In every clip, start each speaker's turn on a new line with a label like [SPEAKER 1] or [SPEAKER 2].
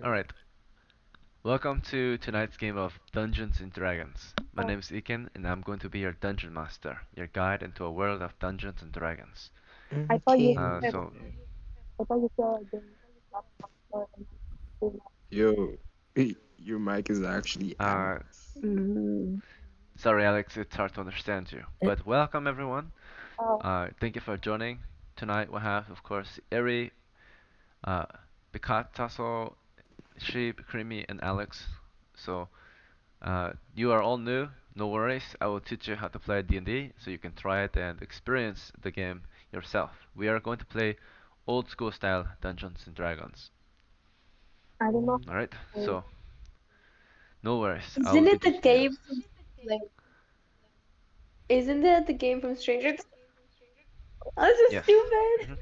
[SPEAKER 1] Alright, welcome to tonight's game of Dungeons and Dragons. My name is Iken, and I'm going to be your dungeon master, your guide into a world of Dungeons and Dragons.
[SPEAKER 2] I thought you
[SPEAKER 1] Uh,
[SPEAKER 2] said
[SPEAKER 1] so,
[SPEAKER 2] I thought you said the last one and
[SPEAKER 3] Yo, your mic is actually out.
[SPEAKER 1] uh,
[SPEAKER 4] Mm.
[SPEAKER 1] sorry, Alex, it's hard to understand you. But welcome, everyone.
[SPEAKER 2] oh
[SPEAKER 1] Thank you for joining. Tonight we have, of course, Eri, uh, Tasso, Sheep, Creamy, and Alex. So, you are all new, no worries. I will teach you how to play D&D so you can try it and experience the game yourself. We are going to play old school style Dungeons and Dragons.
[SPEAKER 2] I don't know.
[SPEAKER 1] Alright, so no worries. I will
[SPEAKER 4] Isn't
[SPEAKER 1] be
[SPEAKER 4] it the
[SPEAKER 1] teaching you.
[SPEAKER 4] game from like? Isn't that the game from Stranger Things? I'm so
[SPEAKER 1] Yes.
[SPEAKER 4] stupid.
[SPEAKER 1] hmm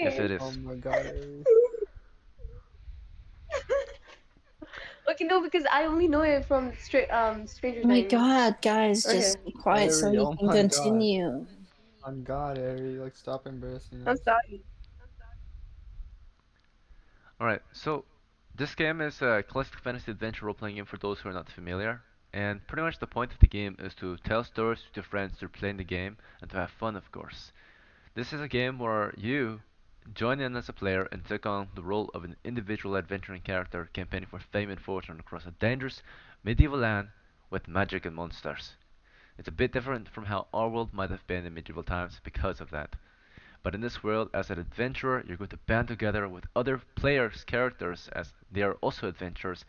[SPEAKER 1] Yes,
[SPEAKER 4] Okay.
[SPEAKER 1] it
[SPEAKER 3] Oh
[SPEAKER 1] is.
[SPEAKER 3] my god, Aries.
[SPEAKER 4] Okay, no, because I only know it from Stranger
[SPEAKER 5] Oh my
[SPEAKER 4] Things.
[SPEAKER 5] god, guys,
[SPEAKER 4] Okay,
[SPEAKER 5] just be quiet so
[SPEAKER 3] Ari,
[SPEAKER 5] you
[SPEAKER 3] oh
[SPEAKER 5] can
[SPEAKER 3] my god.
[SPEAKER 5] continue.
[SPEAKER 3] On God, Ari, like stop embarrassing
[SPEAKER 4] I'm
[SPEAKER 3] us.
[SPEAKER 4] sorry.
[SPEAKER 1] Alright, so this game is a classic fantasy adventure role playing game for those who are not familiar. And pretty much the point of the game is to tell stories to your friends who are playing the game and to have fun, of course. This is a game where you join in as a player and take on the role of an individual adventuring character campaigning for fame and fortune across a dangerous medieval land with magic and monsters. It's a bit different from how our world might have been in medieval times because of that. But in this world, as an adventurer, you're going to band together with other players' characters as they are also adventurers,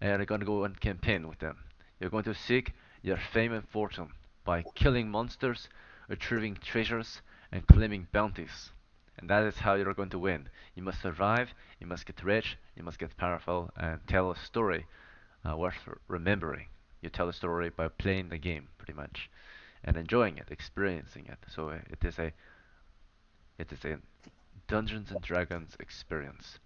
[SPEAKER 1] and you're going to go and campaign with them. You're going to seek your fame and fortune by killing monsters, retrieving treasures, and claiming bounties. And that is how you're going to win. You must survive, you must get rich, you must get powerful, and tell a story worth remembering. You tell a story by playing the game, pretty much, and enjoying it, experiencing it. So it is a Dungeons and Dragons experience.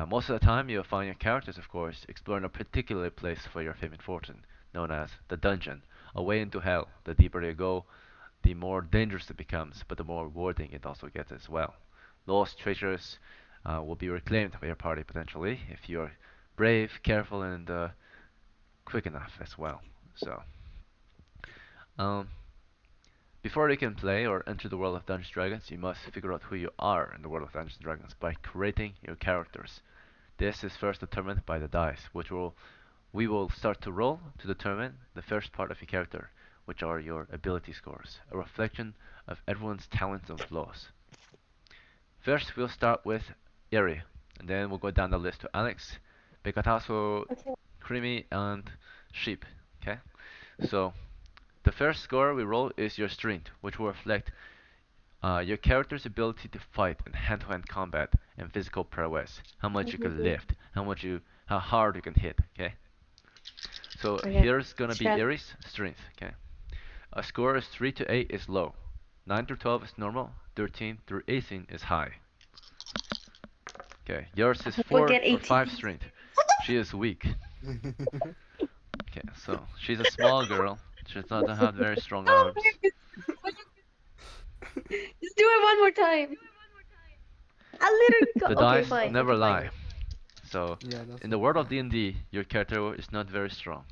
[SPEAKER 1] Most of the time, you'll find your characters, of course, exploring a particular place for your fame and fortune, known as the dungeon, a way into hell. The deeper you go, the more dangerous it becomes, but the more rewarding it also gets as well. Lost treasures will be reclaimed by your party potentially if you're brave, careful, and quick enough as well. So, um, before you can play or enter the world of Dungeons and Dragons, you must figure out who you are in the world of Dungeons and Dragons by creating your characters. This is first determined by the dice, which we will start to roll to determine the first part of your character, which are your ability scores, a reflection of everyone's talents and flaws. First, we'll start with Eri, and then we'll go down the list to Alex, Pecatazo,
[SPEAKER 2] Okay.
[SPEAKER 1] Creamy, and Sheep. Okay? So, the first score we roll is your strength, which will reflect your character's ability to fight in hand-to-hand combat and physical prowess, how much you can lift, how hard you can hit. Okay. So
[SPEAKER 4] Okay.
[SPEAKER 1] here's gonna be
[SPEAKER 4] Chat.
[SPEAKER 1] Aries strength. Okay. A score is 3 to 8 is low, 9 through 12 is normal, 13 through 18 is high. Okay. Yours is
[SPEAKER 4] We'll
[SPEAKER 1] 4
[SPEAKER 4] get
[SPEAKER 1] or 5
[SPEAKER 4] 18.
[SPEAKER 1] strength. She is weak. Okay. So she's a small girl. She does not have very strong
[SPEAKER 4] Oh,
[SPEAKER 1] arms.
[SPEAKER 4] just do it one more time. I literally
[SPEAKER 1] The
[SPEAKER 4] got. Okay,
[SPEAKER 1] dice
[SPEAKER 4] fine.
[SPEAKER 1] never
[SPEAKER 4] Okay, fine.
[SPEAKER 1] lie. So
[SPEAKER 3] Yeah, that's
[SPEAKER 1] in the
[SPEAKER 3] a
[SPEAKER 1] world of
[SPEAKER 3] fact.
[SPEAKER 1] D&D, your character is not very strong.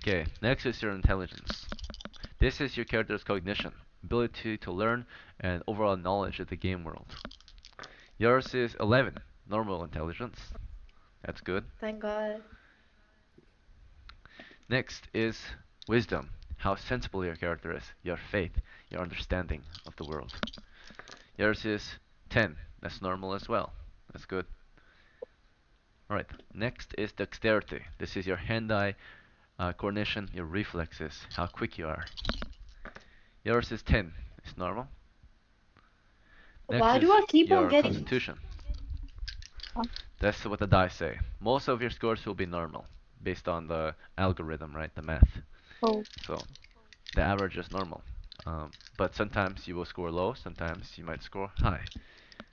[SPEAKER 1] Okay, next is your intelligence. This is your character's cognition, ability to learn, and overall knowledge of the game world. Yours is 11, normal intelligence. That's good.
[SPEAKER 4] Thank God.
[SPEAKER 1] Next is wisdom, how sensible your character is, your faith, your understanding of the world. Yours is 10, that's normal as well. That's good. Alright, next is dexterity. This is your hand-eye coordination, your reflexes, how quick you are. Yours is 10, it's normal. Next
[SPEAKER 4] Why do
[SPEAKER 1] is
[SPEAKER 4] I keep on
[SPEAKER 1] your
[SPEAKER 4] getting?
[SPEAKER 1] constitution. That's what the dice say. Most of your scores will be normal, based on the algorithm, right? The math.
[SPEAKER 2] Oh,
[SPEAKER 1] So the average is normal. But sometimes you will score low, sometimes you might score high.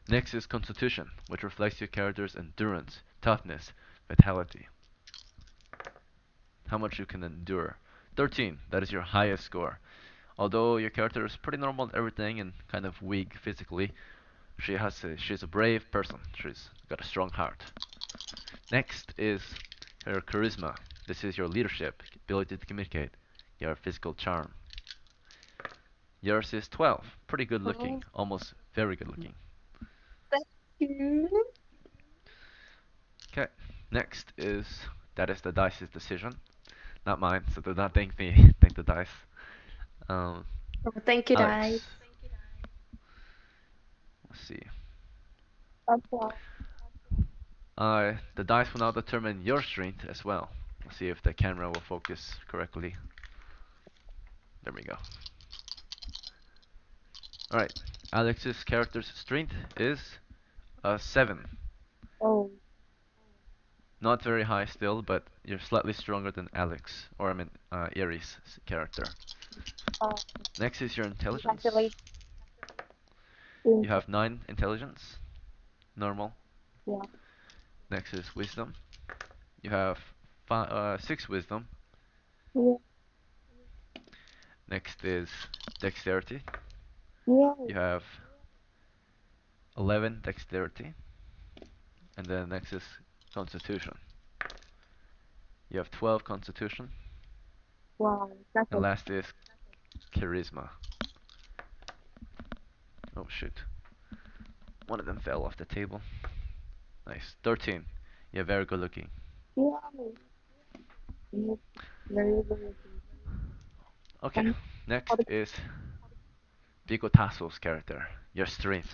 [SPEAKER 1] Next is constitution, which reflects your character's endurance, toughness, vitality. How much you can endure. 13, that is your highest score. Although your character is pretty normal in everything and kind of weak physically, She's a brave person. She's got a strong heart. Next is her charisma. This is your leadership, ability to communicate, your physical charm. Yours is 12. Pretty good looking,
[SPEAKER 4] Oh,
[SPEAKER 1] almost very good looking.
[SPEAKER 4] thank you.
[SPEAKER 1] Okay. Next is that is the dice's decision, not mine. So do not thank me. Thank the dice. Um,
[SPEAKER 4] Oh, thank you,
[SPEAKER 1] Alex.
[SPEAKER 4] guys.
[SPEAKER 1] Let's see.
[SPEAKER 2] Okay.
[SPEAKER 1] The dice will now determine your strength as well. Let's see if the camera will focus correctly. There we go. Alright. Alex's character's strength is a 7.
[SPEAKER 2] Oh.
[SPEAKER 1] Not very high still, but you're slightly stronger than Alex, or I mean, Aries' character.
[SPEAKER 2] Uh,
[SPEAKER 1] Next is your intelligence.
[SPEAKER 4] Congratulations.
[SPEAKER 1] You have 9 intelligence, normal.
[SPEAKER 2] Yeah.
[SPEAKER 1] Next is wisdom. You have 6 wisdom.
[SPEAKER 2] Yeah.
[SPEAKER 1] Next is dexterity.
[SPEAKER 2] Yeah.
[SPEAKER 1] You have 11 dexterity. And then next is constitution. You have 12 constitution.
[SPEAKER 2] Wow. That's
[SPEAKER 1] And last is charisma. Oh shoot. One of them fell off the table. Nice. 13. You're very good looking.
[SPEAKER 2] yeah. Yeah. Very, very good.
[SPEAKER 1] Okay.
[SPEAKER 2] And for
[SPEAKER 1] Next
[SPEAKER 2] the
[SPEAKER 1] is Vico Tasso's character. Your strength.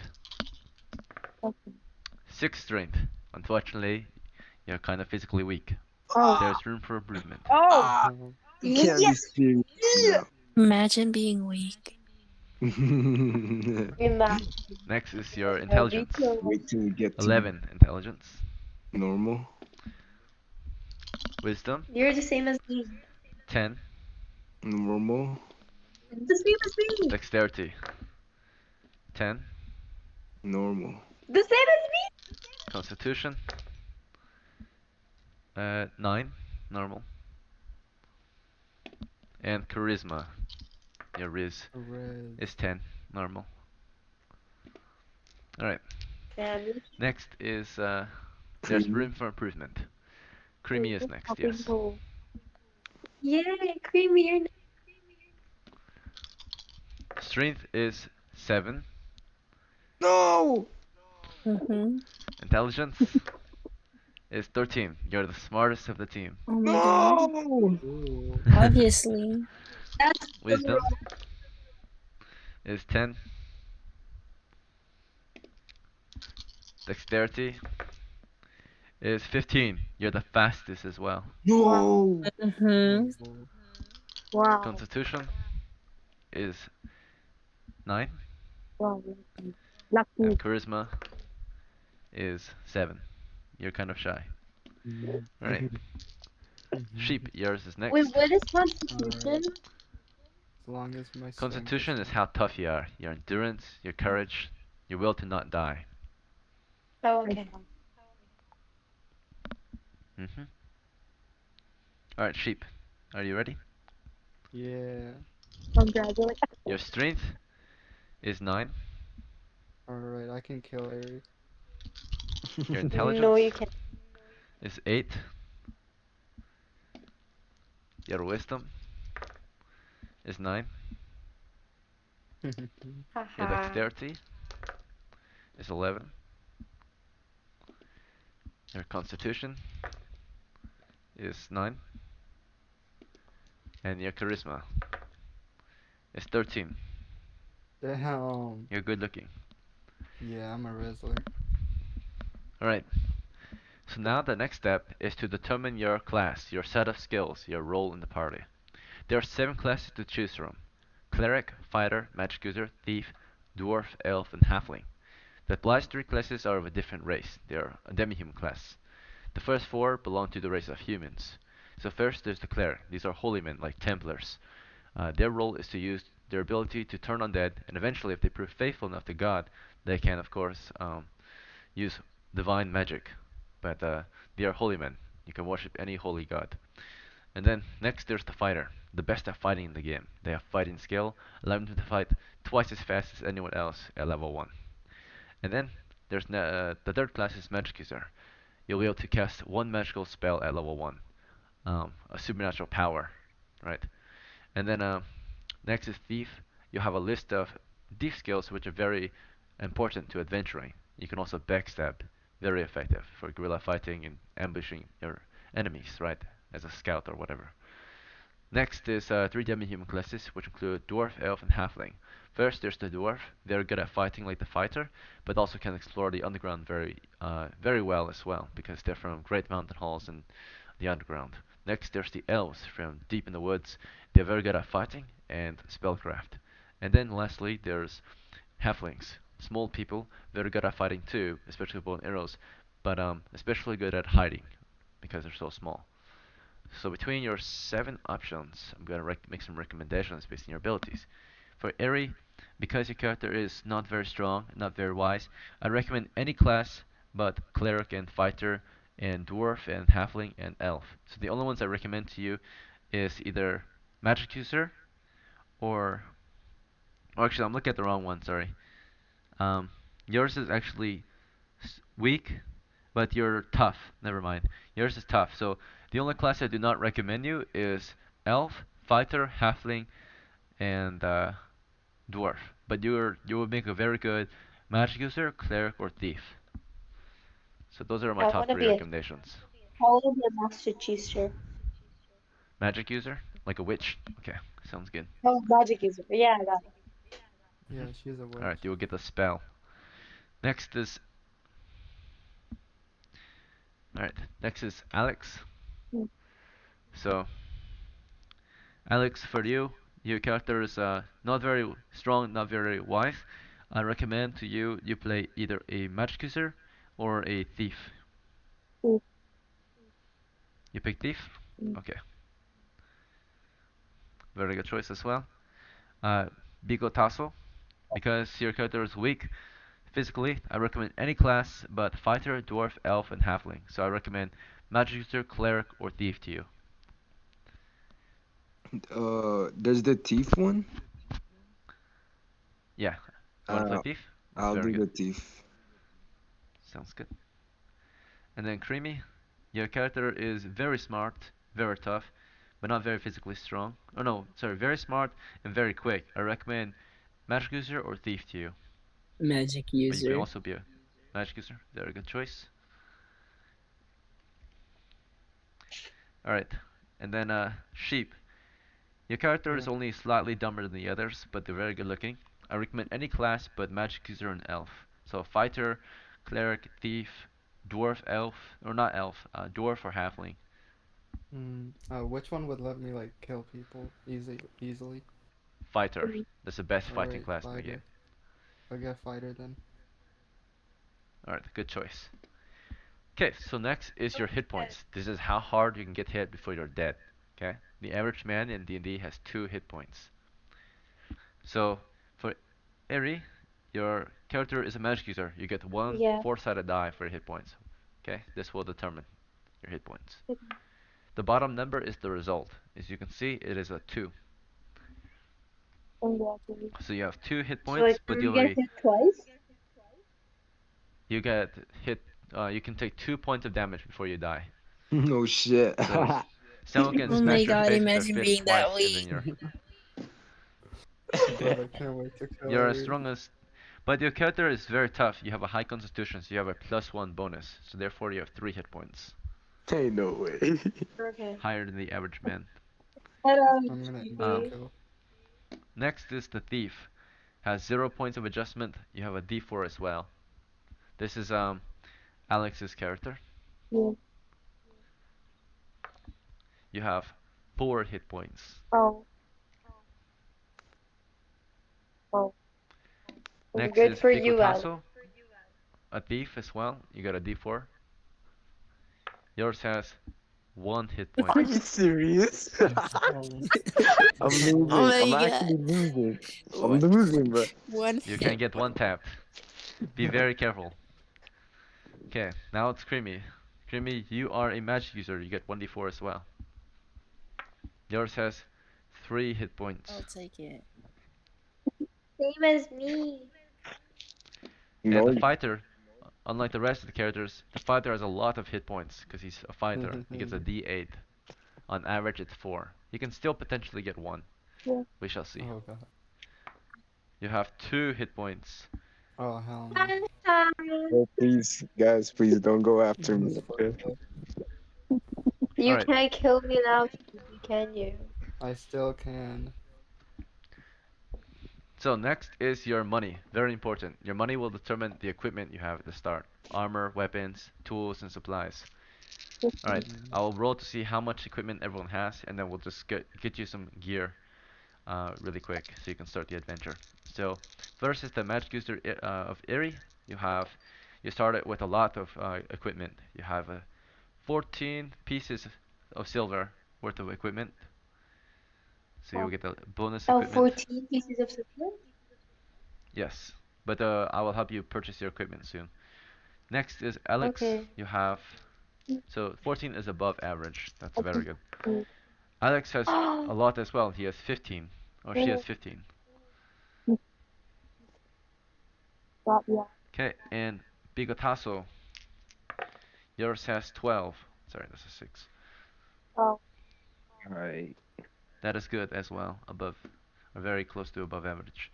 [SPEAKER 2] question.
[SPEAKER 1] 6 strength. Unfortunately, you're kind of physically weak.
[SPEAKER 2] Oh.
[SPEAKER 1] There's room for improvement.
[SPEAKER 2] Oh.
[SPEAKER 3] Ah, you can't
[SPEAKER 4] Yeah.
[SPEAKER 3] be serious now.
[SPEAKER 5] Imagine being weak.
[SPEAKER 4] In that.
[SPEAKER 1] Next is your
[SPEAKER 4] Me
[SPEAKER 1] intelligence.
[SPEAKER 4] too.
[SPEAKER 3] Wait till we get to
[SPEAKER 1] 11 intelligence.
[SPEAKER 3] normal.
[SPEAKER 1] Wisdom.
[SPEAKER 4] You're the same as me.
[SPEAKER 1] 10.
[SPEAKER 3] Normal.
[SPEAKER 4] The same as me.
[SPEAKER 1] Dexterity. 10.
[SPEAKER 3] Normal.
[SPEAKER 4] The same as me.
[SPEAKER 1] Constitution. 9. Normal. And charisma. Your Riz is 10. Normal. Alright.
[SPEAKER 4] Damn.
[SPEAKER 1] Next is there's
[SPEAKER 3] Creamy.
[SPEAKER 1] room for improvement. Creamy is next,
[SPEAKER 2] Hopping
[SPEAKER 1] yes.
[SPEAKER 2] to
[SPEAKER 4] Yay, creamy. You're
[SPEAKER 1] Strength is 7.
[SPEAKER 3] No!
[SPEAKER 5] Mm-hmm.
[SPEAKER 1] Intelligence is 13. You're the smartest of the team.
[SPEAKER 5] Oh my god.
[SPEAKER 3] No!
[SPEAKER 5] Obviously.
[SPEAKER 4] That's
[SPEAKER 1] Wisdom is 10. Dexterity is 15. You're the fastest as well.
[SPEAKER 3] No!
[SPEAKER 5] Mm-hmm.
[SPEAKER 2] wow.
[SPEAKER 1] Constitution is 9.
[SPEAKER 2] Wow. Lucky.
[SPEAKER 1] And charisma is 7. You're kind of shy. Alright. Sheep, yours is next.
[SPEAKER 4] Wait, what is constitution?
[SPEAKER 6] As long as my strength
[SPEAKER 1] Constitution is
[SPEAKER 6] not-
[SPEAKER 1] how tough you are. Your endurance, your courage, your will to not die.
[SPEAKER 4] Oh, okay.
[SPEAKER 1] Mm-hmm. Alright, sheep. Are you ready?
[SPEAKER 6] Yeah.
[SPEAKER 2] Congratulations.
[SPEAKER 1] Your strength is 9.
[SPEAKER 6] Alright, I can kill Aries.
[SPEAKER 1] Your
[SPEAKER 4] No, you
[SPEAKER 1] intelligence
[SPEAKER 4] can't.
[SPEAKER 1] is 8. Your wisdom is 9. Your
[SPEAKER 4] Haha.
[SPEAKER 1] dexterity is 11. Your constitution is 9. And your charisma is 13.
[SPEAKER 6] Damn.
[SPEAKER 1] You're good looking.
[SPEAKER 6] Yeah, I'm a wrestler.
[SPEAKER 1] Alright, so now the next step is to determine your class, your set of skills, your role in the party. There are 7 classes to choose from: Cleric, Fighter, Magic User, Thief, Dwarf, Elf, and Halfling. The last 3 classes are of a different race. They are a demi-human class. The first 4 belong to the race of humans. So first there's the Cleric. These are holy men like Templars. Their role is to use their ability to turn undead, and eventually, if they prove faithful enough to God, they can, of course, use divine magic. But they are holy men. You can worship any holy god. And then next, there's the fighter, the best at fighting in the game. They have fighting skill, allowing them to fight twice as fast as anyone else at level 1. And then there's the third class is Magic User. You'll be able to cast one magical spell at level 1, a supernatural power, right? And then next is Thief. You have a list of thief skills which are very important to adventuring. You can also backstab, very effective for guerrilla fighting and ambushing your enemies, right? As a scout or whatever. Next is three demi-human classes, which include dwarf, elf, and halfling. First, there's the dwarf. They're good at fighting like the fighter, but also can explore the underground very well as well, because they're from great mountain halls and the underground. Next, there's the elves from deep in the woods. They're very good at fighting and spellcraft. And then lastly, there's halflings, small people, very good at fighting too, especially with bow and arrows, but especially good at hiding because they're so small. So between your 7 options, I'm going to make some recommendations based on your abilities. For Eri, because your character is not very strong, not very wise, I recommend any class but cleric and fighter and dwarf and halfling and elf. So the only ones I recommend to you is either magic user or actually I'm looking at the wrong one, sorry. Um, yours is actually weak, but you're tough. Never mind. Yours is tough. So the only class I do not recommend you is elf, fighter, halfling, and dwarf. But you will make a very good magic user, cleric, or thief. So those are my
[SPEAKER 4] I
[SPEAKER 1] top
[SPEAKER 4] want to
[SPEAKER 1] three
[SPEAKER 4] be a
[SPEAKER 1] recommendations.
[SPEAKER 4] I want to be a master cheeser.
[SPEAKER 1] Magic user, like a witch. Okay, sounds good.
[SPEAKER 4] Oh, magic user. Yeah, I got it.
[SPEAKER 1] Hmm.
[SPEAKER 6] Yeah, she's a
[SPEAKER 1] All right,
[SPEAKER 6] witch.
[SPEAKER 1] you will get the spell. Next is all right. Next is Alex.
[SPEAKER 2] Mm.
[SPEAKER 1] So Alex, for you, your character is not very strong, not very wise. I recommend to you you play either a magic user or a thief.
[SPEAKER 2] Mm.
[SPEAKER 1] You pick thief?
[SPEAKER 2] Mm.
[SPEAKER 1] Okay, very good choice as well. Uh, Bigotazo, because your character is weak physically, I recommend any class but fighter, dwarf, elf, and halfling. So I recommend magic user, cleric, or thief to you.
[SPEAKER 3] There's the thief one.
[SPEAKER 1] Yeah, you want to play
[SPEAKER 3] Uh,
[SPEAKER 1] thief?
[SPEAKER 3] I'll
[SPEAKER 1] Very
[SPEAKER 3] do
[SPEAKER 1] good.
[SPEAKER 3] the thief.
[SPEAKER 1] Sounds good. And then Creamy, your character is very smart, very tough, but not very physically strong. Oh no, sorry, very smart and very quick. I recommend Magic User or Thief to you.
[SPEAKER 5] Magic
[SPEAKER 1] But you can
[SPEAKER 5] user.
[SPEAKER 1] also be a Magic User. Very good choice. Alright. And then Sheep. Your character
[SPEAKER 6] Yeah.
[SPEAKER 1] is only slightly dumber than the others, but they're very good looking. I recommend any class but Magic User and Elf. So Fighter, Cleric, Thief, Dwarf, Elf, or not Elf, Dwarf or Halfling.
[SPEAKER 6] Which one would let me like kill people easily?
[SPEAKER 1] Fighter.
[SPEAKER 2] Mm.
[SPEAKER 1] That's the best fighting
[SPEAKER 6] Alright,
[SPEAKER 1] class in the game.
[SPEAKER 6] fighter. I'll get fighter then.
[SPEAKER 1] Alright, good choice. Okay, so next is your hit points. This is how hard you can get hit before you're dead. Okay? The average man in D&D has 2 hit points. So, for Eri, your character is a magic user. You get one
[SPEAKER 4] Yeah.
[SPEAKER 1] 4-sided die for your hit points. Okay? This will determine your hit points.
[SPEAKER 2] Okay.
[SPEAKER 1] The bottom number is the result. As you can see, it is a 2.
[SPEAKER 2] Exactly.
[SPEAKER 1] So you have 2 hit
[SPEAKER 4] So like,
[SPEAKER 1] points, but
[SPEAKER 4] you get hit twice?
[SPEAKER 1] you get hit. You can take 2 points of damage before you die.
[SPEAKER 3] No shit.
[SPEAKER 1] So someone can
[SPEAKER 5] Oh my
[SPEAKER 1] smash your
[SPEAKER 5] god,
[SPEAKER 1] face with their
[SPEAKER 5] imagine
[SPEAKER 1] fist
[SPEAKER 5] being that
[SPEAKER 1] twice, and then
[SPEAKER 5] weak.
[SPEAKER 6] But I can't wait to kill
[SPEAKER 1] you're as
[SPEAKER 6] Aries.
[SPEAKER 1] strong as. But your character is very tough. You have a high constitution, so you have a +1 bonus. So therefore, you have 3 hit points,
[SPEAKER 3] Ain't no way.
[SPEAKER 4] Okay.
[SPEAKER 1] higher than the average man.
[SPEAKER 6] I'm gonna easy
[SPEAKER 1] Um,
[SPEAKER 4] OMG.
[SPEAKER 6] kill.
[SPEAKER 1] next is the thief. Has 0 points of adjustment. You have a D4 as well. This is Alex's character.
[SPEAKER 2] Yeah.
[SPEAKER 1] You have 4 hit points.
[SPEAKER 2] Oh. Oh.
[SPEAKER 1] Next
[SPEAKER 4] Good
[SPEAKER 1] is
[SPEAKER 4] for you, Alex.
[SPEAKER 1] Picotasso, a thief as well. You got a D4. Yours has 1 hit point.
[SPEAKER 3] Are you serious?
[SPEAKER 6] Um,
[SPEAKER 3] I'm
[SPEAKER 5] Oh
[SPEAKER 3] losing. I'm
[SPEAKER 5] my god.
[SPEAKER 3] actually losing. I'm
[SPEAKER 5] What?
[SPEAKER 3] losing, bro.
[SPEAKER 5] One
[SPEAKER 1] You
[SPEAKER 5] hit
[SPEAKER 1] can get 1
[SPEAKER 5] point.
[SPEAKER 1] tapped. Be very careful. Okay, now it's Creamy. Creamy, you are a magic user. You get 1d4 as well. Yours has 3 hit points.
[SPEAKER 5] I'll take it.
[SPEAKER 4] Same as me.
[SPEAKER 1] And
[SPEAKER 3] No,
[SPEAKER 1] the fighter, unlike the rest of the characters, the fighter has a lot of hit points because he's a fighter. He gets a D8. On average, it's 4. He can still potentially get 1.
[SPEAKER 2] Yeah.
[SPEAKER 1] We shall see.
[SPEAKER 6] Oh god.
[SPEAKER 1] You have 2 hit points.
[SPEAKER 6] Oh hell no.
[SPEAKER 3] oh, please, guys, please don't go after me.
[SPEAKER 6] This
[SPEAKER 3] Okay?
[SPEAKER 6] fucker.
[SPEAKER 4] You
[SPEAKER 1] Alright,
[SPEAKER 4] can't kill me now, can you?
[SPEAKER 6] I still can.
[SPEAKER 1] so next is your money. Very important. Your money will determine the equipment you have at the start. Armor, weapons, tools, and supplies. Alright,
[SPEAKER 6] Mm.
[SPEAKER 1] I'll roll to see how much equipment everyone has, and then we'll just get you some gear really quick so you can start the adventure. So first is the magic user of Erie. You start it with a lot of equipment. You have 14 pieces of silver worth of equipment. So you'll get the bonus
[SPEAKER 4] Oh,
[SPEAKER 1] equipment.
[SPEAKER 4] 14 pieces of silver?
[SPEAKER 1] Yes, but I will help you purchase your equipment soon. Next is Alex.
[SPEAKER 4] Okay.
[SPEAKER 1] You have so 14 is above average. That's very good.
[SPEAKER 2] Mm.
[SPEAKER 1] Alex has a lot as well. He has 15, or she has 15.
[SPEAKER 2] But yeah.
[SPEAKER 1] Okay, and Bigotasso, yours has 12. Sorry, that's a 6.
[SPEAKER 2] Oh,
[SPEAKER 3] Alright.
[SPEAKER 1] That is good as well, above, or very close to above average.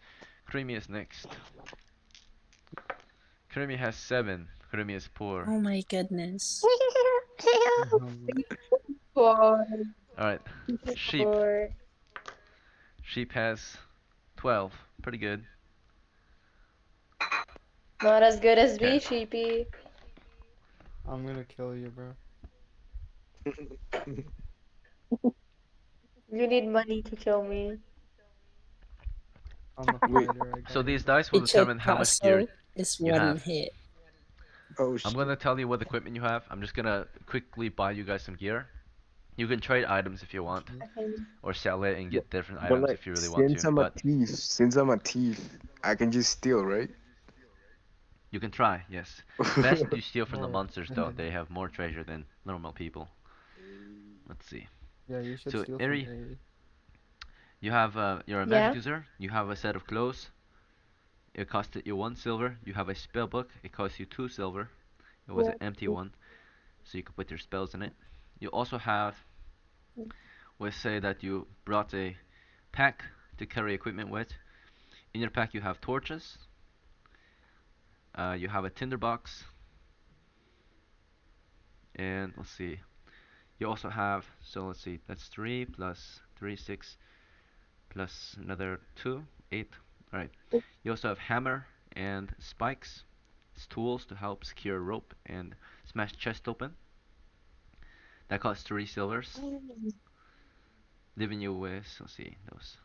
[SPEAKER 1] Creamy is next. Creamy has 7. Creamy is poor.
[SPEAKER 5] Oh my goodness.
[SPEAKER 4] Four.
[SPEAKER 1] Alright, Sheep.
[SPEAKER 4] Four.
[SPEAKER 1] Sheep has 12. Pretty good.
[SPEAKER 4] Not as good as
[SPEAKER 1] Okay.
[SPEAKER 4] me, Sheepy.
[SPEAKER 6] I'm gonna kill you, bro.
[SPEAKER 4] You need money to kill me.
[SPEAKER 6] I'm a
[SPEAKER 3] Wait.
[SPEAKER 6] fighter, I got
[SPEAKER 1] So
[SPEAKER 6] your
[SPEAKER 1] these
[SPEAKER 6] back.
[SPEAKER 1] dice will
[SPEAKER 5] It took
[SPEAKER 1] determine how much gear
[SPEAKER 5] Paso is
[SPEAKER 1] you
[SPEAKER 5] one
[SPEAKER 1] have.
[SPEAKER 5] hit.
[SPEAKER 3] Oh
[SPEAKER 1] I'm
[SPEAKER 3] shit.
[SPEAKER 1] gonna tell you what equipment you have. I'm just gonna quickly buy you guys some gear. You can trade items if you want,
[SPEAKER 6] Mhm.
[SPEAKER 4] Okay.
[SPEAKER 1] or sell it and
[SPEAKER 3] But,
[SPEAKER 1] get different
[SPEAKER 3] but
[SPEAKER 1] items
[SPEAKER 3] like,
[SPEAKER 1] if you really want
[SPEAKER 3] since
[SPEAKER 1] to.
[SPEAKER 3] I'm a
[SPEAKER 1] But
[SPEAKER 3] thief, I can just steal, right?
[SPEAKER 1] you can try, yes. Best you steal from the
[SPEAKER 6] Oh.
[SPEAKER 1] monsters though. They have more treasure than normal people. Let's see.
[SPEAKER 6] Yeah, you should
[SPEAKER 1] So
[SPEAKER 6] steal from
[SPEAKER 1] Eri,
[SPEAKER 6] A.
[SPEAKER 1] you're a magic
[SPEAKER 4] Yeah?
[SPEAKER 1] user. You have a set of clothes. It costed you 1 silver. You have a spell book. It cost you 2 silver. It was
[SPEAKER 2] yeah.
[SPEAKER 1] an empty one, so you could put your spells in it. You also have, let's say that you brought a pack to carry equipment with. In your pack you have torches. You have a tinderbox, and let's see. You also have, so let's see, that's 3 plus 3, 6, plus another 2, 8. Alright. You also have hammer and spikes. It's tools to help secure rope and smash chest open. That costs 3 silvers, leaving you with, let's see, those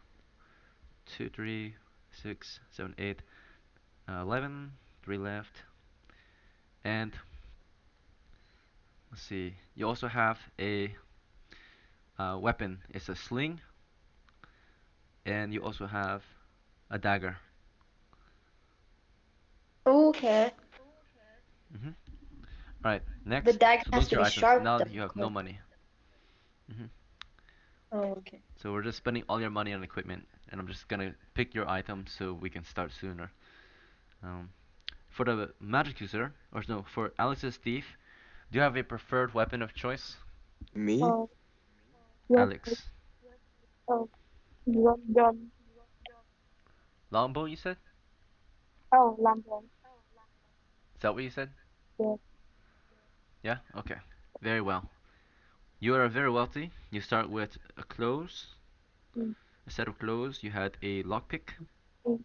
[SPEAKER 1] 2, 3, 6, 7, 8, 11, 3 left. And let's see, you also have a weapon. It's a sling, and you also have a dagger.
[SPEAKER 4] Okay.
[SPEAKER 1] hmm Alright,
[SPEAKER 4] The
[SPEAKER 1] next.
[SPEAKER 4] dagger
[SPEAKER 1] So
[SPEAKER 4] has
[SPEAKER 1] those
[SPEAKER 4] to
[SPEAKER 1] are your
[SPEAKER 4] be
[SPEAKER 1] items.
[SPEAKER 4] sharp
[SPEAKER 1] Now
[SPEAKER 4] though,
[SPEAKER 1] that you have no
[SPEAKER 4] correct?
[SPEAKER 1] money. hmm
[SPEAKER 4] Oh, okay.
[SPEAKER 1] So we're just spending all your money on equipment, and I'm just gonna pick your items so we can start sooner. Um, for the magic user, or no, for Alex's thief, do you have a preferred weapon of choice?
[SPEAKER 3] Me?
[SPEAKER 2] Oh, yes.
[SPEAKER 1] Alex.
[SPEAKER 2] Oh, gun.
[SPEAKER 1] Longbow, you said?
[SPEAKER 2] Oh, lantern.
[SPEAKER 1] Is that what you said?
[SPEAKER 2] Yes.
[SPEAKER 1] Yeah? Okay. Very well. You are very wealthy. You start with a clothes,
[SPEAKER 2] Mm.
[SPEAKER 1] a set of clothes. You had a lockpick,
[SPEAKER 2] Mm.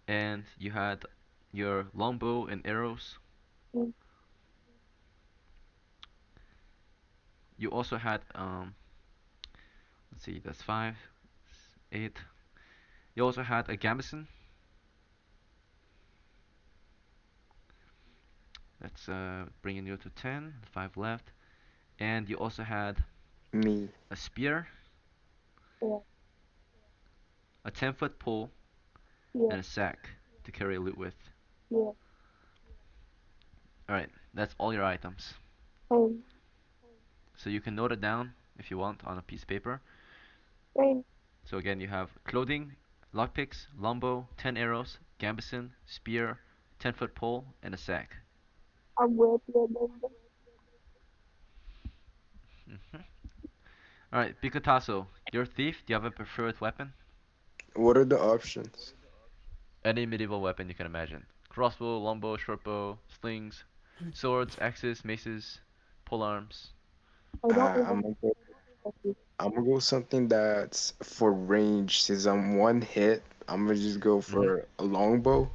[SPEAKER 1] and you had your longbow and arrows.
[SPEAKER 2] Mm.
[SPEAKER 1] You also had let's see, that's 5, 8. You also had a gambeson. That's bringing you to 10, 5 left. And you also had
[SPEAKER 3] Me.
[SPEAKER 1] a spear,
[SPEAKER 2] Yeah.
[SPEAKER 1] a 10-foot pole,
[SPEAKER 2] Yeah.
[SPEAKER 1] and a sack to carry loot with.
[SPEAKER 2] Yeah.
[SPEAKER 1] Alright, that's all your items.
[SPEAKER 2] Oh,
[SPEAKER 1] So you can note it down if you want on a piece of paper.
[SPEAKER 2] hey.
[SPEAKER 1] So again, you have clothing, lockpicks, longbow, 10 arrows, gambeson, spear, 10-foot pole, and a sack.
[SPEAKER 2] I'm with you.
[SPEAKER 1] Hmm. Alright, Picotasso, you're a thief. Do you have a preferred weapon?
[SPEAKER 3] What are the options?
[SPEAKER 1] Any medieval weapon you can imagine. Crossbow, longbow, shortbow, slings, swords, axes, maces, polearms.
[SPEAKER 2] I don't
[SPEAKER 3] I'm
[SPEAKER 2] even
[SPEAKER 3] gonna go. I'm gonna go something that's for range. Since I'm one hit, I'm gonna just go
[SPEAKER 1] Hmm.
[SPEAKER 3] for a longbow.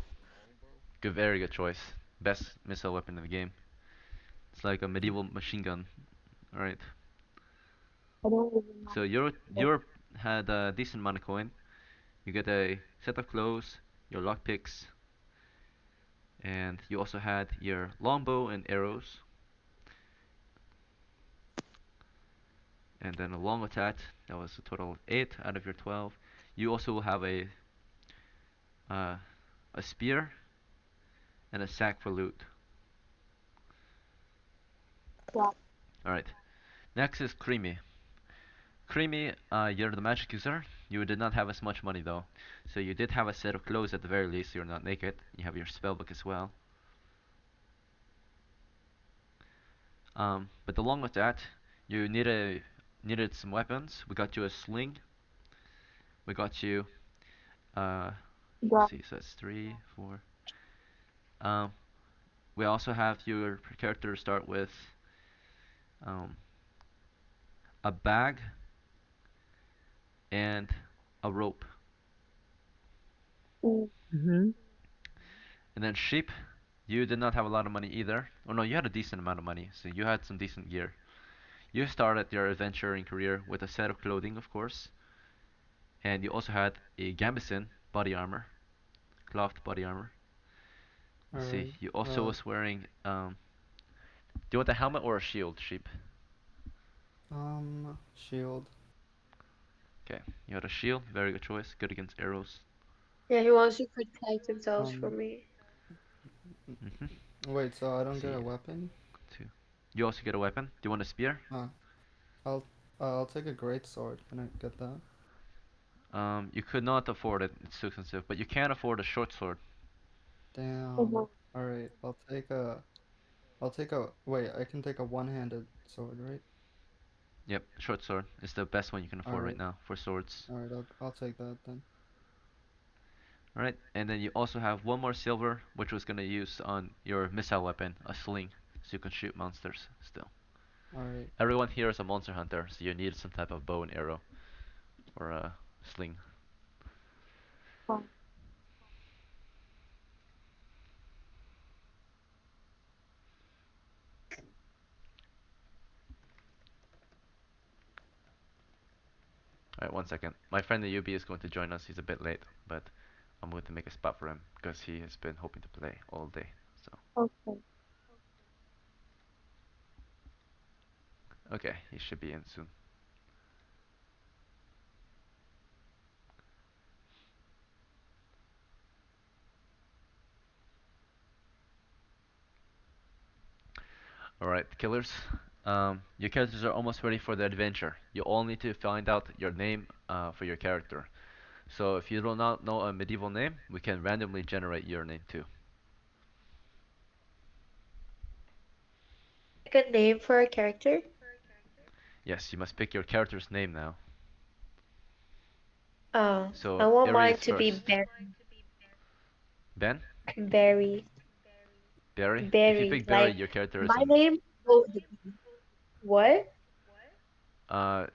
[SPEAKER 1] Good, very good choice. Best missile weapon in the game. It's like a medieval machine gun. Alright.
[SPEAKER 2] I don't even know.
[SPEAKER 1] So you're had a decent amount of coin. You get a set of clothes, your lockpicks, and you also had your longbow and arrows, and then a long attack. That was a total of 8 out of your 12. You also will have uh, a spear and a sack for loot.
[SPEAKER 2] Yeah,
[SPEAKER 1] Alright. Next is Creamy. Creamy, you're the magic user. You did not have as much money though. So you did have a set of clothes at the very least, so you're not naked. You have your spellbook as well. But along with that, you needed some weapons. We got you a sling. We got you, uh,
[SPEAKER 2] yeah,
[SPEAKER 1] let's see, so that's 3, 4. Um, we also have your character start with um, a bag and a rope.
[SPEAKER 2] mm,
[SPEAKER 5] Mm-hmm.
[SPEAKER 1] And then sheep, you did not have a lot of money either. Oh no, you had a decent amount of money, so you had some decent gear. You started your adventuring career with a set of clothing, of course, and you also had a gambeson body armor, cloth body armor. Let's see,
[SPEAKER 6] Alright.
[SPEAKER 1] you also was wearing, do you want a helmet or a shield, sheep?
[SPEAKER 6] Shield.
[SPEAKER 1] Okay, you had a shield, very good choice, good against arrows.
[SPEAKER 4] Yeah, he wants to protect himself
[SPEAKER 6] Um,
[SPEAKER 4] from me.
[SPEAKER 1] Mm-hmm.
[SPEAKER 6] wait, so I
[SPEAKER 1] Let's
[SPEAKER 6] don't get
[SPEAKER 1] see,
[SPEAKER 6] a weapon?
[SPEAKER 1] 2. You also get a weapon. Do you want a spear?
[SPEAKER 6] Ah, I'll I'll take a great sword. Can I get that?
[SPEAKER 1] You could not afford it, it's too expensive, but you can afford a short sword.
[SPEAKER 6] Damn.
[SPEAKER 2] mhm,
[SPEAKER 6] Alright, I'll take a wait, I can take a one-handed sword, right?
[SPEAKER 1] Yep, short sword is the best one you can afford right
[SPEAKER 6] Alright.
[SPEAKER 1] now for swords.
[SPEAKER 6] Alright, I'll take that then.
[SPEAKER 1] Alright, and then you also have one more silver, which was gonna use on your missile weapon, a sling, so you can shoot monsters still.
[SPEAKER 6] Alright.
[SPEAKER 1] Everyone here is a monster hunter, so you need some type of bow and arrow or a sling.
[SPEAKER 2] fine.
[SPEAKER 1] Alright, one second. My friend the UB is going to join us. He's a bit late, but I'm going to make a spot for him because he has been hoping to play all day. So,
[SPEAKER 2] Okay.
[SPEAKER 1] okay, he should be in soon. Alright, killers. Your characters are almost ready for the adventure. You all need to find out your name for your character. So if you do not know a medieval name, we can randomly generate your name too.
[SPEAKER 4] Like a name for a character?
[SPEAKER 1] Yes, you must pick your character's name now.
[SPEAKER 4] Oh, I
[SPEAKER 1] So
[SPEAKER 4] want
[SPEAKER 1] Eri
[SPEAKER 4] mine
[SPEAKER 1] is
[SPEAKER 4] to be
[SPEAKER 1] first. Ben?
[SPEAKER 4] Barry.
[SPEAKER 1] Barry? If you
[SPEAKER 4] Barry.
[SPEAKER 1] pick Barry,
[SPEAKER 4] Like
[SPEAKER 1] your character is
[SPEAKER 4] my
[SPEAKER 1] a
[SPEAKER 4] name. Oh, what?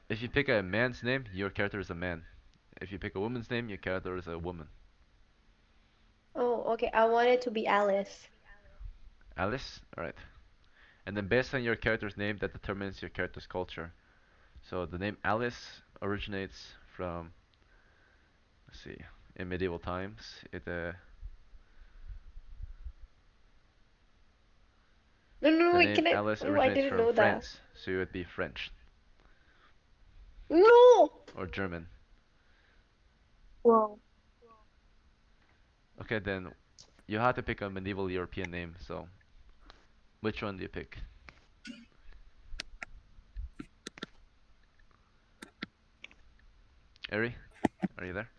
[SPEAKER 1] if you pick a man's name, your character is a man. If you pick a woman's name, your character is a woman.
[SPEAKER 4] Oh, okay. I want it to be Alice.
[SPEAKER 1] Alice? Alright. And then based on your character's name, that determines your character's culture. So the name Alice originates from, let's see, in medieval times.
[SPEAKER 4] No, no, no,
[SPEAKER 1] The
[SPEAKER 4] wait.
[SPEAKER 1] name
[SPEAKER 4] Can I?
[SPEAKER 1] Alice
[SPEAKER 4] Oh, I
[SPEAKER 1] originates
[SPEAKER 4] didn't
[SPEAKER 1] from
[SPEAKER 4] know that.
[SPEAKER 1] France, so it would be French
[SPEAKER 4] No.
[SPEAKER 1] or German.
[SPEAKER 2] Well,
[SPEAKER 1] Okay, then you have to pick a medieval European name. So which one do you pick? Eri, are you there?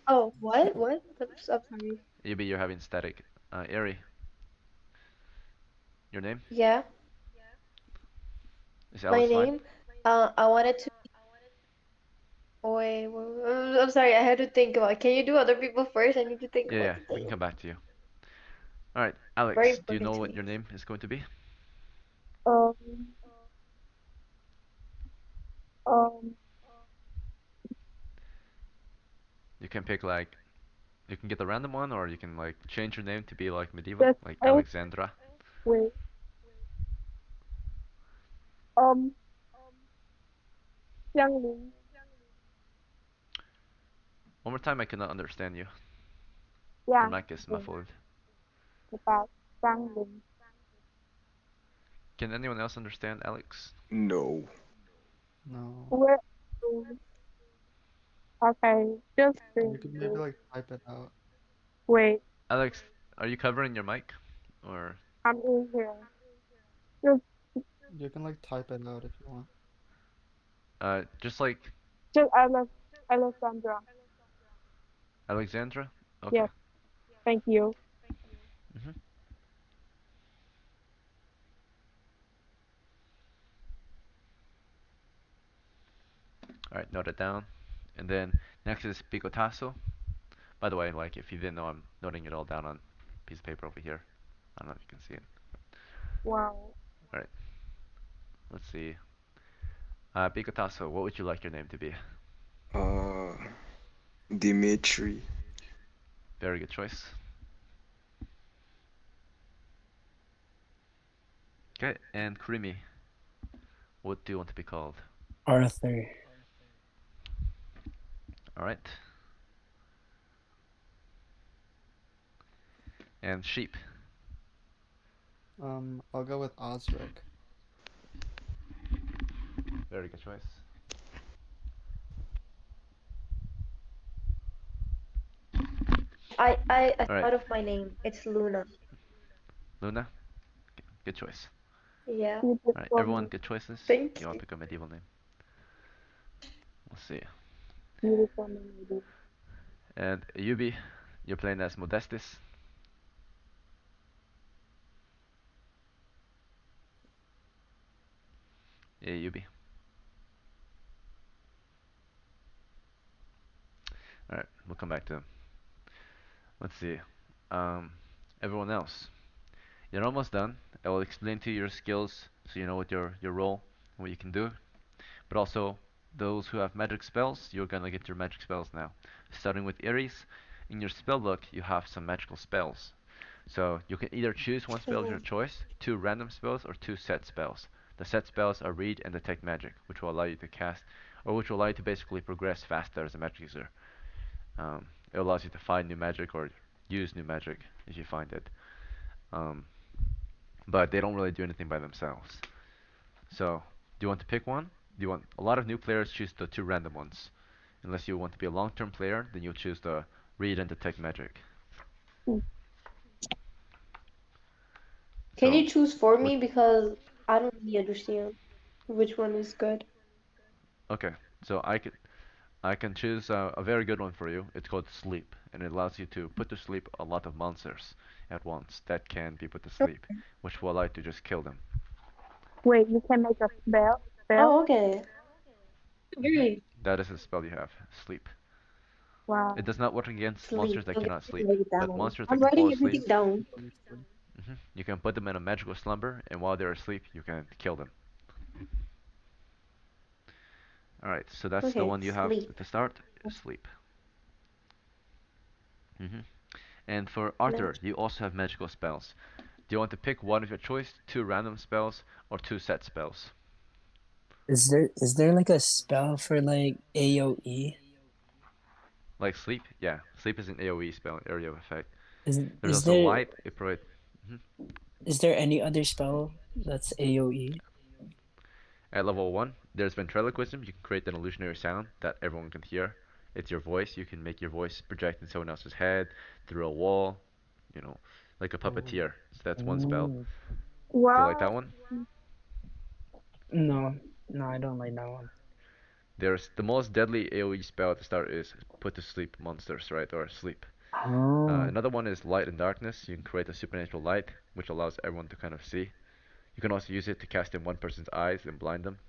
[SPEAKER 4] Oh, what? What? I'm sorry.
[SPEAKER 1] Maybe you're having static. Ari, your name
[SPEAKER 4] Yeah,
[SPEAKER 1] is
[SPEAKER 4] my
[SPEAKER 1] Alex fine?
[SPEAKER 4] name. I wanted to. I'm sorry. I had to think about. Can you do other people first? I need to think
[SPEAKER 1] Yeah,
[SPEAKER 4] about
[SPEAKER 1] yeah.
[SPEAKER 4] the
[SPEAKER 1] We can
[SPEAKER 4] name.
[SPEAKER 1] come back to you. All right,
[SPEAKER 4] Very
[SPEAKER 1] Alex. Do you
[SPEAKER 4] important
[SPEAKER 1] know
[SPEAKER 4] to
[SPEAKER 1] what
[SPEAKER 4] me.
[SPEAKER 1] your name is going to be?
[SPEAKER 2] Um, um,
[SPEAKER 1] You can pick like you can get a random one, or you can like change your name to be like medieval,
[SPEAKER 2] just
[SPEAKER 1] like
[SPEAKER 2] eight.
[SPEAKER 1] Alexandra.
[SPEAKER 2] Wait. Um, Xiangling.
[SPEAKER 1] One more time, I cannot understand you. Your
[SPEAKER 2] Yang.
[SPEAKER 1] mic is muffled.
[SPEAKER 2] About Xiangling.
[SPEAKER 1] Can anyone else understand Alex?
[SPEAKER 3] No.
[SPEAKER 6] No.
[SPEAKER 2] Where? Okay, just
[SPEAKER 6] You could maybe
[SPEAKER 2] do.
[SPEAKER 6] like type it out.
[SPEAKER 2] Wait,
[SPEAKER 1] Alex, are you covering your mic? Or
[SPEAKER 2] I'm in here. Just,
[SPEAKER 6] You can like type it out if you want.
[SPEAKER 1] just like
[SPEAKER 2] just Alessandra.
[SPEAKER 1] Alexandra? Okay.
[SPEAKER 2] Yes, thank you.
[SPEAKER 1] Mhm. All right, note it down. And then next is picotazo. By the way, like if you didn't know, I'm noting it all down on a piece of paper over here. I don't know if you can see it.
[SPEAKER 2] Wow.
[SPEAKER 1] All right, let's see. Picotazo, what would you like your name to be?
[SPEAKER 3] Uh, Dimitri.
[SPEAKER 1] Very good choice. Okay, and Creamy, what do you want to be called?
[SPEAKER 5] Arthur.
[SPEAKER 1] All right. And Sheep,
[SPEAKER 6] I'll go with Osric.
[SPEAKER 1] very good choice.
[SPEAKER 4] I
[SPEAKER 1] All right,
[SPEAKER 4] thought of my name. It's Luna.
[SPEAKER 1] Luna, good choice.
[SPEAKER 4] Yeah.
[SPEAKER 2] You just
[SPEAKER 1] All right,
[SPEAKER 2] told
[SPEAKER 1] everyone,
[SPEAKER 2] me.
[SPEAKER 1] good choices.
[SPEAKER 4] Thank
[SPEAKER 1] You want
[SPEAKER 4] you.
[SPEAKER 1] to pick a medieval name? Let's see.
[SPEAKER 2] Beautiful name.
[SPEAKER 1] And Yubi, you're playing as Modestus. Yeah, Yubi. All right, we'll come back to him. Let's see. Um, everyone else, you're almost done. I will explain to you your skills so you know what your role, what you can do. But also, those who have magic spells, you're gonna get your magic spells now. Starting with Ares, in your spell book you have some magical spells. So you can either choose one spell of your
[SPEAKER 4] Oh,
[SPEAKER 1] choice, two random spells, or two set spells. The set spells are read and detect magic, which will allow you to cast, or which will allow you to basically progress faster as a magic user. It allows you to find new magic or use new magic if you find it. Um, but they don't really do anything by themselves. So, do you want to pick one? Do you want a lot of new players choose the two random ones? Unless you want to be a long-term player, then you'll choose the read and detect magic.
[SPEAKER 4] can
[SPEAKER 1] So,
[SPEAKER 4] you choose for
[SPEAKER 1] what?
[SPEAKER 4] me because I don't really understand which one is good.
[SPEAKER 1] Okay, so I can choose a very good one for you. It's called Sleep, and it allows you to put to sleep a lot of monsters at once that can be put to sleep, which will allow you to just kill them.
[SPEAKER 2] Wait, you can make a spell? Spell?
[SPEAKER 4] Oh, okay.
[SPEAKER 1] hmm
[SPEAKER 4] Very
[SPEAKER 1] That is a spell you have, Sleep. It
[SPEAKER 2] Wow.
[SPEAKER 1] does not work against
[SPEAKER 4] sleep.
[SPEAKER 1] monsters that
[SPEAKER 4] Okay,
[SPEAKER 1] cannot
[SPEAKER 4] let me
[SPEAKER 1] sleep,
[SPEAKER 4] write it
[SPEAKER 1] but
[SPEAKER 4] down.
[SPEAKER 1] monsters that
[SPEAKER 4] I'm
[SPEAKER 1] can fall
[SPEAKER 4] writing
[SPEAKER 1] asleep.
[SPEAKER 4] everything down.
[SPEAKER 6] Honestly.
[SPEAKER 1] You can put them in a magical slumber, and while they're asleep, you can kill them. Alright, so that's the
[SPEAKER 4] Okay,
[SPEAKER 1] one you have
[SPEAKER 4] sleep.
[SPEAKER 1] at the start, Sleep. hmm And for Arthur, you also have magical spells. Do you want to pick one of your choice, two random spells, or two set spells?
[SPEAKER 5] Is there like a spell for like AoE?
[SPEAKER 1] Like Sleep? Yeah, Sleep is an AoE spell, area of effect.
[SPEAKER 5] Is
[SPEAKER 1] There's
[SPEAKER 5] is
[SPEAKER 1] also
[SPEAKER 5] there
[SPEAKER 1] Wipe, it provides... mhm.
[SPEAKER 5] is there any other spell that's AoE?
[SPEAKER 1] At level 1, there's Ventriloquism. You can create an illusionary sound that everyone can hear. It's your voice. You can make your voice project in someone else's head, through a wall, you know, like a
[SPEAKER 6] Oh.
[SPEAKER 1] puppeteer. So that's one spell.
[SPEAKER 5] Mm.
[SPEAKER 1] Do you like
[SPEAKER 2] Wow.
[SPEAKER 1] that one?
[SPEAKER 5] No, no, I don't like that one.
[SPEAKER 1] There's the most deadly AoE spell at the start is put to sleep monsters, right? Or sleep.
[SPEAKER 5] Oh,
[SPEAKER 1] Another one is light and darkness. You can create a supernatural light, which allows everyone to kind of see. You can also use it to cast in one person's eyes and blind them.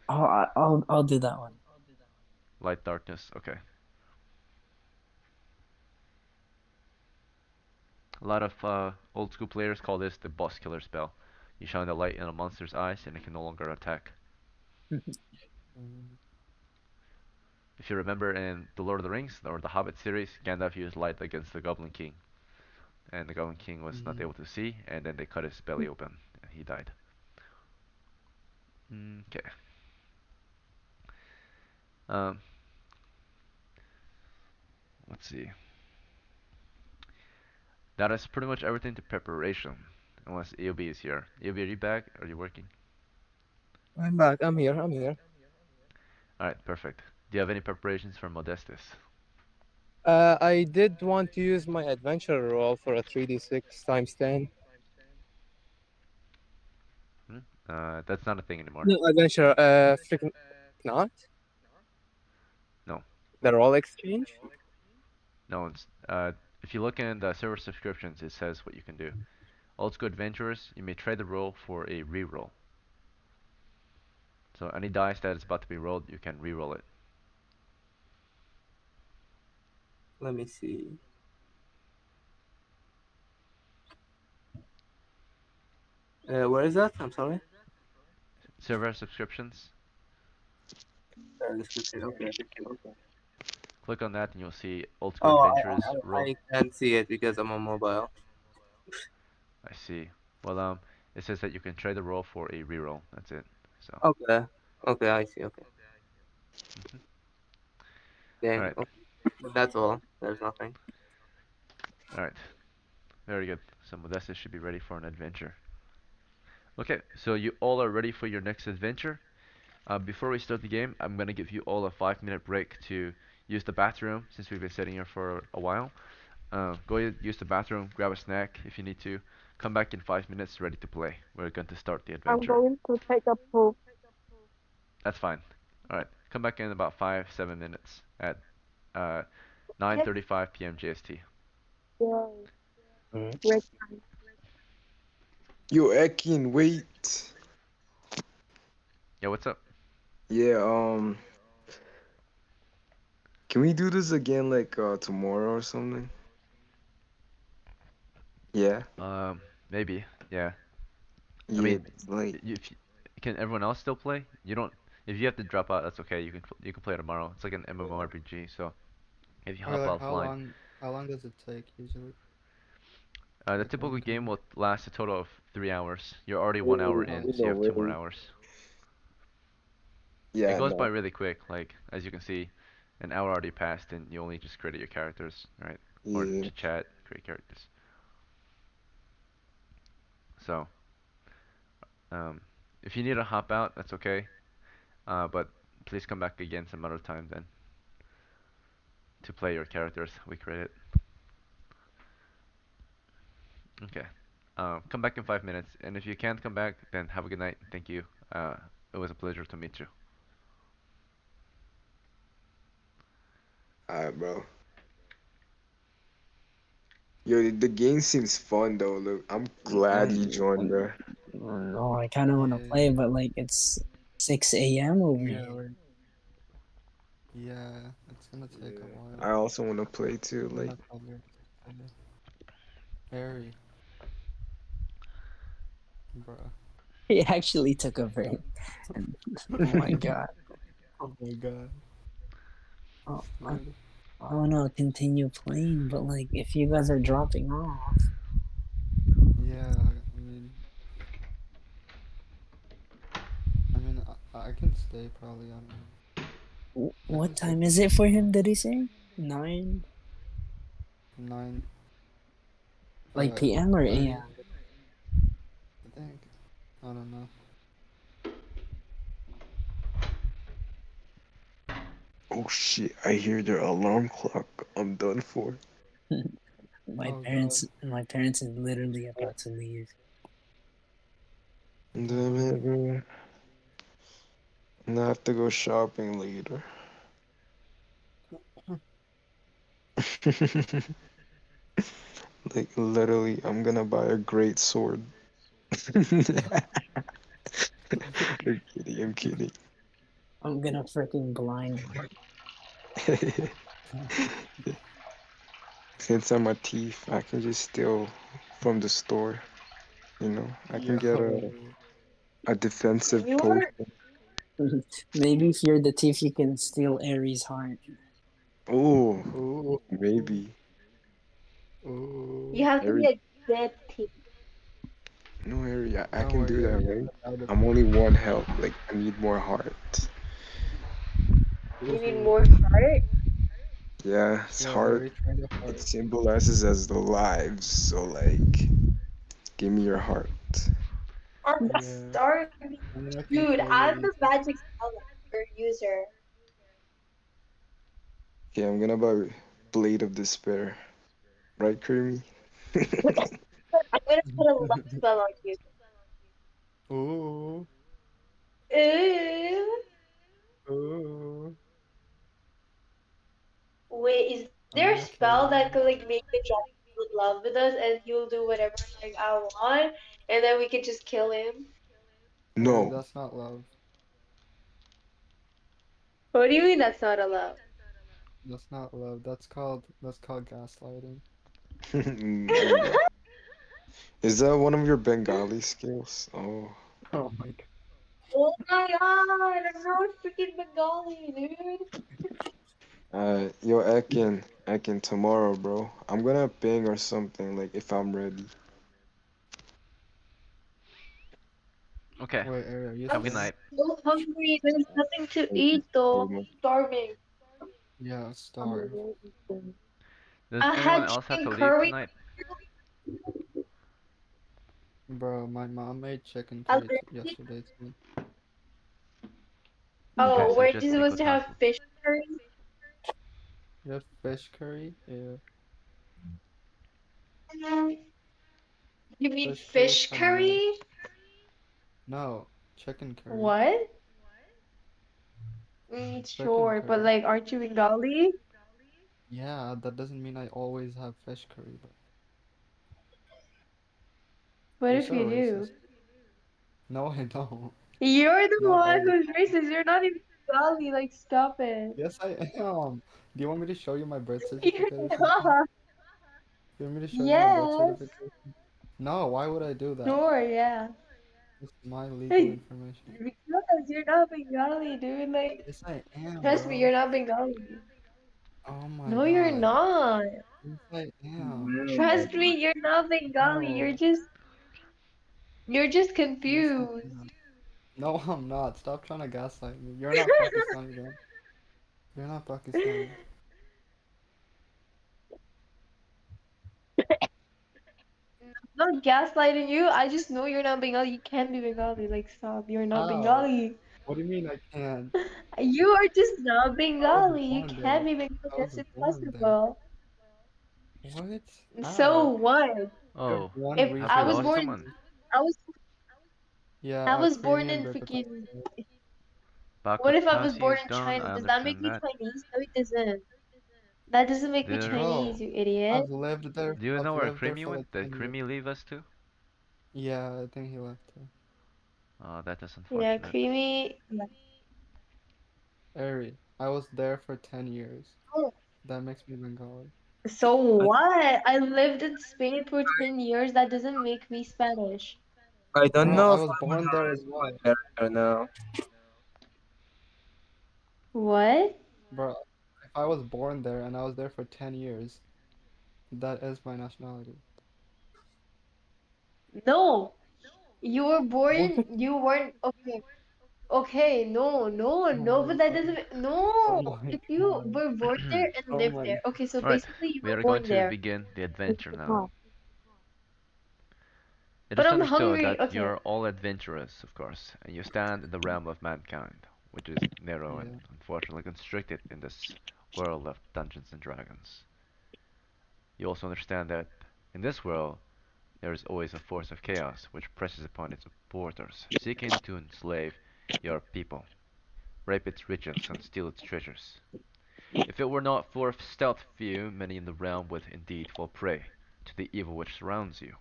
[SPEAKER 5] I'll do that one.
[SPEAKER 1] Light, darkness. Okay. A lot of old school players call this the boss killer spell. You shine the light in a monster's eyes, and it can no longer attack.
[SPEAKER 6] Mm,
[SPEAKER 1] If you remember in the Lord of the Rings or the Hobbit series, Gandalf used light against the Goblin King, and the Goblin King was not
[SPEAKER 6] mm,
[SPEAKER 1] able to see, and then they cut his belly open, and he died. Okay. Um, let's see. That is pretty much everything to preparation, unless EOB is here. EOB, are you back? Are you working?
[SPEAKER 7] I'm back. I'm here. I'm here.
[SPEAKER 1] All right, perfect. Do you have any preparations for Modestus?
[SPEAKER 7] I did want to use my adventure roll for a 3d6 times 10.
[SPEAKER 1] Hmm? That's not a thing anymore.
[SPEAKER 7] No, adventure, freaking not.
[SPEAKER 1] No,
[SPEAKER 7] The roll exchange?
[SPEAKER 1] no. If you look in the server subscriptions, it says what you can do. Old School Adventurers, you may trade the roll for a reroll. So any dice that is about to be rolled, you can reroll it.
[SPEAKER 7] Let me see. Where is that? I'm sorry.
[SPEAKER 1] Server subscriptions,
[SPEAKER 7] Description. Okay.
[SPEAKER 1] click on that and you'll see Old School
[SPEAKER 7] Oh,
[SPEAKER 1] Adventurers roll.
[SPEAKER 7] I can't see it because I'm on mobile.
[SPEAKER 1] I see. Well, it says that you can trade the roll for a reroll. That's it. So,
[SPEAKER 7] Okay. Okay, I see. Okay.
[SPEAKER 1] mhm. All
[SPEAKER 7] Then
[SPEAKER 1] right,
[SPEAKER 7] okay. That's all. There's nothing.
[SPEAKER 1] all right, very good. So Modestus should be ready for an adventure. Okay, so you all are ready for your next adventure. Before we start the game, I'm gonna give you all a 5-minute break to use the bathroom since we've been sitting here for a while. Go ahead, use the bathroom, grab a snack if you need to. Come back in 5 minutes, ready to play. We're going to start the
[SPEAKER 2] I'm
[SPEAKER 1] adventure.
[SPEAKER 2] going to take a poop.
[SPEAKER 1] That's fine. All right, come back in about 5-7 minutes at uh,
[SPEAKER 2] Okay.
[SPEAKER 1] 9:35 p.m. JST.
[SPEAKER 2] Yeah.
[SPEAKER 5] mm.
[SPEAKER 2] Wait.
[SPEAKER 3] Yo, Ekin, wait.
[SPEAKER 1] Yeah, what's up?
[SPEAKER 3] Yeah, can we do this again like tomorrow or something? Yeah.
[SPEAKER 1] Maybe. Yeah. I
[SPEAKER 3] Yeah,
[SPEAKER 1] mean,
[SPEAKER 3] like
[SPEAKER 1] if can everyone else still play? You don't. If you have to drop out, that's okay. You can play tomorrow. It's like an MMORPG, so if you
[SPEAKER 6] Or
[SPEAKER 1] hop
[SPEAKER 6] like how
[SPEAKER 1] offline,
[SPEAKER 6] long? How long does it take usually?
[SPEAKER 1] the
[SPEAKER 6] Like
[SPEAKER 1] typical
[SPEAKER 6] one
[SPEAKER 1] game
[SPEAKER 6] game?
[SPEAKER 1] will last a total of 3 hours. You're already one
[SPEAKER 3] oh,
[SPEAKER 1] hour
[SPEAKER 6] Oh,
[SPEAKER 1] in,
[SPEAKER 3] you
[SPEAKER 1] so you
[SPEAKER 3] know,
[SPEAKER 1] have 2 more
[SPEAKER 3] really?
[SPEAKER 1] hours. It
[SPEAKER 3] Yeah,
[SPEAKER 1] goes by
[SPEAKER 3] no.
[SPEAKER 1] really quick. Like as you can see, an hour already passed, and you only just created your characters, right? Or
[SPEAKER 3] Yeah.
[SPEAKER 1] chat, create characters. So, um, if you need to hop out, that's okay. But please come back again some other time then to play your characters we created. Okay. Come back in 5 minutes, and if you can't come back, then have a good night. Thank you. It was a pleasure to meet you.
[SPEAKER 3] Alright, bro. Yo, the game seems fun though. Look, I'm glad you joined, bro.
[SPEAKER 5] No, I kind of want to
[SPEAKER 6] yeah,
[SPEAKER 5] play, but like it's 6 a.m. over
[SPEAKER 6] yeah,
[SPEAKER 5] here.
[SPEAKER 6] yeah. It's gonna take a
[SPEAKER 3] Yeah.
[SPEAKER 6] while.
[SPEAKER 3] I also want to play too.
[SPEAKER 6] I'm
[SPEAKER 3] Like,
[SPEAKER 6] not probably Harry, bruh.
[SPEAKER 5] He actually took a break. And, oh my god.
[SPEAKER 6] Oh my god,
[SPEAKER 5] Oh,
[SPEAKER 6] dude.
[SPEAKER 5] I want to continue playing, but like if you guys are dropping off,
[SPEAKER 6] Yeah, I can stay probably. I don't know. I
[SPEAKER 5] what
[SPEAKER 6] can stay
[SPEAKER 5] time
[SPEAKER 6] for
[SPEAKER 5] is it for him? Did he say 9?
[SPEAKER 6] 9,
[SPEAKER 5] Like PM or
[SPEAKER 6] 30,
[SPEAKER 5] AM?
[SPEAKER 6] I think. I don't know.
[SPEAKER 3] oh shit, I hear their alarm clock. I'm done for.
[SPEAKER 6] Oh god.
[SPEAKER 5] My parents is literally about to leave.
[SPEAKER 3] Damn it, bro. And I have to go shopping later. Like literally, I'm gonna buy a great sword. I'm kidding. I'm kidding.
[SPEAKER 5] I'm gonna freaking blind
[SPEAKER 3] Since I'm a thief, I can just steal from the store. You know, I can get
[SPEAKER 6] Yo.
[SPEAKER 3] a defensive
[SPEAKER 4] You're
[SPEAKER 3] potion.
[SPEAKER 5] him. Maybe if you're the thief, you can steal Aries' heart.
[SPEAKER 3] Oh,
[SPEAKER 6] Ooh.
[SPEAKER 3] maybe.
[SPEAKER 4] you
[SPEAKER 6] Ooh.
[SPEAKER 4] have to be
[SPEAKER 3] Harry,
[SPEAKER 4] a good team.
[SPEAKER 3] no, Harry, I
[SPEAKER 6] Don't
[SPEAKER 3] can
[SPEAKER 6] worry,
[SPEAKER 3] do that,
[SPEAKER 6] Ari.
[SPEAKER 3] right?
[SPEAKER 6] I doubt it.
[SPEAKER 3] I'm only one health. Like, I need more heart.
[SPEAKER 4] You need
[SPEAKER 6] Ooh.
[SPEAKER 4] more heart.
[SPEAKER 3] Yes,
[SPEAKER 6] Yo,
[SPEAKER 3] heart,
[SPEAKER 6] Ari, try the
[SPEAKER 3] it
[SPEAKER 6] heart.
[SPEAKER 3] symbolizes as the lives. So, like, give me your heart.
[SPEAKER 4] I'm
[SPEAKER 6] Yeah.
[SPEAKER 4] starving.
[SPEAKER 6] And then I can
[SPEAKER 4] Dude,
[SPEAKER 6] kill you
[SPEAKER 4] I'm a
[SPEAKER 6] easy.
[SPEAKER 4] magic seller or user.
[SPEAKER 3] Okay, I'm gonna buy Blade of Despair. Right, Creamy?
[SPEAKER 4] I'm gonna put a luck spell on you.
[SPEAKER 6] Ooh.
[SPEAKER 4] Ew.
[SPEAKER 6] Ooh.
[SPEAKER 4] Wait, is there a
[SPEAKER 6] I'm gonna
[SPEAKER 4] spell
[SPEAKER 6] kill
[SPEAKER 4] that could
[SPEAKER 6] you.
[SPEAKER 4] like make the dragon fall in love with us and he'll do whatever like I want and then we can just kill him?
[SPEAKER 6] Ari,
[SPEAKER 3] No.
[SPEAKER 6] that's not love.
[SPEAKER 4] What do you mean that's not allowed?
[SPEAKER 6] That's not love. That's called gaslighting.
[SPEAKER 3] No. Is that one of your Bengali skills? Oh.
[SPEAKER 6] Oh my god.
[SPEAKER 4] Oh my god, I'm not freaking Bengali, dude.
[SPEAKER 3] Yo, Ekin, tomorrow, bro. I'm gonna ping or something, like, if I'm ready.
[SPEAKER 1] Okay.
[SPEAKER 6] Wait, Ari, are you
[SPEAKER 1] Have a
[SPEAKER 4] I'm
[SPEAKER 1] good
[SPEAKER 6] scared?
[SPEAKER 1] night.
[SPEAKER 4] so hungry. There's nothing to
[SPEAKER 3] Thank you
[SPEAKER 4] eat
[SPEAKER 3] so
[SPEAKER 4] though. I'm
[SPEAKER 3] much.
[SPEAKER 4] starving.
[SPEAKER 6] Yeah,
[SPEAKER 2] I'm
[SPEAKER 6] starve.
[SPEAKER 2] really eating.
[SPEAKER 1] Does
[SPEAKER 4] I
[SPEAKER 1] anyone
[SPEAKER 4] had
[SPEAKER 1] else have
[SPEAKER 4] chicken
[SPEAKER 1] to leave
[SPEAKER 4] curry.
[SPEAKER 1] tonight?
[SPEAKER 6] Bro, my mom made chicken curry
[SPEAKER 4] Allergic.
[SPEAKER 6] yesterday too.
[SPEAKER 1] Okay,
[SPEAKER 4] Oh,
[SPEAKER 1] so
[SPEAKER 4] weren't
[SPEAKER 1] just
[SPEAKER 4] you supposed to have
[SPEAKER 1] Nikotasi.
[SPEAKER 4] fish curry?
[SPEAKER 6] You had fish curry? Yeah.
[SPEAKER 4] You mean
[SPEAKER 6] Fish curry is
[SPEAKER 4] fish
[SPEAKER 6] kind of nice.
[SPEAKER 4] curry?
[SPEAKER 6] No, chicken curry.
[SPEAKER 4] What?
[SPEAKER 6] Chicken
[SPEAKER 4] Sure, but
[SPEAKER 6] curry.
[SPEAKER 4] like, aren't you Bengali?
[SPEAKER 6] Yeah, that doesn't mean I always have fish curry, but
[SPEAKER 4] What
[SPEAKER 6] you're
[SPEAKER 4] if
[SPEAKER 6] so
[SPEAKER 4] you
[SPEAKER 6] racist.
[SPEAKER 4] do?
[SPEAKER 6] No, I don't.
[SPEAKER 4] You're the
[SPEAKER 6] Not
[SPEAKER 4] one
[SPEAKER 6] all the
[SPEAKER 4] who's racist. You're not even Bengali. Like, stop it.
[SPEAKER 6] Yes, I am. Do you want me to show you my birth
[SPEAKER 4] You're
[SPEAKER 6] certificate or something?
[SPEAKER 4] not.
[SPEAKER 6] Do you want me to show you my birth
[SPEAKER 4] Yes.
[SPEAKER 6] certificate? No, why would I do that?
[SPEAKER 4] Sure, yeah.
[SPEAKER 6] It's my legal
[SPEAKER 4] Hey,
[SPEAKER 6] information.
[SPEAKER 4] because you're not Bengali, dude. Like,
[SPEAKER 6] Yes, I am,
[SPEAKER 4] trust me, you're
[SPEAKER 6] bro.
[SPEAKER 4] not Bengali.
[SPEAKER 6] Oh my
[SPEAKER 4] No, you're
[SPEAKER 6] god.
[SPEAKER 4] not.
[SPEAKER 6] Yes, I am.
[SPEAKER 5] Really?
[SPEAKER 4] Trust me, you're not Bengali.
[SPEAKER 6] No.
[SPEAKER 4] You're just
[SPEAKER 6] Yes, I
[SPEAKER 4] confused.
[SPEAKER 6] am. No, I'm not. Stop trying to gaslight me. You're not Pakistani, then. You're not Pakistani.
[SPEAKER 4] Not gaslighting you. I just know you're not Bengali. You can't be Bengali. Like, stop. You're not
[SPEAKER 6] How?
[SPEAKER 4] Bengali.
[SPEAKER 6] What do you mean I can't?
[SPEAKER 4] You are just not
[SPEAKER 6] I was
[SPEAKER 4] Bengali. You
[SPEAKER 6] born
[SPEAKER 4] can't
[SPEAKER 6] there.
[SPEAKER 4] be Bengali.
[SPEAKER 6] I was
[SPEAKER 4] That's
[SPEAKER 6] born there.
[SPEAKER 4] impossible.
[SPEAKER 6] What?
[SPEAKER 4] So
[SPEAKER 6] How?
[SPEAKER 4] what?
[SPEAKER 6] There's
[SPEAKER 1] Oh,
[SPEAKER 6] one
[SPEAKER 4] If
[SPEAKER 1] have
[SPEAKER 6] reason
[SPEAKER 1] we
[SPEAKER 4] I was
[SPEAKER 1] lost
[SPEAKER 6] why.
[SPEAKER 4] born,
[SPEAKER 1] someone?
[SPEAKER 4] I was,
[SPEAKER 6] Yeah,
[SPEAKER 4] I was born
[SPEAKER 6] Creamy and
[SPEAKER 4] in
[SPEAKER 6] Burger Top.
[SPEAKER 4] freaking. What if I was
[SPEAKER 1] Bakutasi
[SPEAKER 4] born
[SPEAKER 1] is
[SPEAKER 4] in
[SPEAKER 1] gone,
[SPEAKER 4] China?
[SPEAKER 1] I
[SPEAKER 4] Does that make
[SPEAKER 1] understand
[SPEAKER 4] me
[SPEAKER 1] that.
[SPEAKER 4] Chinese? No, it doesn't. That doesn't make me
[SPEAKER 1] There,
[SPEAKER 4] Chinese,
[SPEAKER 6] Bro,
[SPEAKER 4] you idiot.
[SPEAKER 1] do you know
[SPEAKER 6] I've
[SPEAKER 1] where
[SPEAKER 6] lived there
[SPEAKER 1] Creamy
[SPEAKER 6] for like
[SPEAKER 1] went? Did
[SPEAKER 6] 10 years.
[SPEAKER 1] Creamy leave us too?
[SPEAKER 6] Yeah, I think he left too.
[SPEAKER 1] Oh, that is
[SPEAKER 4] Yeah,
[SPEAKER 1] unfortunate.
[SPEAKER 4] creamy. Yeah.
[SPEAKER 6] Ari, I was there for 10 years.
[SPEAKER 4] Oh,
[SPEAKER 6] That makes me Bengali.
[SPEAKER 4] so
[SPEAKER 5] I,
[SPEAKER 4] what? I lived in Spain for 10 years. That doesn't make me Spanish.
[SPEAKER 7] I don't
[SPEAKER 6] Bro,
[SPEAKER 7] know
[SPEAKER 6] I
[SPEAKER 7] if
[SPEAKER 6] was
[SPEAKER 7] I'm
[SPEAKER 6] born there as
[SPEAKER 7] my
[SPEAKER 6] well.
[SPEAKER 7] character now.
[SPEAKER 4] What?
[SPEAKER 6] Bro, if I was born there and I was there for 10 years, that is my nationality.
[SPEAKER 4] No. You were
[SPEAKER 6] What?
[SPEAKER 4] born, you weren't, okay. Okay, no, no,
[SPEAKER 6] Oh
[SPEAKER 4] no,
[SPEAKER 6] my
[SPEAKER 4] but that
[SPEAKER 6] god.
[SPEAKER 4] doesn't,
[SPEAKER 6] Oh
[SPEAKER 4] no.
[SPEAKER 6] my
[SPEAKER 4] If you
[SPEAKER 6] god.
[SPEAKER 4] were born there and
[SPEAKER 6] Oh
[SPEAKER 4] lived
[SPEAKER 6] my
[SPEAKER 4] there. Okay, so
[SPEAKER 1] Alright,
[SPEAKER 4] basically you
[SPEAKER 1] we
[SPEAKER 4] were
[SPEAKER 1] are going
[SPEAKER 4] born
[SPEAKER 1] to
[SPEAKER 4] there.
[SPEAKER 1] begin the
[SPEAKER 2] It's
[SPEAKER 1] adventure now.
[SPEAKER 2] not.
[SPEAKER 1] It
[SPEAKER 4] But
[SPEAKER 1] is
[SPEAKER 4] I'm
[SPEAKER 1] understood
[SPEAKER 4] hungry.
[SPEAKER 1] that
[SPEAKER 4] Okay.
[SPEAKER 1] you're all adventurous, of course, and you stand in the realm of mankind, which is narrow and
[SPEAKER 6] Yeah.
[SPEAKER 1] unfortunately constricted in this world of Dungeons and Dragons. You also understand that in this world, there is always a force of chaos which presses upon its supporters, seeking to enslave your people, rape its riches, and steal its treasures. If it were not for a stealth few, many in the realm would indeed fall prey to the evil which surrounds you.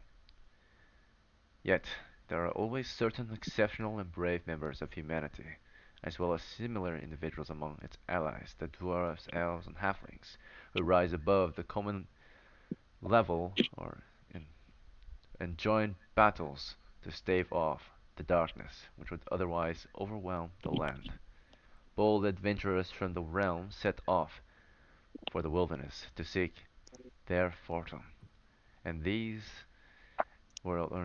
[SPEAKER 1] Yet, there are always certain exceptional and brave members of humanity, as well as similar individuals among its allies, the dwarves, elves, and halflings, who rise above the common level in, and join battles to stave off the darkness which would otherwise overwhelm the land. Bold adventurers from the realm set off for the wilderness to seek their fortune, and in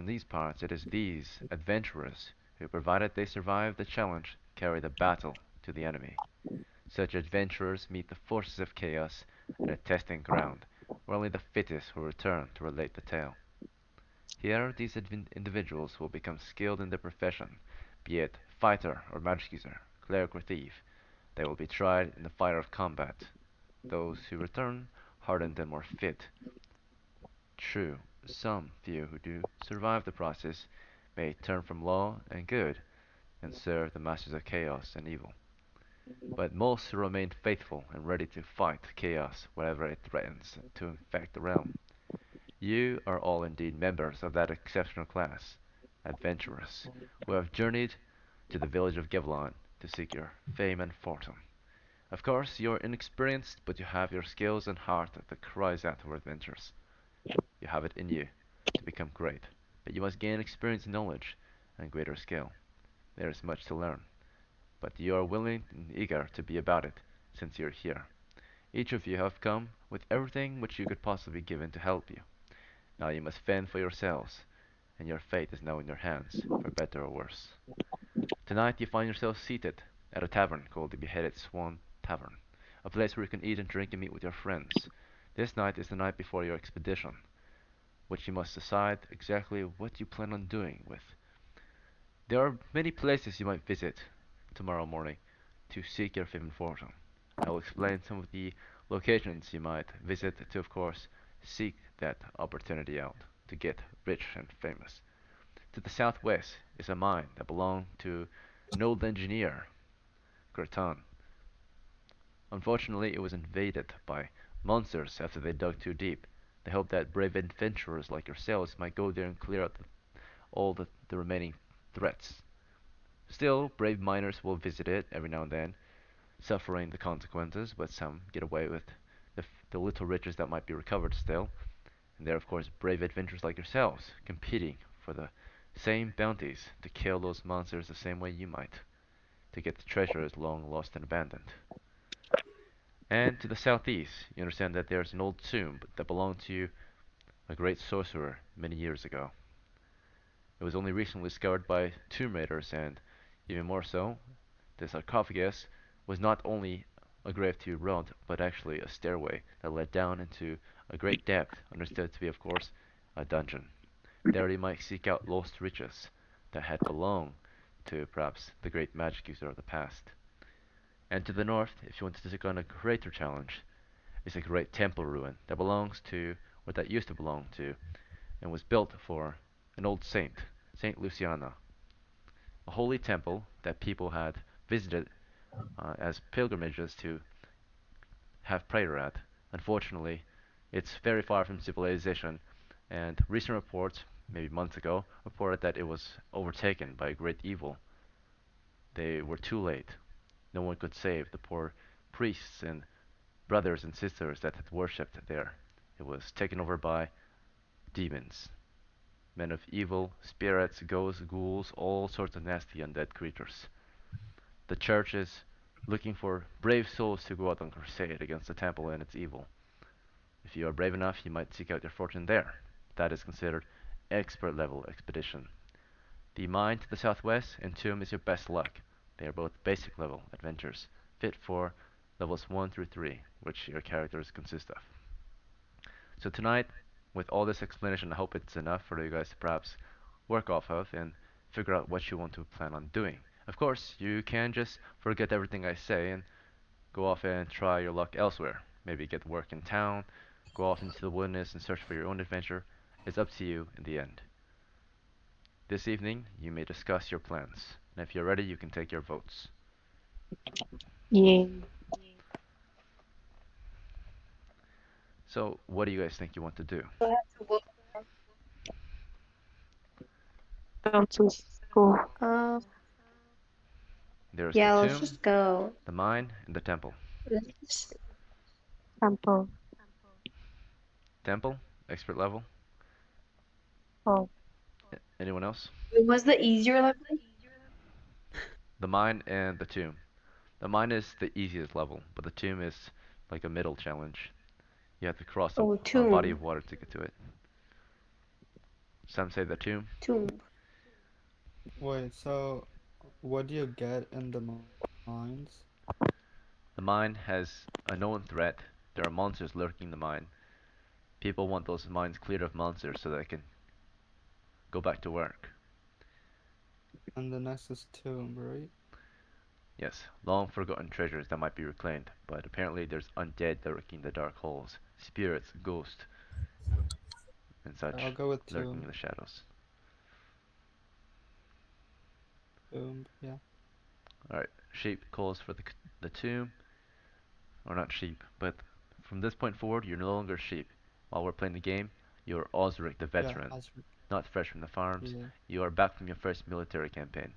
[SPEAKER 1] these parts, it is these adventurers who, provided they survive the challenge, carry the battle to the enemy. Such adventurers meet the forces of chaos at a testing ground, where only the fittest will return to relate the tale. Here, these individuals will become skilled in their profession, be it fighter or magic user, cleric or thief. They will be tried in the fire of combat. Those who return, hardened and more fit. True, some few who do survive the process may turn from law and good and serve the masters of chaos and evil. But most remain faithful and ready to fight chaos wherever it threatens to infect the realm. You are all indeed members of that exceptional class, adventurers, who have journeyed to the village of Gevlon to seek your fame and fortune. Of course, you are inexperienced, but you have your skills and heart that cries out for adventures. You have it in you to become great, but you must gain experience and knowledge and greater skill. There is much to learn, but you are willing and eager to be about it, since you are here. Each of you have come with everything which you could possibly give in to help you. Now you must fend for yourselves, and your fate is now in your hands, for better or worse. Tonight you find yourselves seated at a tavern called the Beheaded Swan Tavern, a place where you can eat and drink and meet with your friends. This night is the night before your expedition, which you must decide exactly what you plan on doing with. There are many places you might visit tomorrow morning to seek your fame and fortune. I will explain some of the locations you might visit to, of course, seek that opportunity out to get rich and famous. To the southwest is a mine that belonged to an old engineer, Cretan. Unfortunately, it was invaded by monsters after they dug too deep. They hoped that brave adventurers like yourselves might go there and clear out all the remaining threats. Still, brave miners will visit it every now and then, suffering the consequences, but some get away with the little riches that might be recovered still. And there are, of course, brave adventurers like yourselves, competing for the same bounties to kill those monsters the same way you might, to get the treasures long lost and abandoned. And to the southeast, you understand that there's an old tomb that belonged to a great sorcerer many years ago. It was only recently discovered by tomb raiders, and even more so, the sarcophagus was not only a grave to be robbed, but actually a stairway that led down into a great depth, understood to be, of course, a dungeon. There you might seek out lost riches that had belonged to perhaps the great magic user of the past. And to the north, if you wanted to take on a greater challenge, is a great temple ruin that belongs to, or that used to belong to, and was built for an old saint, Saint Luciana, a holy temple that people had visited as pilgrimages to have prayer at. Unfortunately, it's very far from civilization, and recent reports, maybe months ago, reported that it was overtaken by a great evil. They were too late. No one could save the poor priests and brothers and sisters that had worshipped there. It was taken over by demons, men of evil, spirits, ghosts, ghouls, all sorts of nasty undead creatures. The church is looking for brave souls to go out on crusade against the temple and its evil. If you are brave enough, you might seek out your fortune there. That is considered expert level expedition. The mine to the southwest and tomb is your best luck. They are both basic level adventures, fit for levels 1 through 3, which your characters consist of. So tonight, with all this explanation, I hope it's enough for you guys to perhaps work off of and figure out what you want to plan on doing. Of course, you can just forget everything I say and go off and try your luck elsewhere. Maybe get work in town, go off into the wilderness and search for your own adventure. It's up to you in the end. This evening, you may discuss your plans, and if you're ready, you can take your votes.
[SPEAKER 2] Yeah.
[SPEAKER 1] So, what do you guys think you want to do?
[SPEAKER 2] I have to go down to school.
[SPEAKER 1] There's the
[SPEAKER 4] Yeah, let's
[SPEAKER 1] tomb,
[SPEAKER 4] just go.
[SPEAKER 1] the mine, and the temple.
[SPEAKER 4] Let's-
[SPEAKER 2] Temple.
[SPEAKER 1] Temple, expert level.
[SPEAKER 2] Oh,
[SPEAKER 1] Anyone else?
[SPEAKER 4] Was the easier level?
[SPEAKER 1] The mine and the tomb. The mine is the easiest level, but the tomb is like a middle challenge. You have to cross
[SPEAKER 4] Oh,
[SPEAKER 1] a body of
[SPEAKER 4] tomb.
[SPEAKER 1] water to get to it. Some say the tomb.
[SPEAKER 4] Tomb.
[SPEAKER 6] Wait, so what do you get in the mines?
[SPEAKER 1] The mine has a known threat. There are monsters lurking in the mine. People want those mines cleared of monsters so they can go back to work.
[SPEAKER 6] And the next is tomb, right?
[SPEAKER 1] Yes, long forgotten treasures that might be reclaimed, but apparently there's undead lurking in the dark holes, spirits, ghosts, and
[SPEAKER 6] I'll
[SPEAKER 1] such
[SPEAKER 6] go with
[SPEAKER 1] lurking in
[SPEAKER 6] tomb.
[SPEAKER 1] the shadows.
[SPEAKER 6] Tomb, yeah.
[SPEAKER 1] Alright, sheep calls for the tomb, or not sheep, but from this point forward, you're no longer sheep. While we're playing the game, you're Osric the
[SPEAKER 6] Yeah,
[SPEAKER 1] veteran,
[SPEAKER 6] Azure.
[SPEAKER 1] not fresh from the farms.
[SPEAKER 6] Yeah.
[SPEAKER 1] You are back from your first military campaign,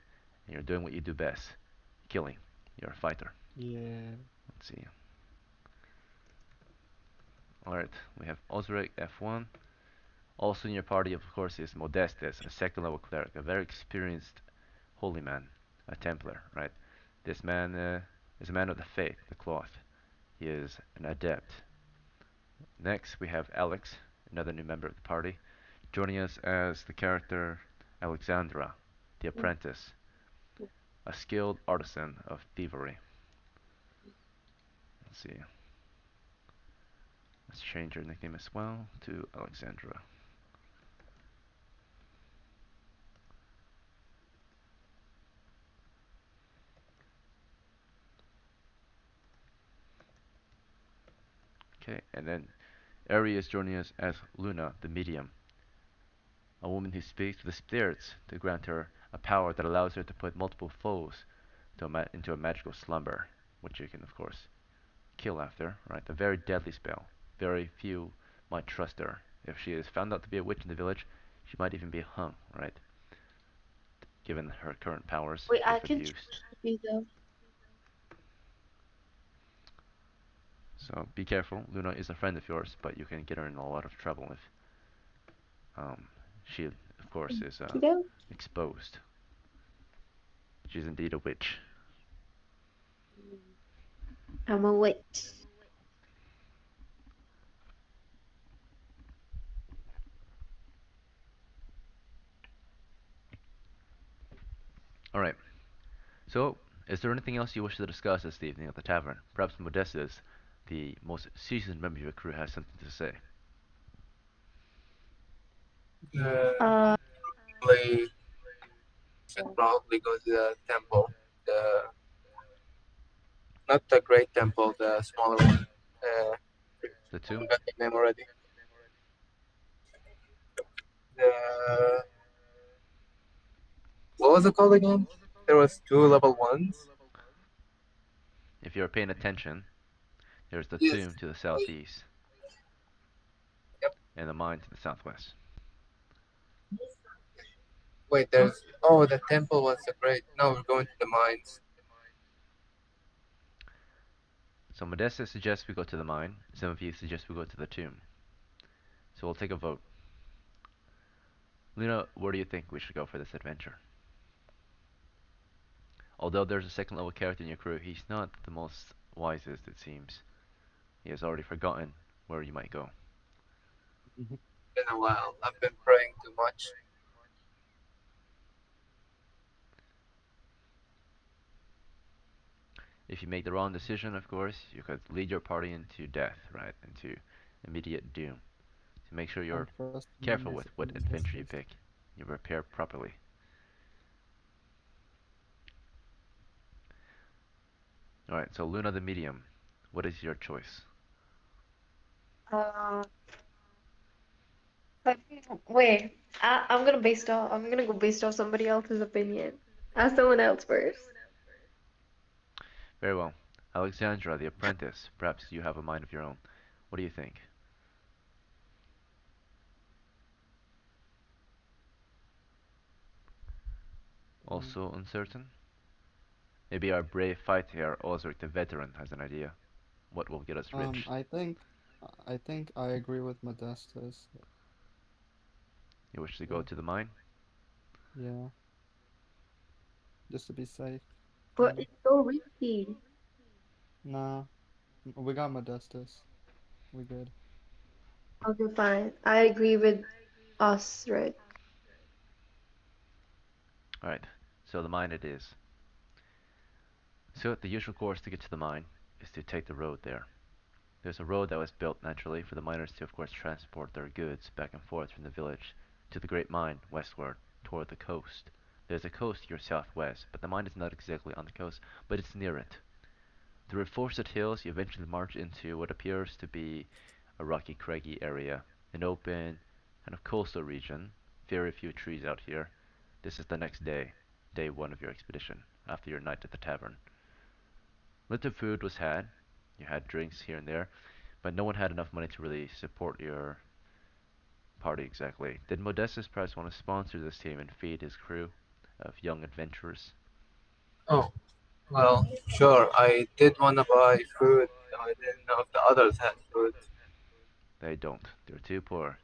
[SPEAKER 1] and you're doing what you do best, killing. You're a fighter.
[SPEAKER 6] Yeah.
[SPEAKER 1] Let's see. Alright, we have Osric F1. Also in your party, of course, is Modestus, a second level cleric, a very experienced holy man, a Templar, right? This man is a man of the faith, the cloth. He is an adept. Next, we have Alex, another new member of the party, joining us as the character Alexandra, the apprentice, a skilled artisan of thievery. Let's see. Let's change her nickname as well to Alexandra. Okay, and then Ari is joining us as Luna, the medium, a woman who speaks to the spirits to grant her a power that allows her to put multiple foes into a magical slumber, which you can, of course, kill after, right? A very deadly spell. Very few might trust her. If she is found out to be a witch in the village, she might even be hung, right? Given her current powers,
[SPEAKER 4] Wait, I
[SPEAKER 1] if
[SPEAKER 4] can
[SPEAKER 1] abused.
[SPEAKER 4] choose me though.
[SPEAKER 1] So be careful. Luna is a friend of yours, but you can get her in a lot of trouble if she, of course, is
[SPEAKER 4] Kiddo?
[SPEAKER 1] exposed. She's indeed a witch.
[SPEAKER 4] I'm a witch.
[SPEAKER 1] All right. So, is there anything else you wish to discuss this evening at the tavern? Perhaps Modestus, the most seasoned member of your crew, has something to say.
[SPEAKER 7] Uh,
[SPEAKER 4] Uh,
[SPEAKER 7] probably should probably go to the temple. The not the great temple, the smaller one.
[SPEAKER 1] The tomb?
[SPEAKER 7] Forgot the name already. The what was it called again? There was two level ones.
[SPEAKER 1] If you're paying attention, there's the
[SPEAKER 7] Yes.
[SPEAKER 1] tomb to the southeast,
[SPEAKER 7] Yep.
[SPEAKER 1] and the mine to the southwest.
[SPEAKER 7] Wait, there's oh the temple was the great. No, we're going to the mines.
[SPEAKER 1] So Modestus suggests we go to the mine. Some of you suggest we go to the tomb. So we'll take a vote. Luna, where do you think we should go for this adventure? Although there's a second level character in your crew, he's not the most wisest, it seems. He has already forgotten where you might go.
[SPEAKER 7] Been a while. I've been praying too much.
[SPEAKER 1] If you make the wrong decision, of course, you could lead your party into death, right? Into immediate doom. So make sure
[SPEAKER 6] I'm
[SPEAKER 1] you're
[SPEAKER 6] trusting you,
[SPEAKER 1] careful with
[SPEAKER 6] Mr.
[SPEAKER 1] what adventure you
[SPEAKER 6] Modestus.
[SPEAKER 1] pick. You prepare properly. Alright, so Luna the Medium, what is your choice?
[SPEAKER 4] uh, but wait. I'm gonna go based off somebody else's opinion. Ask someone else first.
[SPEAKER 1] Very well. Alexandra the Apprentice, perhaps you have a mind of your own. What do you think?
[SPEAKER 6] Mm.
[SPEAKER 1] Also uncertain. Maybe our brave fighter here, Ozric the veteran, has an idea. What will get us rich?
[SPEAKER 6] I think I agree with Modestus.
[SPEAKER 1] You wish to go
[SPEAKER 6] Yeah,
[SPEAKER 1] to the mine?
[SPEAKER 6] yeah, just to be safe,
[SPEAKER 4] But
[SPEAKER 6] kind of.
[SPEAKER 4] it's so risky.
[SPEAKER 6] Nah, we got Modestus. We good.
[SPEAKER 4] Okay, fine. I agree with us, right?
[SPEAKER 1] Alright, so the mine it is. So the usual course to get to the mine is to take the road there. There's a road that was built naturally for the miners to of course transport their goods back and forth from the village to the great mine westward toward the coast. There's a coast to your southwest, but the mine is not exactly on the coast, but it's near it. Through forested hills, you eventually march into what appears to be a rocky, craggy area, an open, kind of coastal region. Very few trees out here. This is the next day, day one of your expedition, after your night at the tavern. Little food was had. You had drinks here and there, but no one had enough money to really support your party exactly. Did Modestus perhaps want to sponsor this team and feed his crew of young adventurers?
[SPEAKER 7] Oh, well, sure. I did want to buy food. I didn't know if the others had food.
[SPEAKER 1] They don't. They're too poor.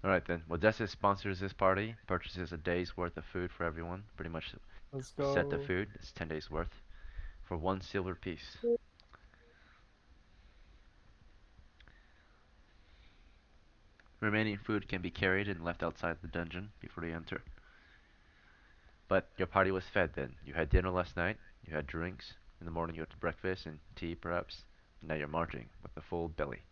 [SPEAKER 1] Alright then, Modestus sponsors this party, purchases a day's worth of food for everyone, pretty much
[SPEAKER 6] Let's
[SPEAKER 1] set the
[SPEAKER 6] go.
[SPEAKER 1] food, it's 10 days worth, for 1 silver piece. Remaining food can be carried and left outside the dungeon before you enter. But your party was fed then. You had dinner last night, you had drinks, in the morning you had breakfast and tea perhaps, and now you're marching with a full belly.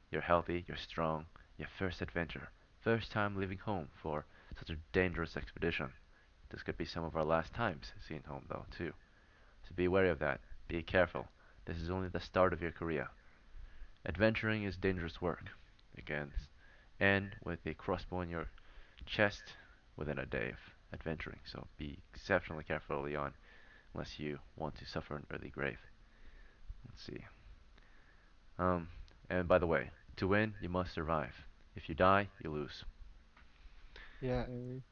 [SPEAKER 1] You're healthy, you're strong, your first adventure, first time leaving home for such a dangerous expedition. This could be some of our last times seeing home though, too. So be wary of that. Be careful. This is only the start of your career. Adventuring is dangerous work. Again, and with a crossbow in your chest within a day of adventuring. So be exceptionally careful early on, unless you want to suffer an early grave. Let's see. Um, and by the way, to win, you must survive. If you die, you lose.
[SPEAKER 6] Yeah, Ari.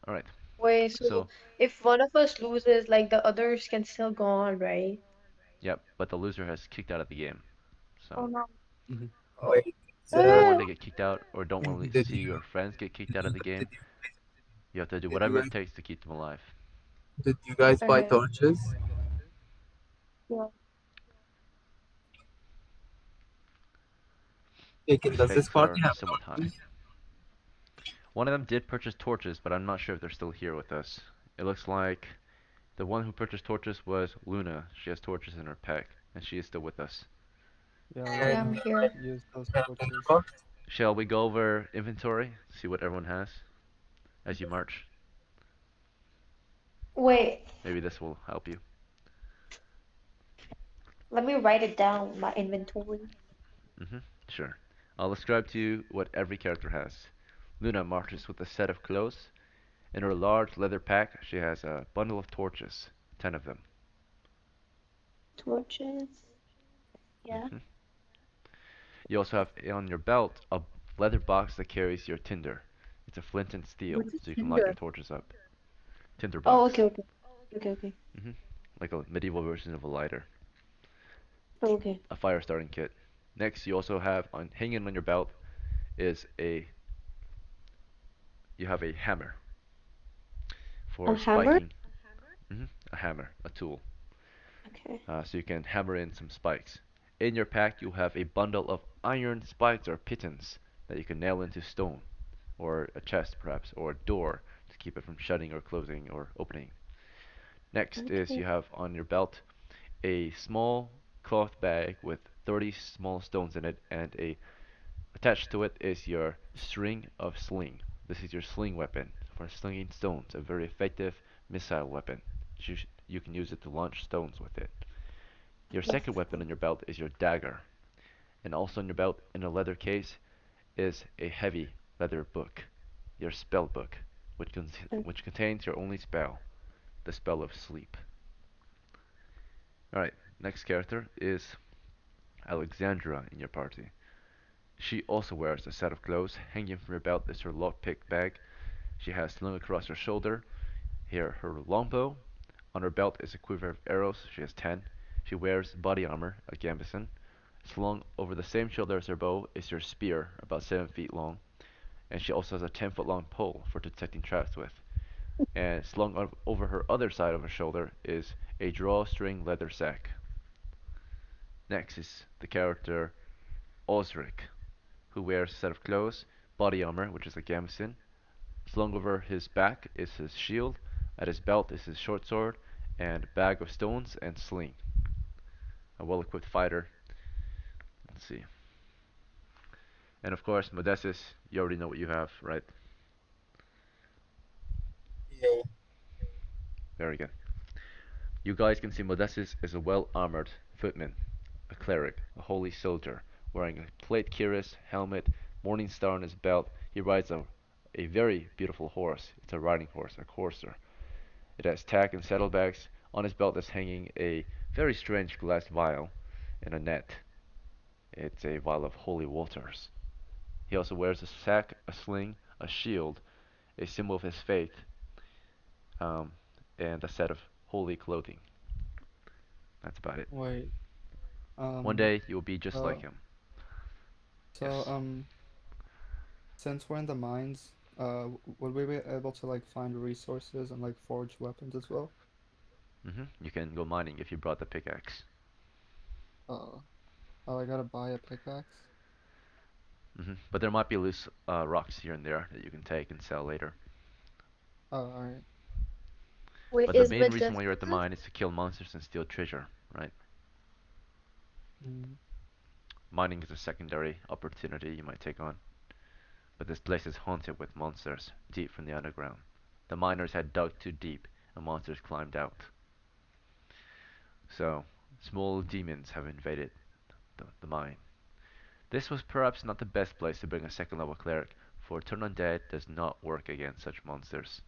[SPEAKER 1] All right.
[SPEAKER 4] Wait, so
[SPEAKER 1] So,
[SPEAKER 4] if one of us loses, like the others can still go on, right?
[SPEAKER 1] yep. But the loser has kicked out of the game.
[SPEAKER 2] Oh
[SPEAKER 1] So,
[SPEAKER 2] no.
[SPEAKER 7] Wait,
[SPEAKER 1] if you don't want
[SPEAKER 4] Ah!
[SPEAKER 1] to get kicked out or don't want to
[SPEAKER 7] did
[SPEAKER 1] see
[SPEAKER 7] you
[SPEAKER 1] your friends get kicked out of the game,
[SPEAKER 7] did you
[SPEAKER 1] you have to do
[SPEAKER 7] did you
[SPEAKER 1] whatever
[SPEAKER 7] guys
[SPEAKER 1] it takes to keep them alive.
[SPEAKER 7] buy
[SPEAKER 4] Okay.
[SPEAKER 7] torches?
[SPEAKER 2] Yeah.
[SPEAKER 7] Aiken,
[SPEAKER 1] The
[SPEAKER 7] does this
[SPEAKER 1] stakes
[SPEAKER 7] party
[SPEAKER 1] are
[SPEAKER 7] have
[SPEAKER 1] somewhat high.
[SPEAKER 7] torches?
[SPEAKER 1] One of them did purchase torches, but I'm not sure if they're still here with us. It looks like the one who purchased torches was Luna. She has torches in her pack, and she is still with us.
[SPEAKER 6] Yeah, let
[SPEAKER 4] Yeah,
[SPEAKER 7] And
[SPEAKER 4] I'm
[SPEAKER 6] me
[SPEAKER 4] here.
[SPEAKER 6] use those
[SPEAKER 7] can
[SPEAKER 6] torches.
[SPEAKER 7] cook?
[SPEAKER 1] Shall we go over inventory, see what everyone has as you march?
[SPEAKER 4] Wait,
[SPEAKER 1] Maybe this will help you.
[SPEAKER 4] let me write it down, my inventory.
[SPEAKER 1] Mm-hmm. Sure. I'll describe to you what every character has. Luna marches with a set of clothes. In her large leather pack, she has a bundle of torches, 10 of them.
[SPEAKER 4] Torches. Yeah.
[SPEAKER 1] Mm-hmm. You also have on your belt a leather box that carries your tinder. It's a flint and steel,
[SPEAKER 4] What's a
[SPEAKER 1] so you can light your
[SPEAKER 4] tinder?
[SPEAKER 1] torches up. Tinder
[SPEAKER 4] Oh,
[SPEAKER 1] box.
[SPEAKER 4] okay, okay. Okay, okay.
[SPEAKER 1] Mm-hmm. Like a medieval version of a lighter.
[SPEAKER 4] Oh, okay.
[SPEAKER 1] A fire starting kit. Next, you also have on hanging on your belt is a you have a hammer
[SPEAKER 4] A
[SPEAKER 1] for
[SPEAKER 4] hammer?
[SPEAKER 1] spiking. Hmm. A hammer, a tool.
[SPEAKER 4] Okay.
[SPEAKER 1] So you can hammer in some spikes. In your pack, you have a bundle of iron spikes or pitons that you can nail into stone, or a chest perhaps, or a door to keep it from shutting or closing or opening. Next is
[SPEAKER 4] Okay.
[SPEAKER 1] you have on your belt a small cloth bag with 30 small stones in it, and attached to it is your string of sling. This is your sling weapon for slinging stones, a very effective missile weapon. You can use it to launch stones with it. Your
[SPEAKER 4] Yes.
[SPEAKER 1] second weapon on your belt is your dagger, and also on your belt in a leather case is a heavy leather book, your spell book, which contains your only spell, the spell of sleep. Alright, next character is Alexandra in your party. She also wears a set of clothes. Hanging from her belt is her lockpick bag. She has slung across her shoulder here her longbow. On her belt is a quiver of arrows. She has 10. She wears body armor, a gambeson. Slung over the same shoulder as her bow is her spear, about 7 feet long, and she also has a 10-foot long pole for detecting traps with. And slung over her other side of her shoulder is a drawstring leather sack. Next is the character Osric, who wears a set of clothes, body armor, which is a gambeson. Slung over his back is his shield. At his belt is his short sword and bag of stones and sling. A well-equipped fighter. Let's see. And of course, Modestus, you already know what you have, right?
[SPEAKER 7] Yeah.
[SPEAKER 1] Very good. You guys can see Modestus is a well-armored footman, a cleric, a holy soldier, wearing a plate cuirass, helmet, morning star on his belt. He rides a very beautiful horse. It's a riding horse, a courser. It has tack and saddlebags. On his belt is hanging a very strange glass vial in a net. It's a vial of holy waters. He also wears a sack, a sling, a shield, a symbol of his faith, um, and a set of holy clothing. That's about it.
[SPEAKER 6] Wait.
[SPEAKER 1] One
[SPEAKER 6] Um.
[SPEAKER 1] day you will be just like
[SPEAKER 6] So
[SPEAKER 1] him.
[SPEAKER 6] so
[SPEAKER 1] Yes.
[SPEAKER 6] since we're in the mines, would we be able to like find resources and like forge weapons as well?
[SPEAKER 1] You can go mining if you brought the pickaxe.
[SPEAKER 6] Uh. Oh, I gotta buy a pickaxe.
[SPEAKER 1] But there might be loose rocks here and there that you can take and sell later.
[SPEAKER 6] Oh, alright.
[SPEAKER 4] Wait,
[SPEAKER 1] But the
[SPEAKER 4] is
[SPEAKER 1] main reason why you're
[SPEAKER 4] Majestic?
[SPEAKER 1] at the mine is to kill monsters and steal treasure, right?
[SPEAKER 6] Mm.
[SPEAKER 1] Mining is a secondary opportunity you might take on. But this place is haunted with monsters, deep from the underground. The miners had dug too deep, and monsters climbed out. So, small demons have invaded the mine. This was perhaps not the best place to bring a second level cleric, for Turn Undead does not work against such monsters.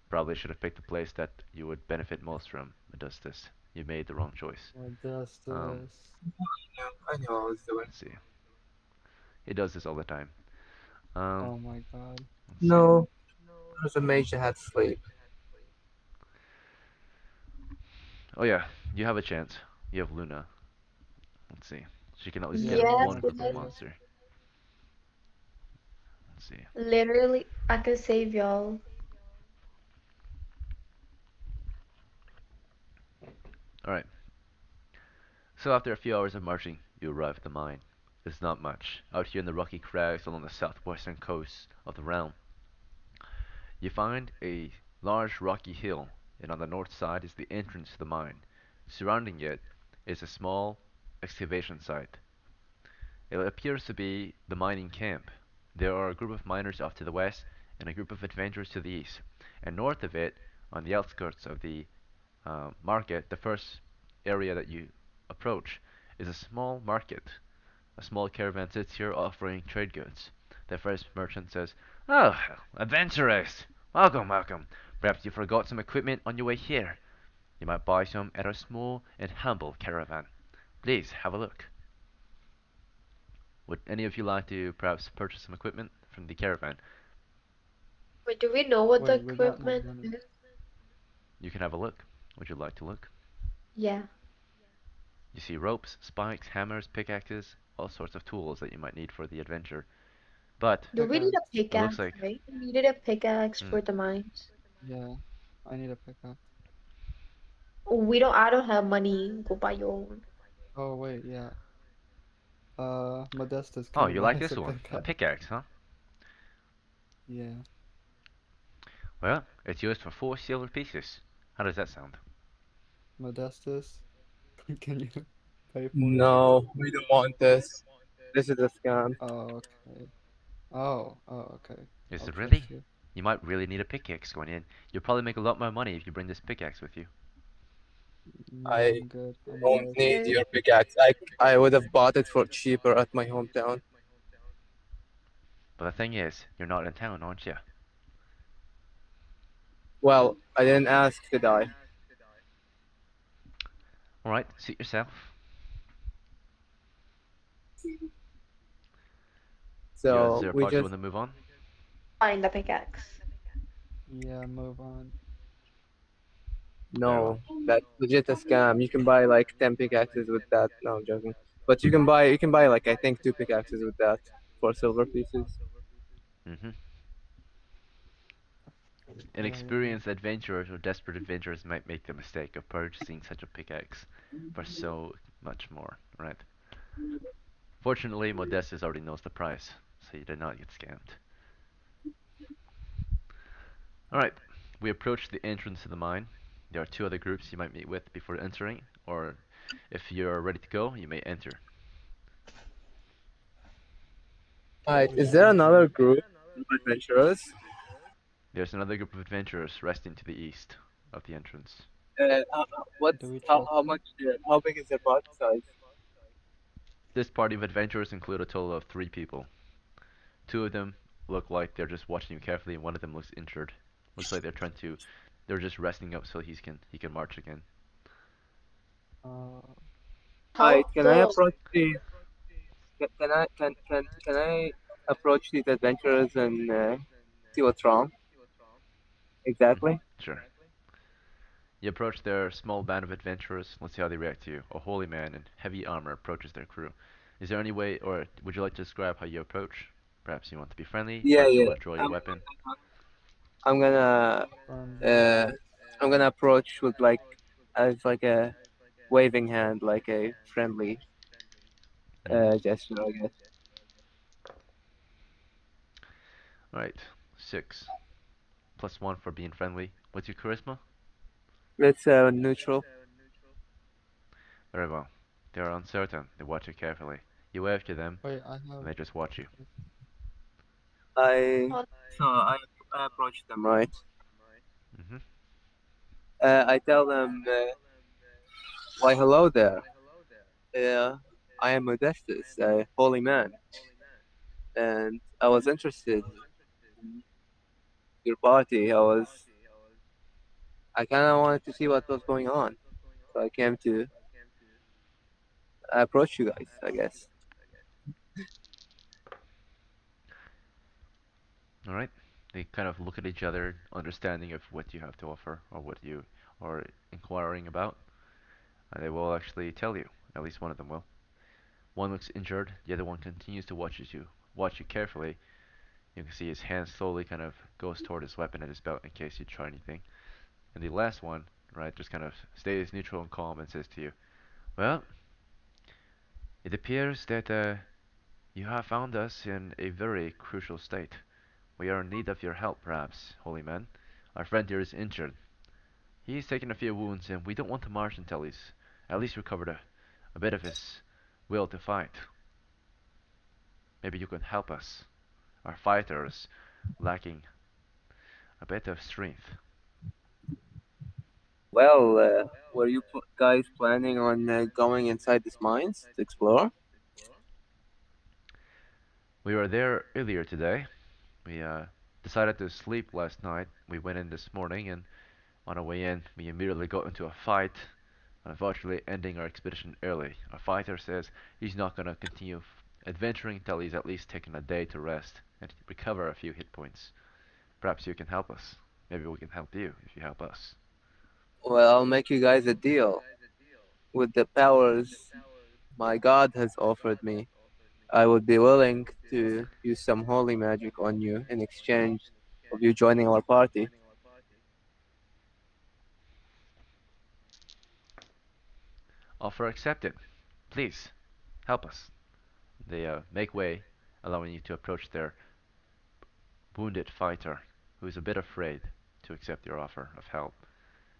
[SPEAKER 1] Probably should have picked the place that you would benefit most from, Modestus. You made the wrong choice.
[SPEAKER 6] What does
[SPEAKER 1] Um,
[SPEAKER 6] this?
[SPEAKER 7] Yeah, I know I was doing.
[SPEAKER 1] let's see. It does this all the time. Um,
[SPEAKER 6] Oh my god.
[SPEAKER 1] let's see.
[SPEAKER 7] No, there's a mage that had sleep.
[SPEAKER 1] Oh yeah, you have a chance. You have Luna. Let's see. She can at least
[SPEAKER 6] Yeah,
[SPEAKER 1] get
[SPEAKER 6] I'm
[SPEAKER 4] Yes,
[SPEAKER 1] one
[SPEAKER 6] gonna
[SPEAKER 1] group of
[SPEAKER 6] play it.
[SPEAKER 4] yes.
[SPEAKER 1] monster. Let's see.
[SPEAKER 4] Literally, I could save y'all.
[SPEAKER 1] Alright. So after a few hours of marching, you arrive at the mine. It's not much. Out here in the rocky crags along the southwestern coast of the realm, you find a large rocky hill, and on the north side is the entrance to the mine. Surrounding it is a small excavation site. It appears to be the mining camp. There are a group of miners off to the west and a group of adventurers to the east. And north of it, on the outskirts of the market, the first area that you approach is a small market. A small caravan sits here offering trade goods. The first merchant says, "Oh, adventurers! Welcome, welcome. Perhaps you forgot some equipment on your way here. You might buy some at our small and humble caravan. Please have a look." Would any of you like to perhaps purchase some equipment from the caravan?
[SPEAKER 4] Wait, do we know what the
[SPEAKER 6] Wait, we got no
[SPEAKER 4] equipment
[SPEAKER 6] money.
[SPEAKER 4] is?
[SPEAKER 1] You can have a look. Would you like to look?
[SPEAKER 4] Yeah.
[SPEAKER 1] You see ropes, spikes, hammers, pickaxes, all sorts of tools that you might need for the adventure. But
[SPEAKER 4] Do we need a
[SPEAKER 6] Pickaxe.
[SPEAKER 1] it looks
[SPEAKER 4] pickaxe,
[SPEAKER 1] like,
[SPEAKER 4] right? We needed a pickaxe
[SPEAKER 1] hmm,
[SPEAKER 4] for the mines.
[SPEAKER 6] Yeah, I need a pickaxe.
[SPEAKER 4] I don't have money. Go buy your own.
[SPEAKER 6] Oh wait, yeah. Modestus,
[SPEAKER 1] oh,
[SPEAKER 6] can you
[SPEAKER 1] you
[SPEAKER 6] buy
[SPEAKER 1] like
[SPEAKER 6] us
[SPEAKER 1] this
[SPEAKER 6] a
[SPEAKER 1] one, a
[SPEAKER 6] pickaxe?
[SPEAKER 1] pickaxe, huh?
[SPEAKER 6] Yeah.
[SPEAKER 1] Well, it's used for 4 silver pieces. How does that sound?
[SPEAKER 6] Modestus, can you pay for it?
[SPEAKER 7] No, we don't want this. This is a scam.
[SPEAKER 6] Oh, okay. Oh, okay.
[SPEAKER 1] Is
[SPEAKER 6] I'll
[SPEAKER 1] it
[SPEAKER 6] trust
[SPEAKER 1] really?
[SPEAKER 6] you.
[SPEAKER 1] You might really need a pickaxe going in. You'll probably make a lot more money if you bring this pickaxe with you.
[SPEAKER 6] No,
[SPEAKER 7] I
[SPEAKER 6] I'm good. I'm
[SPEAKER 7] don't
[SPEAKER 6] good.
[SPEAKER 7] need
[SPEAKER 4] Okay.
[SPEAKER 7] your pickaxe. I would have bought it for cheaper at my hometown.
[SPEAKER 1] But the thing is, you're not in town, aren't you?
[SPEAKER 7] Well, I didn't ask to die.
[SPEAKER 1] Alright, suit yourself. Is
[SPEAKER 7] So
[SPEAKER 1] there a
[SPEAKER 7] we
[SPEAKER 1] part you
[SPEAKER 7] just
[SPEAKER 1] want to move on?
[SPEAKER 4] find the pickaxe.
[SPEAKER 6] Yeah, move on.
[SPEAKER 1] Very well.
[SPEAKER 7] No, that's legit a scam. You can buy like 10 pickaxes with that. No, I'm joking. But you can buy like I think 2 pickaxes with that for silver pieces.
[SPEAKER 1] Hmm.
[SPEAKER 6] Yeah, yeah.
[SPEAKER 1] Inexperienced adventurers or desperate adventurers might make the mistake of purchasing such a pickaxe for so much more, right? Fortunately, Modestus already knows the price, so you did not get scammed. Alright, we approach the entrance to the mine. There are two other groups you might meet with before entering, or if you're ready to go, you may enter.
[SPEAKER 7] Alright,
[SPEAKER 6] We
[SPEAKER 7] is there
[SPEAKER 6] should
[SPEAKER 7] another
[SPEAKER 6] be.
[SPEAKER 7] group of adventurers?
[SPEAKER 1] There's another group of adventurers resting to the east of the entrance.
[SPEAKER 6] Do
[SPEAKER 7] What's
[SPEAKER 6] we trust
[SPEAKER 7] how
[SPEAKER 6] them?
[SPEAKER 7] much? How big is their party size?
[SPEAKER 1] This party of adventurers include a total of 3 people. Two of them look like they're just watching you carefully, and one of them looks injured. Looks like they're just resting up so he can march again.
[SPEAKER 6] Uh,
[SPEAKER 7] Alright,
[SPEAKER 4] Help
[SPEAKER 7] can I
[SPEAKER 4] the
[SPEAKER 7] approach the can I approach these adventurers and see what's wrong exactly?
[SPEAKER 1] Sure. You approach their small band of adventurers. Let's see how they react to you. A holy man in heavy armor approaches their crew. Is there any way, or would you like to describe how you approach? Perhaps you want to be friendly.
[SPEAKER 7] Yeah,
[SPEAKER 1] Perhaps you
[SPEAKER 7] yeah.
[SPEAKER 1] want to draw your
[SPEAKER 7] I'm
[SPEAKER 1] weapon.
[SPEAKER 7] I'm gonna
[SPEAKER 6] friendly.
[SPEAKER 7] uh I'm gonna approach with like as like a waving hand, like a friendly
[SPEAKER 1] Mm-hmm.
[SPEAKER 7] gesture, I guess.
[SPEAKER 1] All right. 6 plus 1 for being friendly. What's your charisma?
[SPEAKER 7] Let's neutral.
[SPEAKER 1] Very well. They are uncertain. They watch you carefully. You wave to them,
[SPEAKER 6] Wait, I
[SPEAKER 1] and
[SPEAKER 6] have.
[SPEAKER 1] they just watch you.
[SPEAKER 7] I
[SPEAKER 4] oh,
[SPEAKER 7] so I approach them right.
[SPEAKER 1] Mm-hmm.
[SPEAKER 7] I tell them, why hello there. I am Modestus, a holy man, and I was interested in your party. I kind of wanted to see what was going on, so I came to approach you guys, I guess.
[SPEAKER 1] All right. They kind of look at each other, understanding of what you have to offer or what you are inquiring about, and they will actually tell you. At least one of them will. One looks injured. The other one continues to watch you carefully. You can see his hand slowly kind of goes toward his weapon at his belt in case you try anything. And the last one, right, just kind of stays neutral and calm and says to you, "Well, it appears that you have found us in a very crucial state. We are in need of your help, perhaps, holy man. Our friend here is injured. He's taken a few wounds, and we don't want to march until he's at least recovered a bit of his will to fight. Maybe you can help us. Our fighter is lacking a bit of strength."
[SPEAKER 7] Well, were you guys planning on going inside these mines to explore?
[SPEAKER 1] We were there earlier today. We decided to sleep last night. We went in this morning, and on our way in, we immediately got into a fight, unfortunately ending our expedition early. Our fighter says he's not going to continue adventuring until he's at least taken a day to rest and recover a few hit points. Perhaps you can help us. Maybe we can help you if you help us.
[SPEAKER 7] Well, I'll make you guys a deal. With the powers my god has offered me, I would be willing to use some holy magic on you in exchange of you joining our party.
[SPEAKER 1] Offer accepted. Please, help us. They make way, allowing you to approach their wounded fighter, who is a bit afraid to accept your offer of help,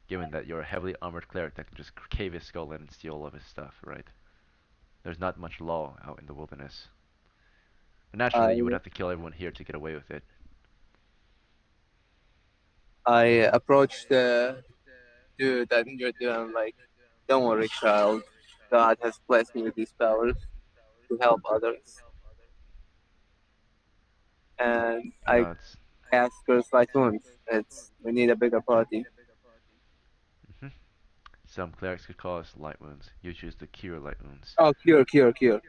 [SPEAKER 1] given that you're a heavily armored cleric that can just cave his skull in and steal all of his stuff, right? There's not much law out in the wilderness. But naturally, you would
[SPEAKER 7] I
[SPEAKER 1] have to kill everyone here to get away with it.
[SPEAKER 7] I approached the dude that injured you and I'm like, don't worry, child. God has blessed me with these powers to help others. And I
[SPEAKER 1] Gods.
[SPEAKER 7] cast Curse Light Wounds. We need a bigger party.
[SPEAKER 1] Hmm. Some clerics could cause light wounds. You choose to cure light wounds.
[SPEAKER 7] Oh, cure. Yeah, cure.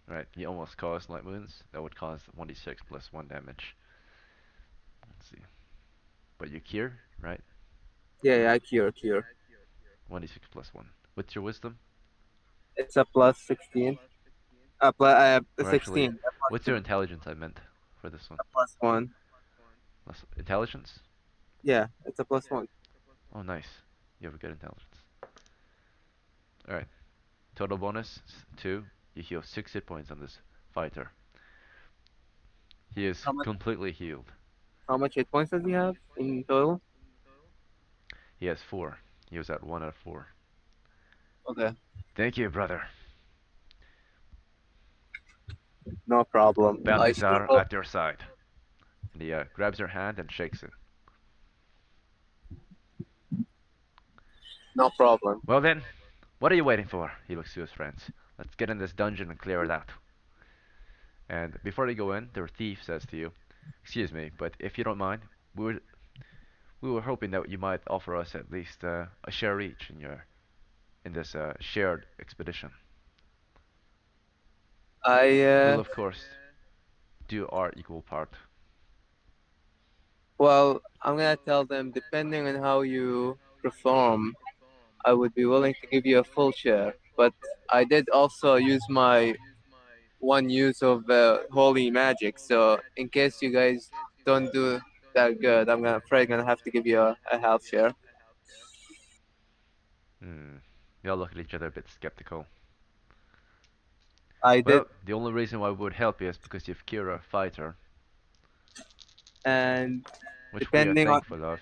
[SPEAKER 1] Right, you almost caused light wounds. That would cause 1d6 plus 1 damage. Let's see. But you cure, right?
[SPEAKER 7] Yeah, yeah, I cure.
[SPEAKER 1] 1d6 plus 1. What's your wisdom?
[SPEAKER 7] It's a plus 16. A
[SPEAKER 1] Or actually,
[SPEAKER 7] 16. A plus
[SPEAKER 1] what's your
[SPEAKER 7] 2.
[SPEAKER 1] intelligence I meant for this one?
[SPEAKER 7] A plus 1.
[SPEAKER 1] Plus intelligence?
[SPEAKER 7] Yeah, it's a plus 1.
[SPEAKER 1] Oh, nice. You have a good intelligence. Alright. Total bonus 2. You heal 6 hit points on this fighter. He is
[SPEAKER 7] How much
[SPEAKER 1] completely healed.
[SPEAKER 7] how much hit points does he have in total?
[SPEAKER 1] He has 4. He was at 1 out of 4.
[SPEAKER 7] Okay,
[SPEAKER 1] Thank you, brother.
[SPEAKER 7] no problem. I sure
[SPEAKER 1] Balthazar
[SPEAKER 7] hope.
[SPEAKER 1] at your side. And he grabs your hand and shakes it.
[SPEAKER 7] No problem.
[SPEAKER 1] Well then, what are you waiting for? He looks to his friends. Let's get in this dungeon and clear it out. And before they go in, their thief says to you, "Excuse me, but if you don't mind, we were hoping that you might offer us at least a share each in this shared expedition.
[SPEAKER 7] I
[SPEAKER 1] We'll of course do our equal part."
[SPEAKER 7] Well, I'm gonna tell them depending on how you perform, I would be willing to give you a full share. But I did also use my one use of holy magic, so in case you guys don't do that good, afraid gonna have to give you a half share.
[SPEAKER 1] Hmm. They all look at each other a bit skeptical.
[SPEAKER 7] I did,
[SPEAKER 1] Well, the only reason why we would help you is because you've cured a fighter,
[SPEAKER 7] and
[SPEAKER 1] which we are
[SPEAKER 7] depending on
[SPEAKER 1] thankful of.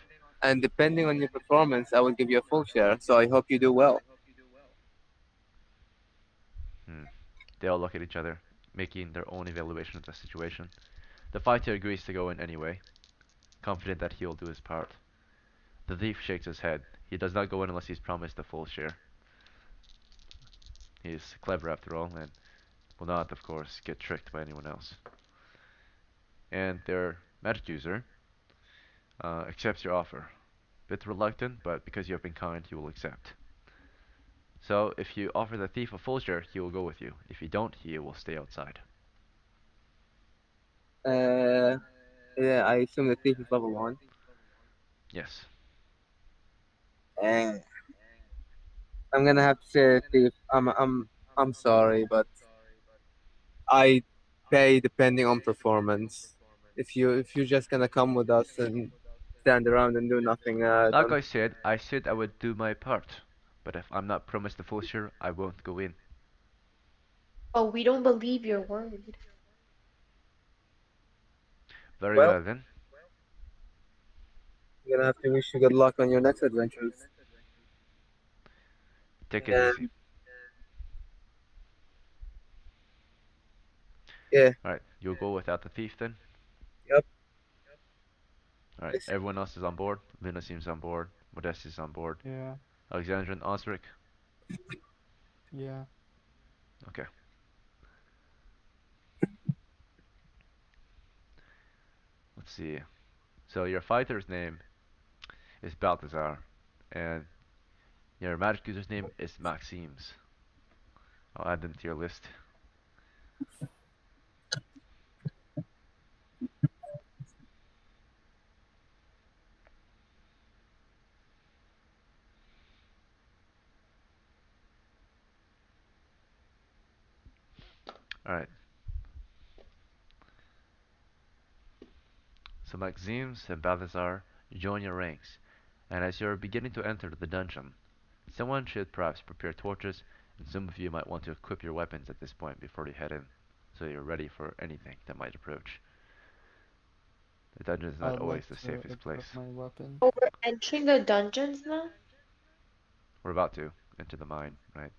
[SPEAKER 7] depending on your performance, I will give you a full share. So I hope you do well.
[SPEAKER 1] Hmm. They all look at each other, making their own evaluation of the situation. The fighter agrees to go in anyway, confident that he'll do his part. The thief shakes his head. He does not go in unless he's promised a full share. He's clever after all, and will not, of course, get tricked by anyone else. And their magic user accepts your offer. Bit reluctant, but because you have been kind, he will accept. So if you offer the thief a full share, he will go with you. If you don't, he will stay outside.
[SPEAKER 7] Uh, yeah, I assume the thief is level 1.
[SPEAKER 1] Yes.
[SPEAKER 7] And I'm gonna have to say, thief, I'm sorry, but I pay depending on performance. If you're just gonna come with us and stand around and do nothing,
[SPEAKER 1] Like
[SPEAKER 7] don't.
[SPEAKER 1] I said I would do my part. But if I'm not promised a full share, I won't go in.
[SPEAKER 4] Oh, we don't believe your word.
[SPEAKER 1] Very
[SPEAKER 7] Well,
[SPEAKER 1] well then.
[SPEAKER 7] I'm gonna have to wish you good luck on your next adventures.
[SPEAKER 1] Take it easy.
[SPEAKER 7] And yeah,
[SPEAKER 1] Alright, you'll go without the thief then?
[SPEAKER 7] yep.
[SPEAKER 1] Alright, everyone else is on board. Luna seems on board. Modesti's on board.
[SPEAKER 6] Yeah,
[SPEAKER 1] Alexandra and Osric.
[SPEAKER 6] yeah.
[SPEAKER 1] Okay. Let's see. So your fighter's name is Balthazar, and your magic user's name is Maxims. I'll add them to your list. Alright. So Maxims and Balthazar join your ranks, and as you're beginning to enter the dungeon, someone should perhaps prepare torches, and some of you might want to equip your weapons at this point before you head in, so you're ready for anything that might approach. The dungeon is not
[SPEAKER 6] I'd like
[SPEAKER 1] always the
[SPEAKER 6] to
[SPEAKER 1] safest
[SPEAKER 6] equip
[SPEAKER 1] place.
[SPEAKER 6] my weapon.
[SPEAKER 4] Oh, we're entering the dungeons now?
[SPEAKER 1] We're about to enter the mine, right?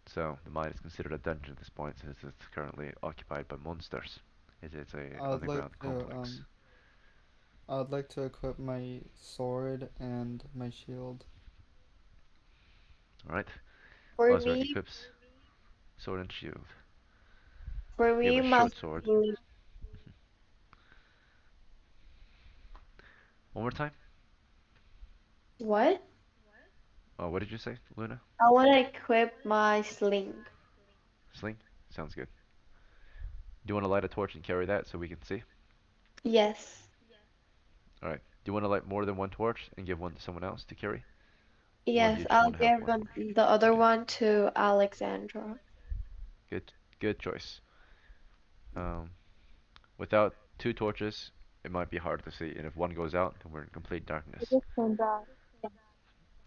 [SPEAKER 1] So the mine is considered a dungeon at this point since it's currently occupied by monsters. It's a
[SPEAKER 6] I'd like
[SPEAKER 1] underground
[SPEAKER 6] to
[SPEAKER 1] complex.
[SPEAKER 6] I'd like to equip my sword and my shield.
[SPEAKER 1] Alright?
[SPEAKER 4] For
[SPEAKER 1] Osric
[SPEAKER 4] me,
[SPEAKER 1] equips sword and shield.
[SPEAKER 4] for
[SPEAKER 1] You have
[SPEAKER 4] me,
[SPEAKER 1] a
[SPEAKER 4] my
[SPEAKER 1] short sword.
[SPEAKER 4] sling.
[SPEAKER 1] One more time?
[SPEAKER 4] What?
[SPEAKER 1] Oh, what did you say, Luna?
[SPEAKER 4] I want to equip my sling.
[SPEAKER 1] Sling? Sounds good. Do you want to light a torch and carry that so we can see?
[SPEAKER 4] Yes.
[SPEAKER 1] All right. Do you want to light more than one torch and give one to someone else to carry, or do
[SPEAKER 4] Yes,
[SPEAKER 1] you just
[SPEAKER 4] I'll
[SPEAKER 1] want to have
[SPEAKER 4] give
[SPEAKER 1] one?
[SPEAKER 4] the other
[SPEAKER 1] Okay.
[SPEAKER 4] one to Alexandra.
[SPEAKER 1] Good. Good choice. Um, Without two torches, it might be hard to see, and if one goes out, then we're in complete
[SPEAKER 2] I
[SPEAKER 1] darkness.
[SPEAKER 2] just turned that.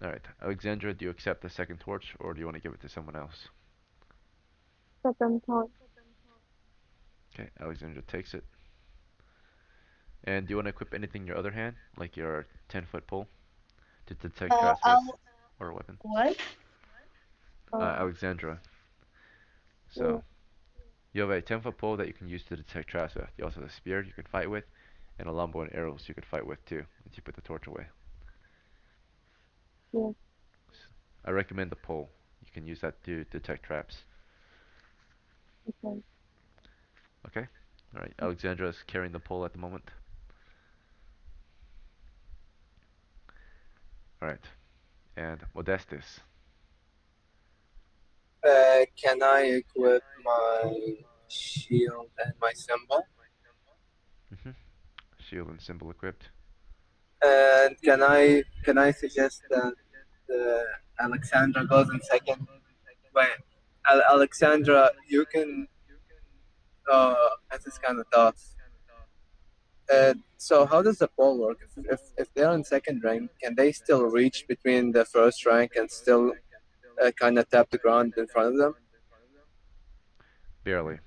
[SPEAKER 1] All right, Alexandra, do you accept the second torch, or do you want to give it to someone else?
[SPEAKER 2] Second thought.
[SPEAKER 1] Okay, Alexandra takes it. And do you want to equip anything in your other hand, like your 10-foot pole, to detect traps with,
[SPEAKER 4] I'll
[SPEAKER 1] or a weapon?
[SPEAKER 4] what?
[SPEAKER 2] Uh,
[SPEAKER 1] Alexandra.
[SPEAKER 2] yeah,
[SPEAKER 1] So you have a 10-foot pole that you can use to detect traps with. You also have a spear you can fight with, and a longbow and arrows you can fight with too, once you put the torch away.
[SPEAKER 2] yeah,
[SPEAKER 1] I recommend the pole. You can use that to detect traps.
[SPEAKER 2] okay.
[SPEAKER 1] Okay? Alright, Alexandra is carrying the pole at the moment. Alright, and Modestus.
[SPEAKER 7] Can I equip my shield and my symbol?
[SPEAKER 1] Mm-hmm. Shield and symbol equipped.
[SPEAKER 7] And can I suggest that Alexandra goes in second? Wait, Alexandra, you can. This is kind of tough. So how does the poll work? If they're in second rank, can they still reach between the first rank and still kind of tap the ground in front of them?
[SPEAKER 1] Barely.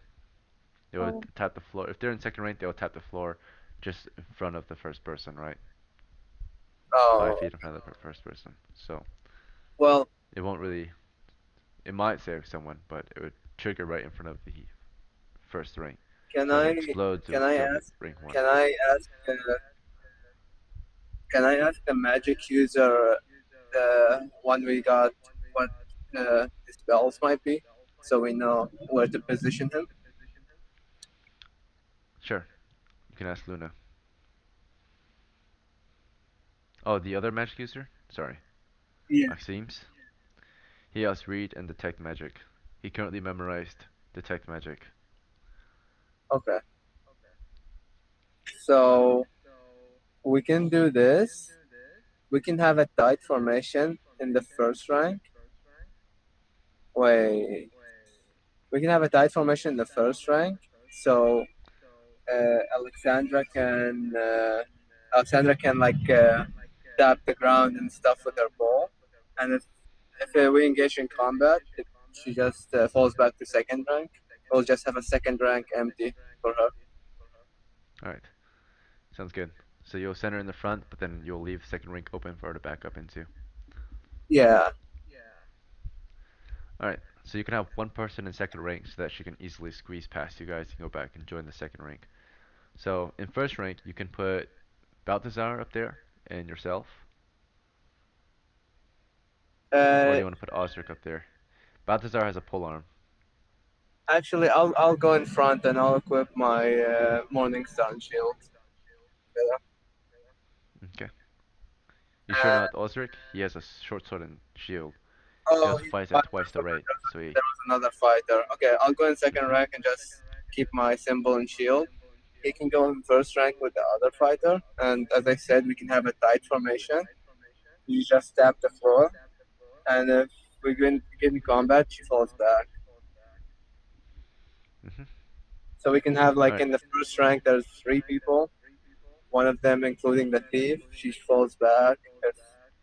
[SPEAKER 1] They would
[SPEAKER 2] Um,
[SPEAKER 1] tap the floor. If they're in second rank, they will tap the floor just in front of the first person, right?
[SPEAKER 7] Oh,
[SPEAKER 1] 5 feet in front of the first person. So
[SPEAKER 7] well,
[SPEAKER 1] it won't really. It might save someone, but it would trigger right in front of the first rank.
[SPEAKER 7] can
[SPEAKER 1] So if it
[SPEAKER 7] I
[SPEAKER 1] explodes, it
[SPEAKER 7] can
[SPEAKER 1] would
[SPEAKER 7] I
[SPEAKER 1] kill the
[SPEAKER 7] ask
[SPEAKER 1] rank 1.
[SPEAKER 7] can I ask can I ask the magic user when we got what his spells might be, so we know where to position him?
[SPEAKER 1] Sure, you can ask Luna. Oh, the other magic user? Sorry.
[SPEAKER 7] Yeah.
[SPEAKER 1] Maxime's? He has read and detect magic. He currently memorized detect magic.
[SPEAKER 7] Okay. So we can do this. We can have a tight formation in the first rank. Wait, we can have a tight formation in the first rank. So Alexandra can tap the ground and stuff with her ball, and if we engage in combat, she just falls back to second rank. We'll just have a second rank empty for her.
[SPEAKER 1] Alright, sounds good. So you'll center in the front, but then you'll leave second rank open for her to back up into.
[SPEAKER 7] Yeah.
[SPEAKER 1] Alright, so you can have one person in second rank so that she can easily squeeze past you guys and go back and join the second rank. So in first rank, you can put Balthazar up there and yourself, or do
[SPEAKER 7] Uh,
[SPEAKER 1] you want to put Osric up there? Balthazar has a pole arm.
[SPEAKER 7] Actually, I'll go in front and I'll equip my Morning Sun shield. Yeah.
[SPEAKER 1] Okay. You sure not Osric? He has a short sword and shield. He
[SPEAKER 7] Oh,
[SPEAKER 1] also
[SPEAKER 7] he's
[SPEAKER 1] fights
[SPEAKER 7] a
[SPEAKER 1] at
[SPEAKER 7] fighter.
[SPEAKER 1] twice the rate, so he.
[SPEAKER 7] There was another fighter. Okay, I'll go in second
[SPEAKER 1] Mhm.
[SPEAKER 7] rank and just keep my symbol and shield. He can go in first rank with the other fighter, and as I said, we can have a tight formation. You just tap the floor, and if we get in combat, she falls back.
[SPEAKER 1] Mhm.
[SPEAKER 7] So we can have
[SPEAKER 1] All
[SPEAKER 7] like
[SPEAKER 1] right.
[SPEAKER 7] in the first rank, there's three people. One of them, including the thief, she falls back if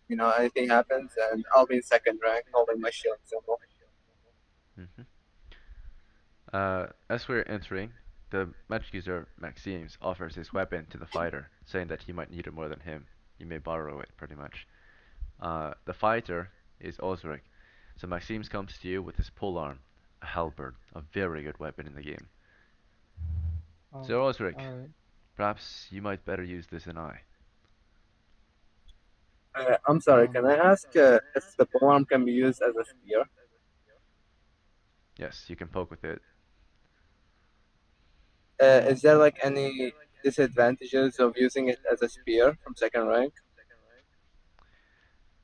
[SPEAKER 7] anything happens, and I'll be in second rank holding my shield symbol.
[SPEAKER 1] Mhm. As we're entering, the magic user Maximes offers his weapon to the fighter, saying that he might need it more than him. You may borrow it, pretty much. The fighter is Osric, so Maximes comes to you with his polearm, a halberd, a very good weapon in the game.
[SPEAKER 6] Oh,
[SPEAKER 1] So Osric,
[SPEAKER 6] alright.
[SPEAKER 1] perhaps you might better use this than I.
[SPEAKER 7] I'm sorry, can I ask if the polearm can be used as a spear?
[SPEAKER 1] Yes, you can poke with it.
[SPEAKER 7] Is there like any disadvantages of using it as a spear from second rank?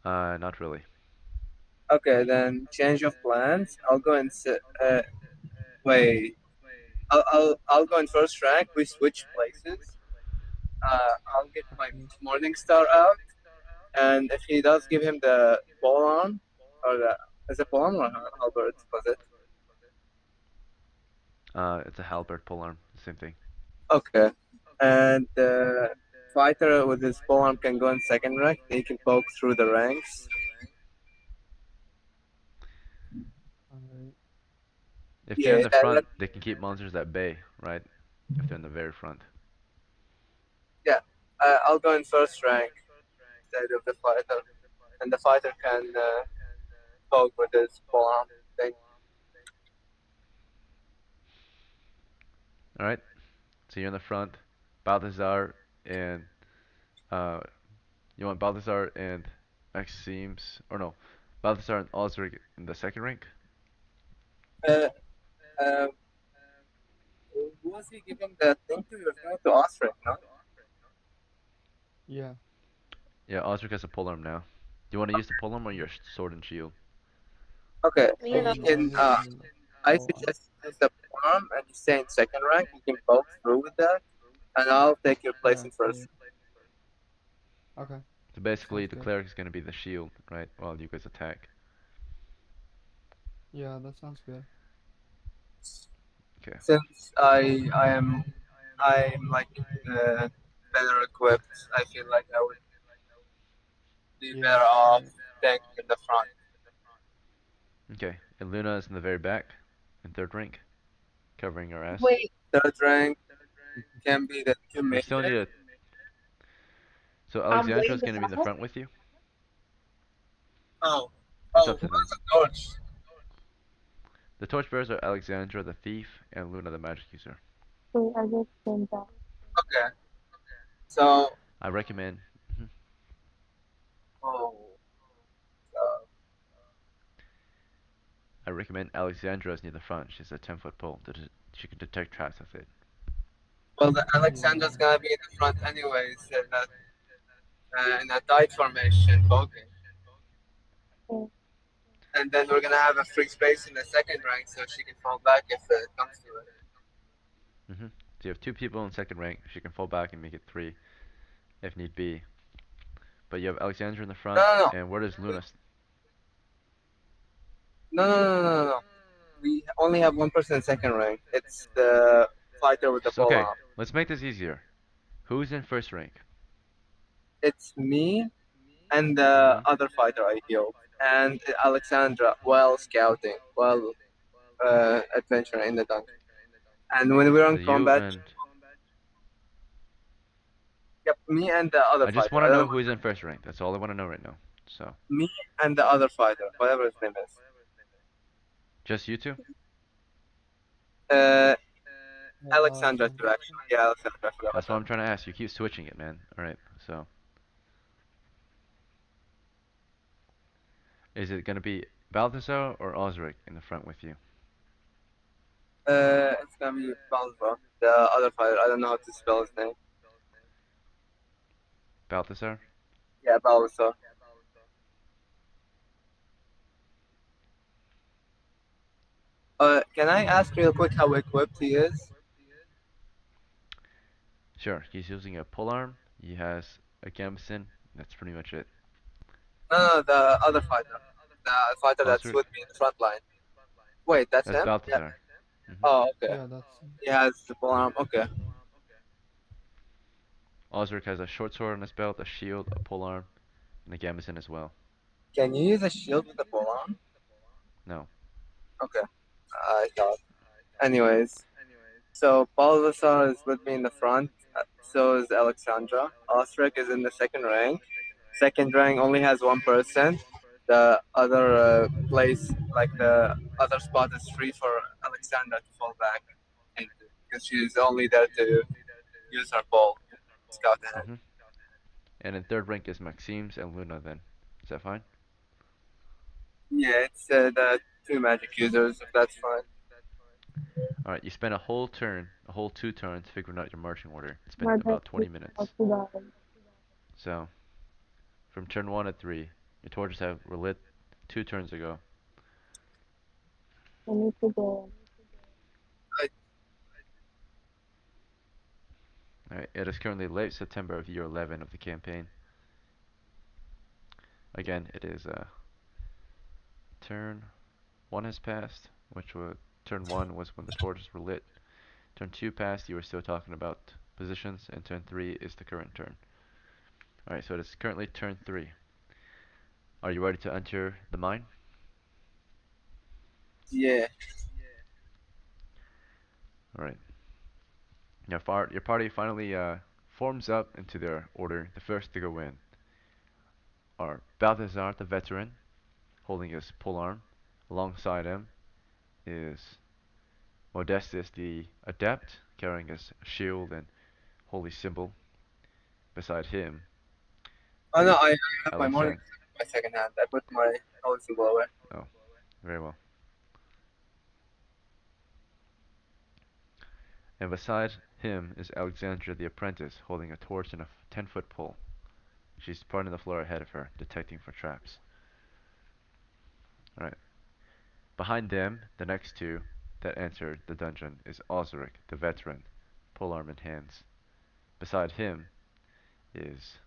[SPEAKER 1] Not really.
[SPEAKER 7] Okay, then change of plans. I'll go and Wait, I'll go in first rank. We switch places. I'll get my
[SPEAKER 6] Okay.
[SPEAKER 7] Morning Star out, and if he does, give him the ball arm, or the is it ball arm or halberd? Was it?
[SPEAKER 1] It's a halberd polearm, same thing.
[SPEAKER 7] Okay. And the fighter with his pole arm can go in second rank. He can poke through the ranks.
[SPEAKER 6] Alright.
[SPEAKER 1] If they're in
[SPEAKER 7] Yeah,
[SPEAKER 1] the front, they can keep monsters at bay, right? If they're in the very front.
[SPEAKER 7] yeah. I'll go in first rank instead of the fighter, and the fighter can poke with his pole arm thing.
[SPEAKER 1] All right. So you're in the front. Balthazar and uh, you want Balthazar and Maxime's, or no, Balthazar and Osric in the second rank.
[SPEAKER 7] Uh, uh, who was he giving the thing to? He was going to Osric, no?
[SPEAKER 6] Yeah.
[SPEAKER 1] Yeah, Osric has a polearm now. Do you want to use the polearm or your sword and shield?
[SPEAKER 7] Okay,
[SPEAKER 4] Me and
[SPEAKER 7] he
[SPEAKER 6] I
[SPEAKER 7] can.
[SPEAKER 6] would do the
[SPEAKER 7] I
[SPEAKER 6] pole arm.
[SPEAKER 7] suggest use the pole arm and you stay in second rank. You can poke through with that, and I'll take your place
[SPEAKER 6] Yeah.
[SPEAKER 7] in first.
[SPEAKER 6] Okay.
[SPEAKER 1] So basically,
[SPEAKER 6] Sounds
[SPEAKER 1] the
[SPEAKER 6] good.
[SPEAKER 1] cleric is going to be the shield, right? While you guys attack.
[SPEAKER 6] Yeah, that sounds good.
[SPEAKER 1] Okay.
[SPEAKER 7] Since I'm like better equipped, I feel like I would be
[SPEAKER 6] Yeah.
[SPEAKER 7] better off
[SPEAKER 6] Right.
[SPEAKER 7] tanking in the front.
[SPEAKER 1] Okay. And Luna is in the very back, in third rank, covering her ass.
[SPEAKER 4] Wait,
[SPEAKER 7] Third rank can be the two
[SPEAKER 1] We still need
[SPEAKER 7] mages.
[SPEAKER 1] a. So
[SPEAKER 4] I'm
[SPEAKER 1] Alexandra
[SPEAKER 4] way
[SPEAKER 1] is
[SPEAKER 4] the
[SPEAKER 1] going to be in the
[SPEAKER 4] front.
[SPEAKER 1] front with you.
[SPEAKER 7] Oh,
[SPEAKER 1] It's
[SPEAKER 7] oh,
[SPEAKER 1] up
[SPEAKER 7] who
[SPEAKER 1] to them.
[SPEAKER 7] has a torch?
[SPEAKER 1] The torchbearers are Alexandra the thief and Luna the magic user.
[SPEAKER 2] So I just sent that.
[SPEAKER 7] Okay, so
[SPEAKER 1] I recommend. Mhm.
[SPEAKER 7] oh, uh,
[SPEAKER 1] I recommend Alexandra is near the front. She's a 10-foot pole. She can detect traps with it.
[SPEAKER 7] well, the
[SPEAKER 6] Yeah.
[SPEAKER 7] Alexander's gonna be in the front anyways in a tight formation, poking.
[SPEAKER 2] Okay.
[SPEAKER 7] And then we're gonna have a free space in the second rank so she can fall back if it comes to it.
[SPEAKER 1] So you have two people in second rank. She can fall back and make it three if need be. But you have Alexandra in the
[SPEAKER 7] No,
[SPEAKER 1] front,
[SPEAKER 7] no, no.
[SPEAKER 1] and where does Luna?
[SPEAKER 7] No, no, no, no, no, no. We only have one person in second rank. It's the fighter with the pole
[SPEAKER 1] Okay,
[SPEAKER 7] arm.
[SPEAKER 1] let's make this easier. Who's in first rank?
[SPEAKER 7] It's me and the
[SPEAKER 1] Mhm.
[SPEAKER 7] other fighter I healed, and Alexandra while scouting, while adventuring in the dungeon. And when we're
[SPEAKER 1] So
[SPEAKER 7] on
[SPEAKER 1] you
[SPEAKER 7] combat,
[SPEAKER 1] and
[SPEAKER 7] yep, me and the other
[SPEAKER 1] I just
[SPEAKER 7] fighter.
[SPEAKER 1] want
[SPEAKER 7] I
[SPEAKER 1] to
[SPEAKER 7] don't
[SPEAKER 1] know
[SPEAKER 7] know,
[SPEAKER 1] who is in first rank. That's all I want to know right now. So
[SPEAKER 7] me and the other fighter, whatever his name is.
[SPEAKER 1] just you two?
[SPEAKER 7] Uh,
[SPEAKER 6] Yeah,
[SPEAKER 7] Alexandra too,
[SPEAKER 6] Alexander.
[SPEAKER 7] actually. Yeah, Alexandra. I forgot about
[SPEAKER 1] That's what
[SPEAKER 7] that.
[SPEAKER 1] I'm trying to ask. You keep switching it, man. All right. So is it gonna be Balthazar or Osric in the front with you?
[SPEAKER 7] It's gonna be Balzo, the other fighter. I don't know how to spell his name.
[SPEAKER 1] Balthazar?
[SPEAKER 7] Yeah, Balzo. Can I ask real quick how equipped he is?
[SPEAKER 1] Sure. He's using a polearm. He has a gambeson. That's pretty much it.
[SPEAKER 7] No, no, the other fighter. The fighter that's
[SPEAKER 1] Osric?
[SPEAKER 7] with me in the front line. Wait, that's
[SPEAKER 1] That's
[SPEAKER 7] him? Yeah.
[SPEAKER 1] Balthazar.
[SPEAKER 7] Oh, okay.
[SPEAKER 6] Yeah, that's
[SPEAKER 7] He has the full arm. Okay.
[SPEAKER 1] Osric has a short sword on his belt, a shield, a polearm, and a gambeson as well.
[SPEAKER 7] Can you use a shield with the full arm?
[SPEAKER 1] No.
[SPEAKER 7] Okay. I thought. Anyways, so Balthasar is with me in the front. So is Alexandra. Osric is in the second rank. Second rank only has one person. The other place, like the other spot, is free for Alexandra to fall back into because she's only there to use her ball, scout ahead.
[SPEAKER 1] hmm And in third rank is Maxime's and Luna then. Is that fine?
[SPEAKER 7] Yeah, it's the two magic users, if that's fine.
[SPEAKER 1] Alright, you spent a whole turn, a whole 2 turns figuring out your marching order. It's been
[SPEAKER 2] My
[SPEAKER 1] about
[SPEAKER 2] best
[SPEAKER 1] 20
[SPEAKER 2] is
[SPEAKER 1] minutes.
[SPEAKER 2] up to the
[SPEAKER 1] So, from turn 1 to 3, your torches were lit 2 turns ago.
[SPEAKER 2] I need to go.
[SPEAKER 1] Alright, it is currently late September of year 11 of the campaign. Again, it is turn 1 has passed, which was turn 1 was when the torches were lit. Turn 2 passed, you were still talking about positions, and turn 3 is the current turn. Alright, so it is currently turn 3. Are you ready to enter the mine?
[SPEAKER 7] Yeah.
[SPEAKER 1] Alright. Your party finally forms up into their order. The first to go in are Balthazar, the veteran, holding his polearm. Alongside him is Modestus, the adept, carrying his shield and holy symbol. Beside him
[SPEAKER 7] Oh no,
[SPEAKER 1] is
[SPEAKER 7] I have my morning
[SPEAKER 1] Alexand.
[SPEAKER 7] my second hand. I put my holy away.
[SPEAKER 1] Oh, very well. And beside him is Alexandra, the apprentice, holding a torch and a 10-foot pole. She's pointing the floor ahead of her, detecting for traps. Alright. Behind them, the next two that entered the dungeon is Osric, the veteran, polearm in hands. Beside him is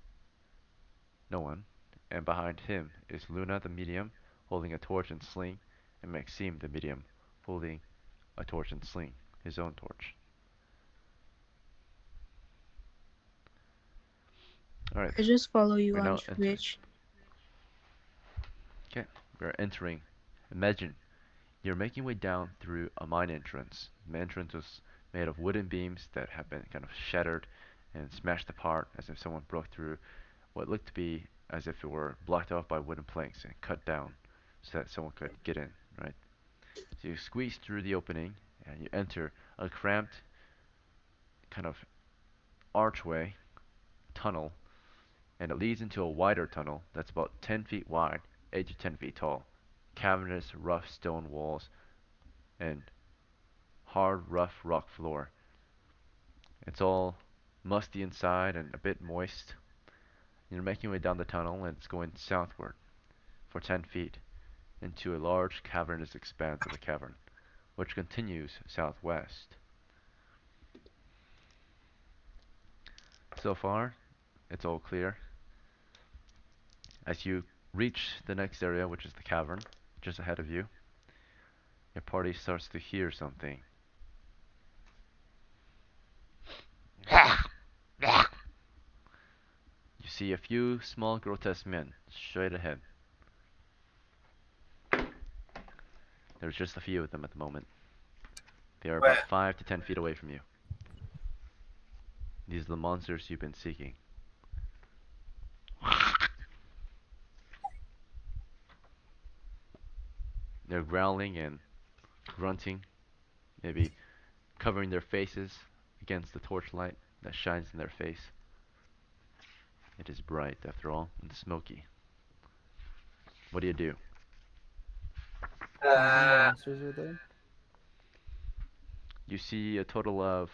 [SPEAKER 1] no one, and behind him is Luna, the medium, holding a torch and sling, and Maxime, the medium, holding a torch and sling, his own torch. Alright,
[SPEAKER 2] I just follow you
[SPEAKER 1] we're
[SPEAKER 2] on
[SPEAKER 1] now entering.
[SPEAKER 2] Twitch.
[SPEAKER 1] Okay, we're entering. Imagine you're making your way down through a mine entrance. The entrance was made of wooden beams that have been kind of shattered and smashed apart as if someone broke through what looked to be as if it were blocked off by wooden planks and cut down so that someone could get in, right? So you squeeze through the opening and you enter a cramped kind of archway tunnel, and it leads into a wider tunnel that's about 10 feet wide, 8 to 10 feet tall. Cavernous, rough stone walls and hard, rough rock floor. It's all musty inside and a bit moist. You're making your way down the tunnel and it's going southward for 10 feet into a large cavernous expanse of the cavern, which continues southwest. So far, it's all clear. As you reach the next area, which is the cavern, just ahead of you, your party starts to hear something. You see a few small grotesque men straight ahead. There's just a few of them at the moment. They are
[SPEAKER 7] Where?
[SPEAKER 1] about 5 to 10 feet away from you. These are the monsters you've been seeking. They're growling and grunting, maybe covering their faces against the torchlight that shines in their face. It is bright, after all, and smoky. What do you do?
[SPEAKER 6] How many
[SPEAKER 7] Uh,
[SPEAKER 6] monsters are there?
[SPEAKER 1] You see a total of,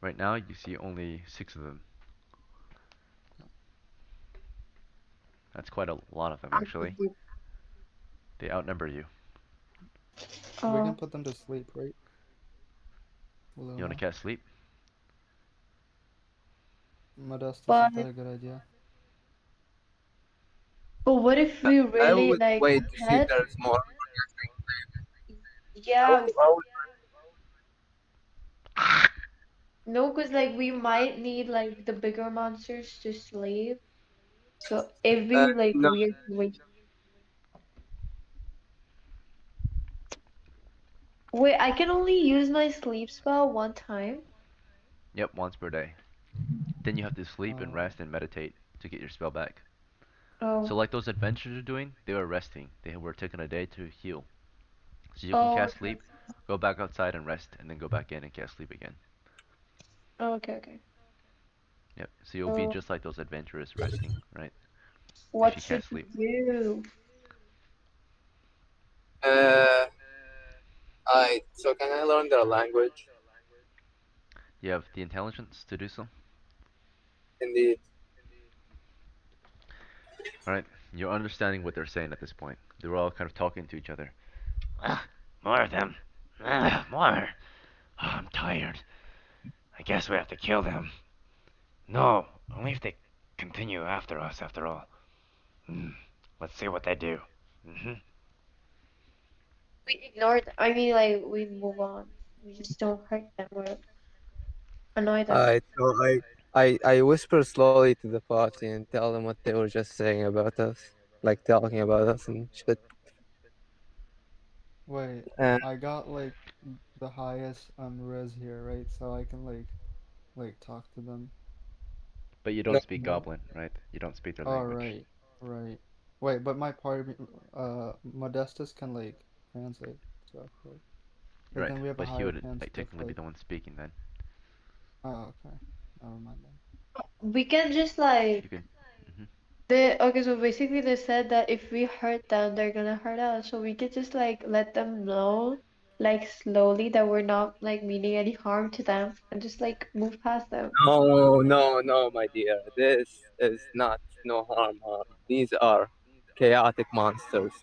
[SPEAKER 1] right now, you see only 6 of them. That's quite a lot of them, actually. They outnumber you.
[SPEAKER 6] We can
[SPEAKER 4] Oh,
[SPEAKER 6] put them to sleep, right?
[SPEAKER 1] You want to
[SPEAKER 6] Luna.
[SPEAKER 1] cast sleep?
[SPEAKER 6] Modestus,
[SPEAKER 4] but
[SPEAKER 6] is that a good idea?
[SPEAKER 4] what if we
[SPEAKER 7] I
[SPEAKER 4] really
[SPEAKER 7] would
[SPEAKER 4] like
[SPEAKER 7] wait to see if
[SPEAKER 4] had?
[SPEAKER 7] there's more.
[SPEAKER 4] Yeah,
[SPEAKER 7] I would,
[SPEAKER 4] no, cause like we might need like the bigger monsters to slay. So if we like
[SPEAKER 7] no,
[SPEAKER 4] weird wait, wait, I can only use my sleep spell one time.
[SPEAKER 1] Yep, once per day. Then you have to sleep and
[SPEAKER 6] Uh,
[SPEAKER 1] rest and meditate to get your spell back. So
[SPEAKER 4] Oh,
[SPEAKER 1] like those adventurers are doing, they were resting. They were taking a day to heal. So you can
[SPEAKER 4] oh,
[SPEAKER 1] cast sleep, go back outside and rest, and then go back in and cast sleep again.
[SPEAKER 4] okay, okay.
[SPEAKER 1] Yep. So you'll be
[SPEAKER 4] So
[SPEAKER 1] just like those adventurers resting, right? If
[SPEAKER 4] what
[SPEAKER 1] you
[SPEAKER 4] should
[SPEAKER 1] cast
[SPEAKER 4] we
[SPEAKER 1] sleep.
[SPEAKER 4] do?
[SPEAKER 7] uh, so can I learn their language?
[SPEAKER 1] You have the intelligence to do so.
[SPEAKER 7] Indeed.
[SPEAKER 1] Alright. You're understanding what they're saying at this point. They're all kind of talking to each other. More of them. More. Oh, I'm tired. I guess we have to kill them. No, only if they continue after us, after all. Hmm. Let's see what they do. Hmm.
[SPEAKER 4] We ignore them. I mean, like, we move on. We just don't hurt them or annoy them.
[SPEAKER 7] Alright, so I whisper slowly to the party and tell them what they were just saying about us, like talking about us and shit.
[SPEAKER 6] Wait,
[SPEAKER 7] And
[SPEAKER 6] I got like the highest res here, right? So I can like talk to them.
[SPEAKER 1] But you
[SPEAKER 7] no,
[SPEAKER 1] don't speak
[SPEAKER 6] But
[SPEAKER 1] Goblin, right? You don't speak their
[SPEAKER 6] oh
[SPEAKER 1] language.
[SPEAKER 6] right, right. Wait, but my party, Modestus can like translate stuff, right? But
[SPEAKER 1] Right,
[SPEAKER 6] then we have a
[SPEAKER 1] but he
[SPEAKER 6] higher
[SPEAKER 1] would
[SPEAKER 6] chance
[SPEAKER 1] like
[SPEAKER 6] of
[SPEAKER 1] technically be
[SPEAKER 6] like.
[SPEAKER 1] the one speaking then.
[SPEAKER 6] Oh, okay. Never mind then.
[SPEAKER 4] We can just like
[SPEAKER 1] You can. Hmm.
[SPEAKER 4] they okay, so basically they said that if we hurt them, they're gonna hurt us. So we could just like let them know, like slowly that we're not like meaning any harm to them and just like move past them.
[SPEAKER 7] no, my dear. This is not no harm. These are chaotic monsters.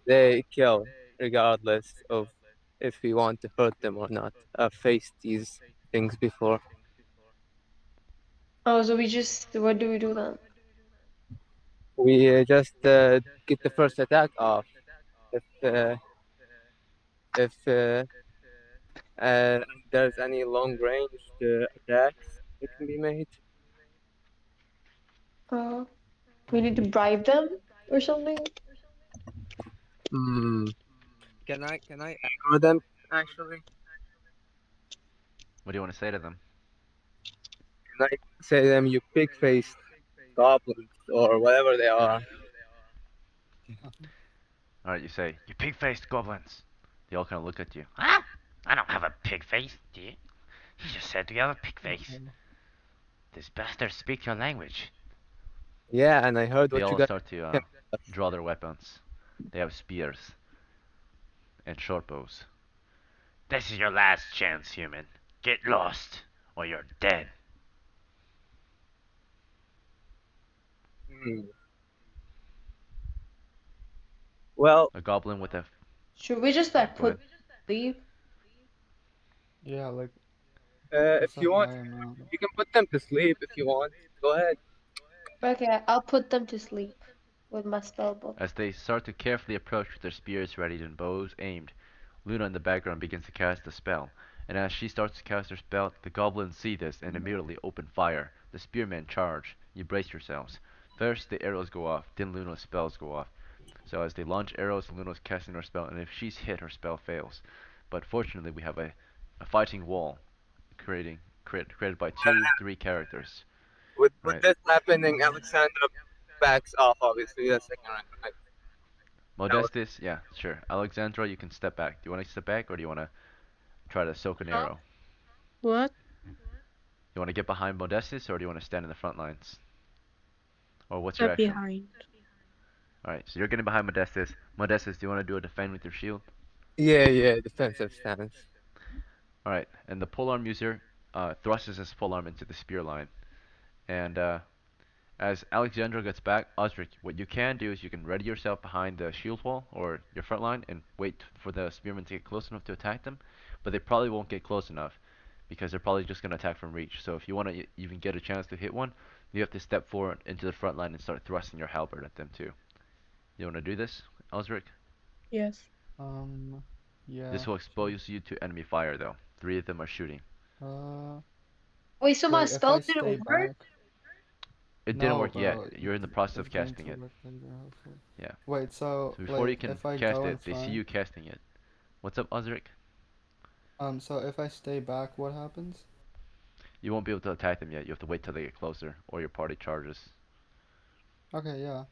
[SPEAKER 7] They kill regardless of if we want to hurt them or not. I've faced these things before.
[SPEAKER 4] Oh, so we just what do we do then?
[SPEAKER 7] We just get the first attack off. If uh, if there's any long range attacks that can be made.
[SPEAKER 4] Uh, we need to bribe them or something.
[SPEAKER 7] Hmm. Can I aggro them actually?
[SPEAKER 1] What do you want to say to them?
[SPEAKER 7] Can I say to them, you pig-faced goblins or whatever they are?
[SPEAKER 1] All right, you say, "You pig-faced goblins." They all kind of look at you. Huh? I don't have a pig face, do you? He just said you have a pig face.
[SPEAKER 6] Uh-oh.
[SPEAKER 1] These bastards speak your language.
[SPEAKER 7] Yeah, and I heard
[SPEAKER 1] They
[SPEAKER 7] what you
[SPEAKER 1] all
[SPEAKER 7] guys.
[SPEAKER 1] start to draw their weapons. They have spears and short bows. This is your last chance, human. Get lost, or you're dead.
[SPEAKER 7] Hmm. Well,
[SPEAKER 1] A goblin with a.
[SPEAKER 4] Should we just
[SPEAKER 1] Yeah,
[SPEAKER 4] like
[SPEAKER 1] go ahead.
[SPEAKER 4] put leave?
[SPEAKER 6] Yeah, like
[SPEAKER 7] if
[SPEAKER 6] what's a
[SPEAKER 7] you want,
[SPEAKER 6] high amount?
[SPEAKER 7] you can put them to sleep if you want. Go ahead.
[SPEAKER 4] Okay, I'll put them to sleep with my spell book.
[SPEAKER 1] As they start to carefully approach with their spears readied and bows aimed, Luna in the background begins to cast a spell. And as she starts to cast her spell, the goblins see this and immediately open fire. The spearmen charge. You brace yourselves. First, the arrows go off, then Luna's spells go off. So as they launch arrows, Luna's casting her spell, and if she's hit, her spell fails. But fortunately, we have a fighting wall created by two, three characters.
[SPEAKER 7] With
[SPEAKER 1] Right.
[SPEAKER 7] this happening, Alexandra backs off. Obviously, the second round, right? That was
[SPEAKER 1] Modestus, yeah, sure. Alexandra, you can step back. Do you want to step back, or do you want to try to soak an
[SPEAKER 2] Huh?
[SPEAKER 1] arrow?
[SPEAKER 2] What?
[SPEAKER 1] You want to get behind Modestus, or do you want to stand in the front lines? Or what's your
[SPEAKER 2] Step
[SPEAKER 1] action?
[SPEAKER 2] behind.
[SPEAKER 1] Alright, so you're getting behind Modestus. Modestus, do you want to do a defend with your shield?
[SPEAKER 7] yeah, defensive stance.
[SPEAKER 1] Alright, and the polearm user thrusts his polearm into the spear line. And as Alexandra gets back, Osric, what you can do is you can ready yourself behind the shield wall or your front line and wait for the spearmen to get close enough to attack them. But they probably won't get close enough because they're probably just going to attack from reach. So if you want to even get a chance to hit one, you have to step forward into the front line and start thrusting your halberd at them too. You want to do this, Osric?
[SPEAKER 2] Yes.
[SPEAKER 6] Um,
[SPEAKER 1] This
[SPEAKER 6] yeah,
[SPEAKER 1] will
[SPEAKER 6] sure.
[SPEAKER 1] expose you to enemy fire though. Three of them are shooting.
[SPEAKER 6] Uh,
[SPEAKER 4] Wait, so my
[SPEAKER 6] wait, if I
[SPEAKER 4] spell didn't
[SPEAKER 6] stay
[SPEAKER 4] work?
[SPEAKER 6] back.
[SPEAKER 1] It didn't
[SPEAKER 6] No,
[SPEAKER 1] work yet.
[SPEAKER 6] bro,
[SPEAKER 1] You're in the process of
[SPEAKER 6] it's going
[SPEAKER 1] casting
[SPEAKER 6] to
[SPEAKER 1] it.
[SPEAKER 6] work later, hopefully.
[SPEAKER 1] Yeah.
[SPEAKER 6] Wait, so
[SPEAKER 1] So before you
[SPEAKER 6] like
[SPEAKER 1] can
[SPEAKER 6] if I
[SPEAKER 1] cast
[SPEAKER 6] go in
[SPEAKER 1] it, they see
[SPEAKER 6] front,
[SPEAKER 1] you casting it. What's up, Osric?
[SPEAKER 6] so if I stay back, what happens?
[SPEAKER 1] You won't be able to attack them yet. You have to wait till they get closer, or your party charges.
[SPEAKER 6] Okay, yeah,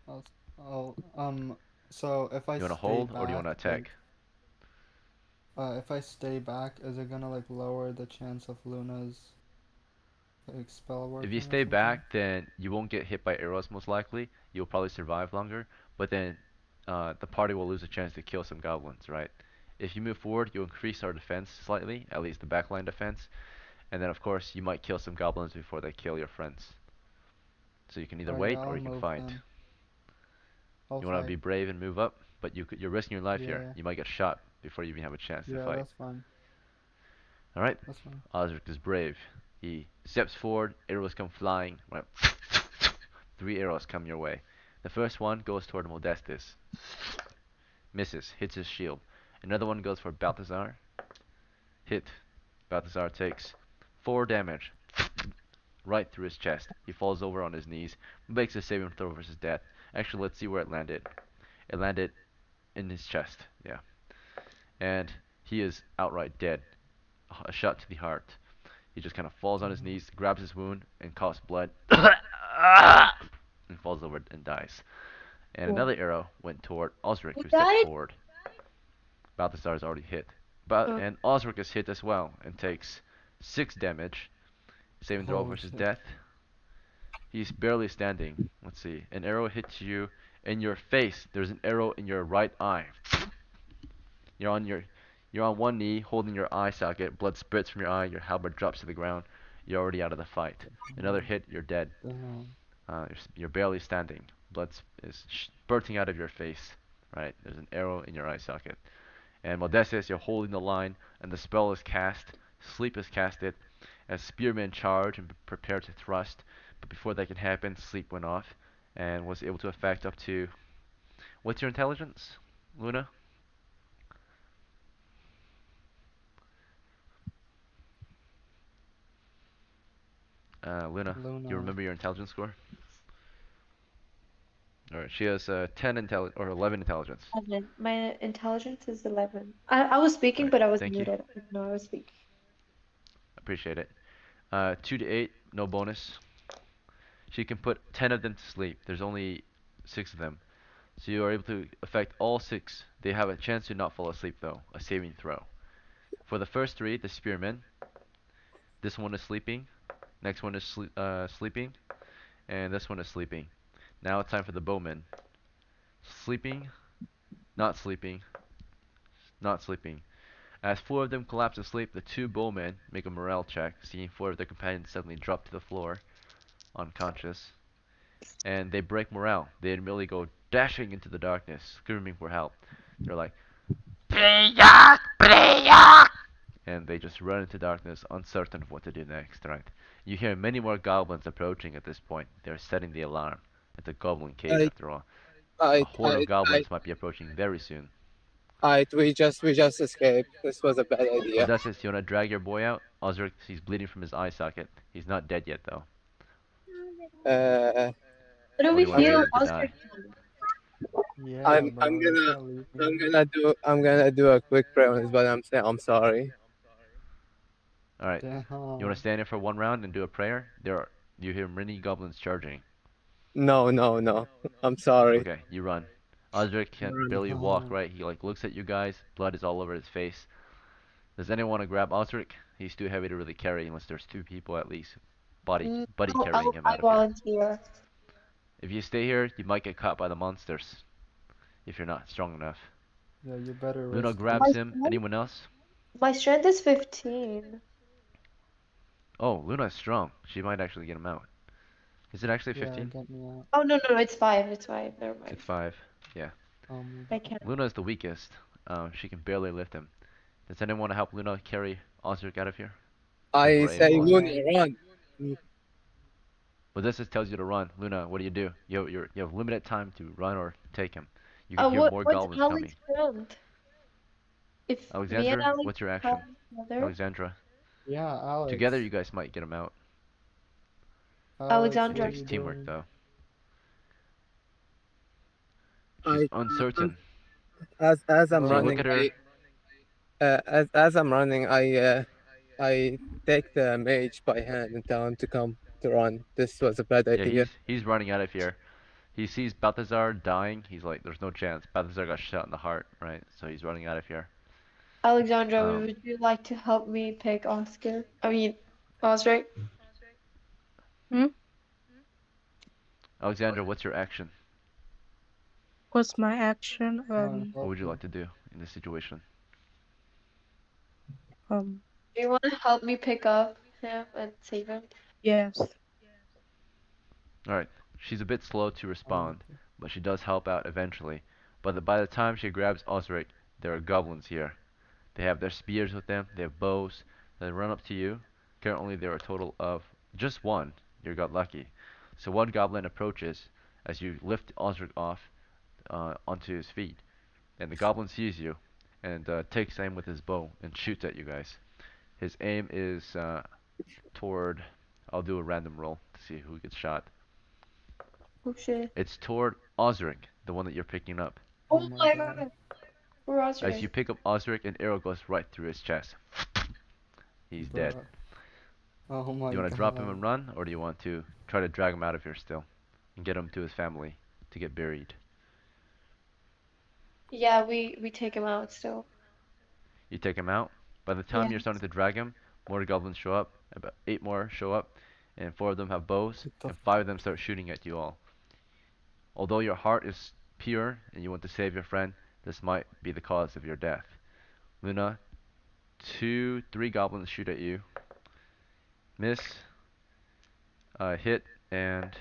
[SPEAKER 6] I'll, so if I
[SPEAKER 1] You want to
[SPEAKER 6] stay
[SPEAKER 1] hold, or do you want
[SPEAKER 6] back,
[SPEAKER 1] to
[SPEAKER 6] like,
[SPEAKER 1] attack?
[SPEAKER 6] if I stay back, is it gonna like lower the chance of Luna's like spell
[SPEAKER 1] If you
[SPEAKER 6] working or
[SPEAKER 1] stay
[SPEAKER 6] something?
[SPEAKER 1] back, then you won't get hit by arrows most likely. You'll probably survive longer, but then the party will lose a chance to kill some goblins, right? If you move forward, you'll increase our defense slightly, at least the backline defense, and then of course you might kill some goblins before they kill your friends. So you can either
[SPEAKER 6] Alright, yeah,
[SPEAKER 1] wait or
[SPEAKER 6] I'll
[SPEAKER 1] you can
[SPEAKER 6] move
[SPEAKER 1] fight.
[SPEAKER 6] then. I'll
[SPEAKER 1] You want to be
[SPEAKER 6] fight.
[SPEAKER 1] brave and move up, but you're risking your life here.
[SPEAKER 6] Yeah,
[SPEAKER 1] You might get shot before you even have a chance to
[SPEAKER 6] yeah,
[SPEAKER 1] fight.
[SPEAKER 6] that's fine.
[SPEAKER 1] Alright?
[SPEAKER 6] That's fine.
[SPEAKER 1] Osric is brave. He steps forward, arrows come flying. Right? 3 arrows come your way. The first one goes toward Modestus. Misses, hits his shield. Another one goes for Balthazar. Hit. Balthazar takes 4 damage. Right through his chest. He falls over on his knees, makes a saving throw versus death. Actually, let's see where it landed. It landed in his chest, yeah. And he is outright dead. A shot to the heart. He just kind of falls on his
[SPEAKER 6] Damn.
[SPEAKER 1] knees, grabs his wound, and coughs blood, and falls over and dies. And
[SPEAKER 4] Oh.
[SPEAKER 1] another arrow went toward Osric,
[SPEAKER 4] Who
[SPEAKER 1] who steps
[SPEAKER 4] died?
[SPEAKER 1] forward. Balthazar is already hit.
[SPEAKER 4] Oh.
[SPEAKER 1] And Osric is hit as well and takes 6 damage. Saving throw
[SPEAKER 6] Holy
[SPEAKER 1] versus
[SPEAKER 6] shit.
[SPEAKER 1] death. He's barely standing. Let's see. An arrow hits you in your face. There's an arrow in your right eye. You're on your you're on one knee holding your eye socket. Blood spurts from your eye. Your halberd drops to the ground. You're already out of the fight. Another hit, you're dead.
[SPEAKER 6] Damn.
[SPEAKER 1] You're barely standing. Blood is spurting out of your face. Right? There's an arrow in your eye socket. And Modestus, you're holding the line, and the spell is cast. Sleep is casted as spearmen charge and prepare to thrust. But before that can happen, sleep went off and was able to affect up to. What's your intelligence, Luna? Luna, do you
[SPEAKER 6] Luna.
[SPEAKER 1] remember your intelligence score? Alright, she has 10 intelligence or 11 intelligence.
[SPEAKER 4] 11. My intelligence is 11. I was speaking,
[SPEAKER 1] Alright,
[SPEAKER 4] but I was
[SPEAKER 1] thank you.
[SPEAKER 4] muted. No, I was speaking.
[SPEAKER 1] Appreciate it. 2 to 8, no bonus. She can put 10 of them to sleep. There's only 6 of them. So you are able to affect all 6. They have a chance to not fall asleep though, a saving throw. For the first 3, the spearmen, this one is sleeping, next one is sleeping, and this one is sleeping. Now it's time for the bowmen. Sleeping, not sleeping, not sleeping. As 4 of them collapse asleep, the 2 bowmen make a morale check, seeing 4 of their companions suddenly drop to the floor, unconscious. And they break morale. They immediately go dashing into the darkness, screaming for help. They're like, Playak! Playak! And they just run into darkness, uncertain of what to do next, right? You hear many more goblins approaching at this point. They're setting the alarm. It's a goblin cave
[SPEAKER 7] I,
[SPEAKER 1] after all. A
[SPEAKER 7] I,
[SPEAKER 1] horde of
[SPEAKER 7] I, I,
[SPEAKER 1] goblins might be approaching very soon.
[SPEAKER 7] we just escaped. This was a bad idea.
[SPEAKER 1] Odysseus, you wanna drag your boy out? Osric, he's bleeding from his eye socket. He's not dead yet though.
[SPEAKER 7] Uh,
[SPEAKER 4] How do
[SPEAKER 1] Or do
[SPEAKER 4] we
[SPEAKER 1] you wanna
[SPEAKER 7] I'm,
[SPEAKER 1] wait
[SPEAKER 4] heal
[SPEAKER 1] for him to die?
[SPEAKER 4] Oscar?
[SPEAKER 6] Yeah,
[SPEAKER 7] I'm
[SPEAKER 6] bro. You
[SPEAKER 7] gonna,
[SPEAKER 6] can't leave
[SPEAKER 7] I'm
[SPEAKER 6] me.
[SPEAKER 7] gonna do a quick premise, but I'm sorry.
[SPEAKER 1] Alright. You wanna
[SPEAKER 6] Damn.
[SPEAKER 1] stand in for 1 round and do a prayer? You hear many goblins charging.
[SPEAKER 7] No, no, no. I'm sorry.
[SPEAKER 1] Okay, you run. Osric can't
[SPEAKER 7] Run.
[SPEAKER 1] barely walk, right? He like looks at you guys, blood is all over his face. Does anyone want to grab Osric? He's too heavy to really carry unless there's 2 people at least buddy carrying him
[SPEAKER 4] I
[SPEAKER 1] out of here.
[SPEAKER 4] volunteer.
[SPEAKER 1] If you stay here, you might get caught by the monsters if you're not strong enough.
[SPEAKER 6] Yeah, you better
[SPEAKER 1] Luna
[SPEAKER 6] risk it.
[SPEAKER 1] grabs him. Anyone else?
[SPEAKER 4] My strength is 15.
[SPEAKER 1] Oh, Luna's strong. She might actually get him out. Is it actually
[SPEAKER 6] Yeah,
[SPEAKER 1] 15?
[SPEAKER 6] get me out.
[SPEAKER 4] Oh, no, no, it's 5. It's 5. Never mind.
[SPEAKER 1] It's 5. Yeah.
[SPEAKER 6] Oh my
[SPEAKER 4] I
[SPEAKER 6] god.
[SPEAKER 4] can't.
[SPEAKER 1] Luna is the weakest. She can barely lift him. Does anyone want to help Luna carry Osric out of here?
[SPEAKER 7] I
[SPEAKER 1] Brave
[SPEAKER 7] say,
[SPEAKER 1] Osric.
[SPEAKER 7] Luna, run.
[SPEAKER 1] Well, this just tells you to run. Luna, what do? You have limited time to run or take him. You can
[SPEAKER 4] Oh,
[SPEAKER 1] hear more
[SPEAKER 4] what's
[SPEAKER 1] goblins coming.
[SPEAKER 4] Alex' strength? If me and
[SPEAKER 1] Alexandra,
[SPEAKER 4] Alex
[SPEAKER 1] what's your action?
[SPEAKER 4] help each other,
[SPEAKER 1] Alexandra,
[SPEAKER 6] Yeah,
[SPEAKER 1] together
[SPEAKER 6] Alex.
[SPEAKER 1] you guys might get him out.
[SPEAKER 6] Alex,
[SPEAKER 1] It
[SPEAKER 6] what
[SPEAKER 4] Alexandra.
[SPEAKER 6] are
[SPEAKER 1] takes
[SPEAKER 6] you
[SPEAKER 1] teamwork
[SPEAKER 6] doing?
[SPEAKER 1] though. She's
[SPEAKER 7] I,
[SPEAKER 1] uncertain.
[SPEAKER 7] as I'm
[SPEAKER 1] So you
[SPEAKER 6] Bro,
[SPEAKER 1] look
[SPEAKER 7] running,
[SPEAKER 1] at her.
[SPEAKER 7] as I'm running, I take the mage by hand and tell him to come to run. This was a bad
[SPEAKER 1] Yeah,
[SPEAKER 7] idea.
[SPEAKER 1] he's running out of here. He sees Balthazar dying. He's like, there's no chance. Balthazar got shot in the heart, right? So he's running out of here.
[SPEAKER 4] Alexandra,
[SPEAKER 1] Um,
[SPEAKER 4] would you like to help me pick Oscar? I mean, Osric?
[SPEAKER 2] Hmm?
[SPEAKER 1] Alexandra, what's your action?
[SPEAKER 2] What's my action?
[SPEAKER 6] I'm gonna
[SPEAKER 1] What
[SPEAKER 6] help
[SPEAKER 1] would you
[SPEAKER 6] you.
[SPEAKER 1] like to do in this situation?
[SPEAKER 2] Um,
[SPEAKER 4] Do you want to help me pick up him and save him?
[SPEAKER 2] yes.
[SPEAKER 1] All right. She's a bit slow to
[SPEAKER 6] Oh,
[SPEAKER 1] respond,
[SPEAKER 6] okay.
[SPEAKER 1] but she does help out eventually. But by the time she grabs Osric, there are goblins here. They have their spears with them. They have bows. They run up to you. Currently, there are a total of just one. You got lucky. So one goblin approaches as you lift Osric off onto his feet, and the goblin sees you and takes aim with his bow and shoots at you guys. His aim is toward. I'll do a random roll to see who gets shot.
[SPEAKER 4] Oh shit.
[SPEAKER 1] It's toward Osric, the one that you're picking up.
[SPEAKER 6] Oh
[SPEAKER 4] Oh
[SPEAKER 6] my
[SPEAKER 4] my
[SPEAKER 6] god.
[SPEAKER 4] god. We're
[SPEAKER 1] As you
[SPEAKER 4] Osric.
[SPEAKER 1] pick up Osric, an arrow goes right through his chest. He's dead.
[SPEAKER 6] Bruh. Oh
[SPEAKER 1] Do
[SPEAKER 6] my
[SPEAKER 1] you want to drop him
[SPEAKER 6] god.
[SPEAKER 1] and run, or do you want to try to drag him out of here still and get him to his family to get buried?
[SPEAKER 4] Yeah, we take him out still.
[SPEAKER 1] You take him out. By the time
[SPEAKER 4] Yeah.
[SPEAKER 1] you're starting to drag him, more goblins show up. About 8 more show up, and 4 of them have bows,
[SPEAKER 6] What the
[SPEAKER 1] and
[SPEAKER 6] f
[SPEAKER 1] 5 of them start shooting at you all. Although your heart is pure and you want to save your friend, this might be the cause of your death. Luna, 3 goblins shoot at you. Miss, hit, and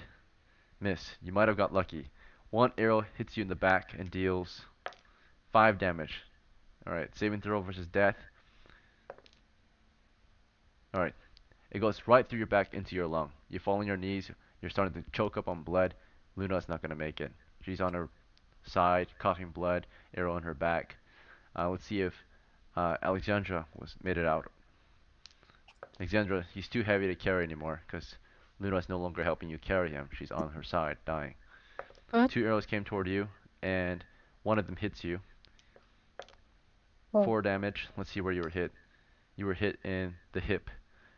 [SPEAKER 1] miss. You might have got lucky. One arrow hits you in the back and deals 5 damage. Alright, saving throw versus death. Alright, it goes right through your back into your lung. You fall on your knees, you're starting to choke up on blood. Luna's not going to make it. She's on her side, coughing blood, arrow in her back. Let's see if Alexandra made it out. Alexandra, he's too heavy to carry anymore because Luna's no longer helping you carry him. She's on her side, dying.
[SPEAKER 2] What?
[SPEAKER 1] 2 arrows came toward you, and one of them hits you.
[SPEAKER 2] Oh.
[SPEAKER 1] 4 damage. Let's see where you were hit. You were hit in the hip.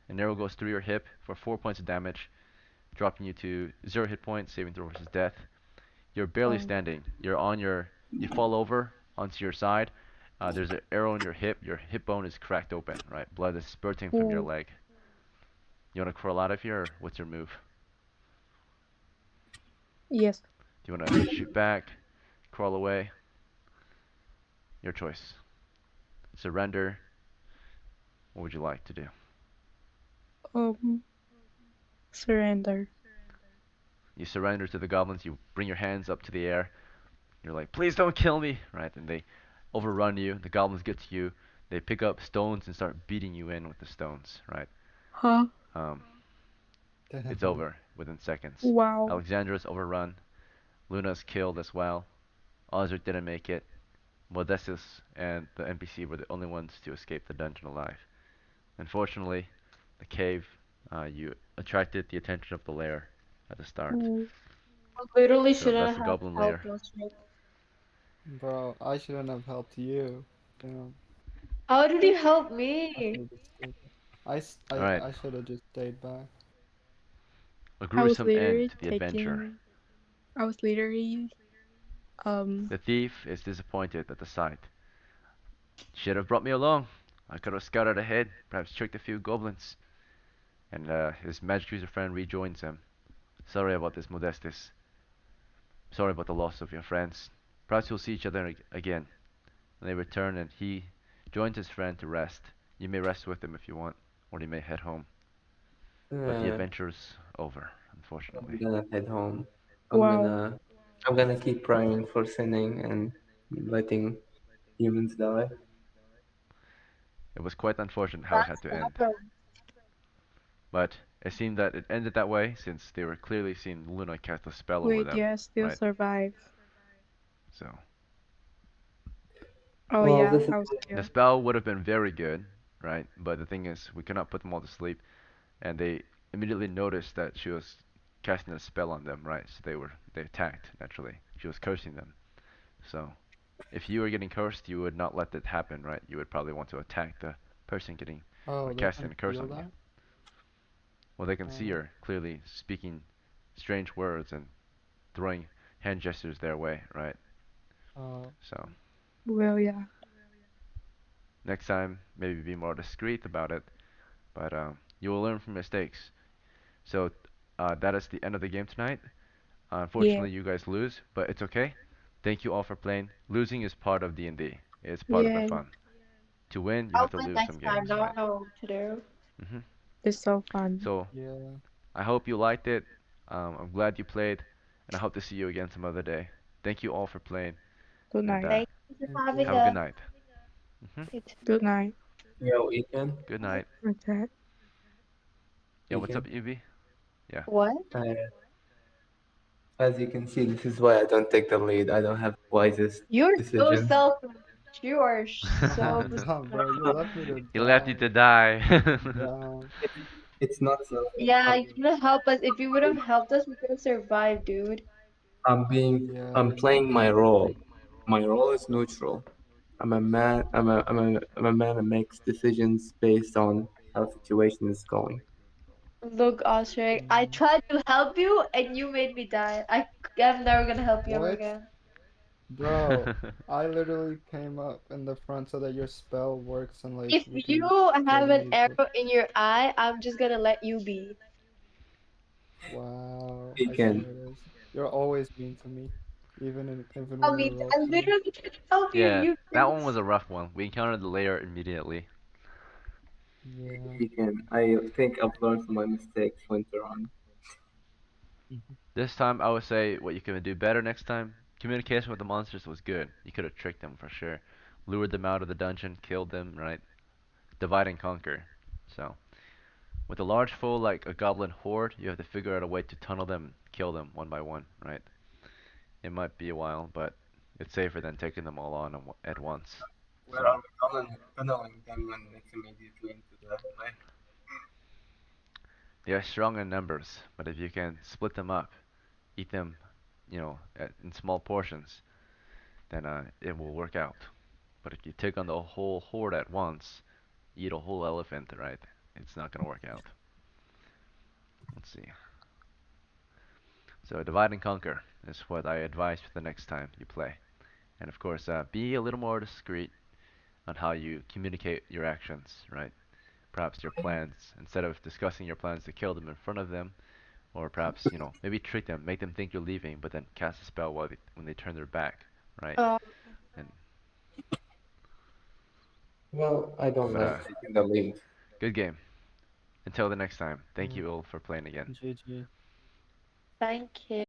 [SPEAKER 1] An arrow goes through your hip for 4 points of damage, dropping you to 0 hit points, saving throw versus death. You're barely
[SPEAKER 2] Oh.
[SPEAKER 1] standing. You fall over onto your side. There's an arrow in your hip. Your hip bone is cracked open, right? Blood is spurting from your
[SPEAKER 2] Oh.
[SPEAKER 1] leg. You want to crawl out of here, or what's your move?
[SPEAKER 2] Yes.
[SPEAKER 1] Do you want to shoot back, crawl away? Your choice. Surrender. What would you like to do?
[SPEAKER 2] Surrender.
[SPEAKER 1] You surrender to the goblins. You bring your hands up to the air. You're like, please don't kill me, right? And they overrun you. The goblins get to you. They pick up stones and start beating you in with the stones, right?
[SPEAKER 2] Huh?
[SPEAKER 1] Um, it's
[SPEAKER 6] Damn.
[SPEAKER 1] over within seconds.
[SPEAKER 2] Wow.
[SPEAKER 1] Alexandra's overrun. Luna's killed as well. Osric didn't make it. Modestus and the NPC were the only ones to escape the dungeon alive. Unfortunately, the cave, you attracted the attention of the lair at the start.
[SPEAKER 2] Ooh.
[SPEAKER 4] Literally
[SPEAKER 1] So that's
[SPEAKER 4] shouldn't
[SPEAKER 1] the
[SPEAKER 4] have
[SPEAKER 1] goblin lair.
[SPEAKER 4] helped Osric.
[SPEAKER 6] Bro, I shouldn't have helped you. Damn.
[SPEAKER 4] How did you help
[SPEAKER 6] I
[SPEAKER 4] me?
[SPEAKER 6] should have just stayed back.
[SPEAKER 1] Alright,
[SPEAKER 6] I should have just stayed back.
[SPEAKER 1] a
[SPEAKER 2] I was
[SPEAKER 1] gruesome end
[SPEAKER 2] literally
[SPEAKER 1] to the adventure.
[SPEAKER 2] I was literally
[SPEAKER 1] The thief is disappointed at the sight. Should have brought me along. I could have scouted ahead, perhaps tricked a few goblins. And his magic user friend rejoins him. Sorry about this, Modestus. Sorry about the loss of your friends. Perhaps you'll see each other again. And they return, and he joins his friend to rest. You may rest with him if you want, or you may head home. But the
[SPEAKER 7] Uh,
[SPEAKER 1] adventure's over,
[SPEAKER 7] I'm
[SPEAKER 1] unfortunately.
[SPEAKER 7] gonna head home. I'm
[SPEAKER 2] wow.
[SPEAKER 7] gonna I'm gonna keep praying for sinning and letting humans die.
[SPEAKER 1] It was quite unfortunate how it had
[SPEAKER 4] That's
[SPEAKER 1] to end.
[SPEAKER 4] awesome.
[SPEAKER 1] But it seemed that it ended that way since they were clearly seeing Luna cast a spell over
[SPEAKER 2] Wait,
[SPEAKER 1] them,
[SPEAKER 2] yeah, still
[SPEAKER 1] right?
[SPEAKER 2] survive.
[SPEAKER 1] So
[SPEAKER 2] Oh
[SPEAKER 7] Well,
[SPEAKER 2] yeah,
[SPEAKER 7] this is
[SPEAKER 2] I was
[SPEAKER 1] the
[SPEAKER 2] killed.
[SPEAKER 1] spell would have been very good, right? But the thing is, we cannot put them all to sleep, and they immediately noticed that she was casting a spell on them, right? So they attacked naturally. She was cursing them. So if you were getting cursed, you would not let that happen, right? You would probably want to attack the person getting
[SPEAKER 6] Oh,
[SPEAKER 1] or
[SPEAKER 6] they
[SPEAKER 1] casting
[SPEAKER 6] can
[SPEAKER 1] a curse
[SPEAKER 6] feel
[SPEAKER 1] on you.
[SPEAKER 6] that?
[SPEAKER 1] Well, they can see her clearly speaking strange words and throwing hand gestures their way, right?
[SPEAKER 6] Oh,
[SPEAKER 1] So
[SPEAKER 2] Well, yeah.
[SPEAKER 1] next time, maybe be more discreet about it, but you will learn from mistakes. So that is the end of the game tonight.
[SPEAKER 2] Yeah.
[SPEAKER 1] Unfortunately, you guys lose, but it's okay. Thank you all for playing. Losing is part of D&D. It's part of the
[SPEAKER 2] Yeah.
[SPEAKER 1] fun. To win, you
[SPEAKER 4] I'll
[SPEAKER 1] have to
[SPEAKER 4] win
[SPEAKER 1] lose some
[SPEAKER 4] next time.
[SPEAKER 1] games,
[SPEAKER 4] Now I
[SPEAKER 1] right?
[SPEAKER 4] know what to do.
[SPEAKER 1] hmm
[SPEAKER 2] It's so fun.
[SPEAKER 1] So
[SPEAKER 6] yeah.
[SPEAKER 1] I hope you liked it. I'm glad you played, and I hope to see you again some other day. Thank you all for playing,
[SPEAKER 2] Good
[SPEAKER 1] and
[SPEAKER 2] night.
[SPEAKER 4] Thank you
[SPEAKER 6] Thank
[SPEAKER 4] for having
[SPEAKER 1] have a good
[SPEAKER 6] you.
[SPEAKER 4] us.
[SPEAKER 1] night.
[SPEAKER 4] It's
[SPEAKER 2] Good night.
[SPEAKER 7] Yo, Ethan.
[SPEAKER 1] Good night.
[SPEAKER 2] What's that?
[SPEAKER 1] Yeah, what's up,
[SPEAKER 7] Ethan.
[SPEAKER 1] UV? Yeah.
[SPEAKER 4] What?
[SPEAKER 7] Uh, as you can see, this is why I don't take the lead. I don't have the wisest
[SPEAKER 4] You're so
[SPEAKER 7] decisions.
[SPEAKER 4] selfish. You are so
[SPEAKER 6] Damn, bro, you
[SPEAKER 4] disrespectful.
[SPEAKER 6] left me to
[SPEAKER 1] He left you
[SPEAKER 6] die.
[SPEAKER 1] to die.
[SPEAKER 6] Damn.
[SPEAKER 7] It's, it's not selfish.
[SPEAKER 4] Yeah, you could have helped us. If you would have helped us, we could have survived, dude.
[SPEAKER 6] Yeah.
[SPEAKER 7] I'm playing my role. My role is neutral. I'm a man. I'm a man that makes decisions based on how the situation is going.
[SPEAKER 4] Look, Ostrich, I
[SPEAKER 6] Mm.
[SPEAKER 4] tried to help you and you made me die. I'm never gonna help you ever
[SPEAKER 6] What?
[SPEAKER 4] again.
[SPEAKER 6] Bro, I literally came up in the front so that your spell works and like
[SPEAKER 4] If
[SPEAKER 6] we
[SPEAKER 4] you
[SPEAKER 6] can kill
[SPEAKER 4] have
[SPEAKER 6] them
[SPEAKER 4] an
[SPEAKER 6] easily.
[SPEAKER 4] arrow in your eye, I'm just gonna let you be.
[SPEAKER 6] Wow,
[SPEAKER 7] He
[SPEAKER 6] I see how
[SPEAKER 7] can.
[SPEAKER 6] it is. You're always mean to me, even
[SPEAKER 4] I
[SPEAKER 6] when
[SPEAKER 4] mean,
[SPEAKER 6] we're role
[SPEAKER 4] I
[SPEAKER 6] playing.
[SPEAKER 4] literally tried to help you and
[SPEAKER 1] Yeah,
[SPEAKER 4] you
[SPEAKER 1] that one was
[SPEAKER 4] just.
[SPEAKER 1] a rough one. We encountered the layer immediately.
[SPEAKER 6] Yeah.
[SPEAKER 7] He can. I think I've learned from my mistakes winter on.
[SPEAKER 1] This time, I would say what you can do better next time. Communication with the monsters was good. You could have tricked them for sure. Lured them out of the dungeon, killed them, right? Divide and conquer. So, with a large foe like a goblin horde, you have to figure out a way to tunnel them, kill them one by one, right? It might be a while, but it's safer than taking them all on at once.
[SPEAKER 7] Where
[SPEAKER 1] So,
[SPEAKER 7] are we tunneling them when it's immediately into the way?
[SPEAKER 1] they are strong in numbers, but if you can split them up, eat them, in small portions, then it will work out. But if you take on the whole horde at once, eat a whole elephant, right? It's not gonna work out. Let's see. So divide and conquer is what I advise for the next time you play. And of course, be a little more discreet on how you communicate your actions, right? Perhaps your plans, instead of discussing your plans to kill them in front of them, or perhaps, maybe trick them, make them think you're leaving, but then cast a spell when they turn their back, right?
[SPEAKER 4] Oh,
[SPEAKER 1] And
[SPEAKER 7] Well, I don't
[SPEAKER 1] but
[SPEAKER 7] like taking the lead.
[SPEAKER 1] good game. Until the next time, thank
[SPEAKER 6] Yeah.
[SPEAKER 1] you all for playing again.
[SPEAKER 6] GG.
[SPEAKER 4] thank you.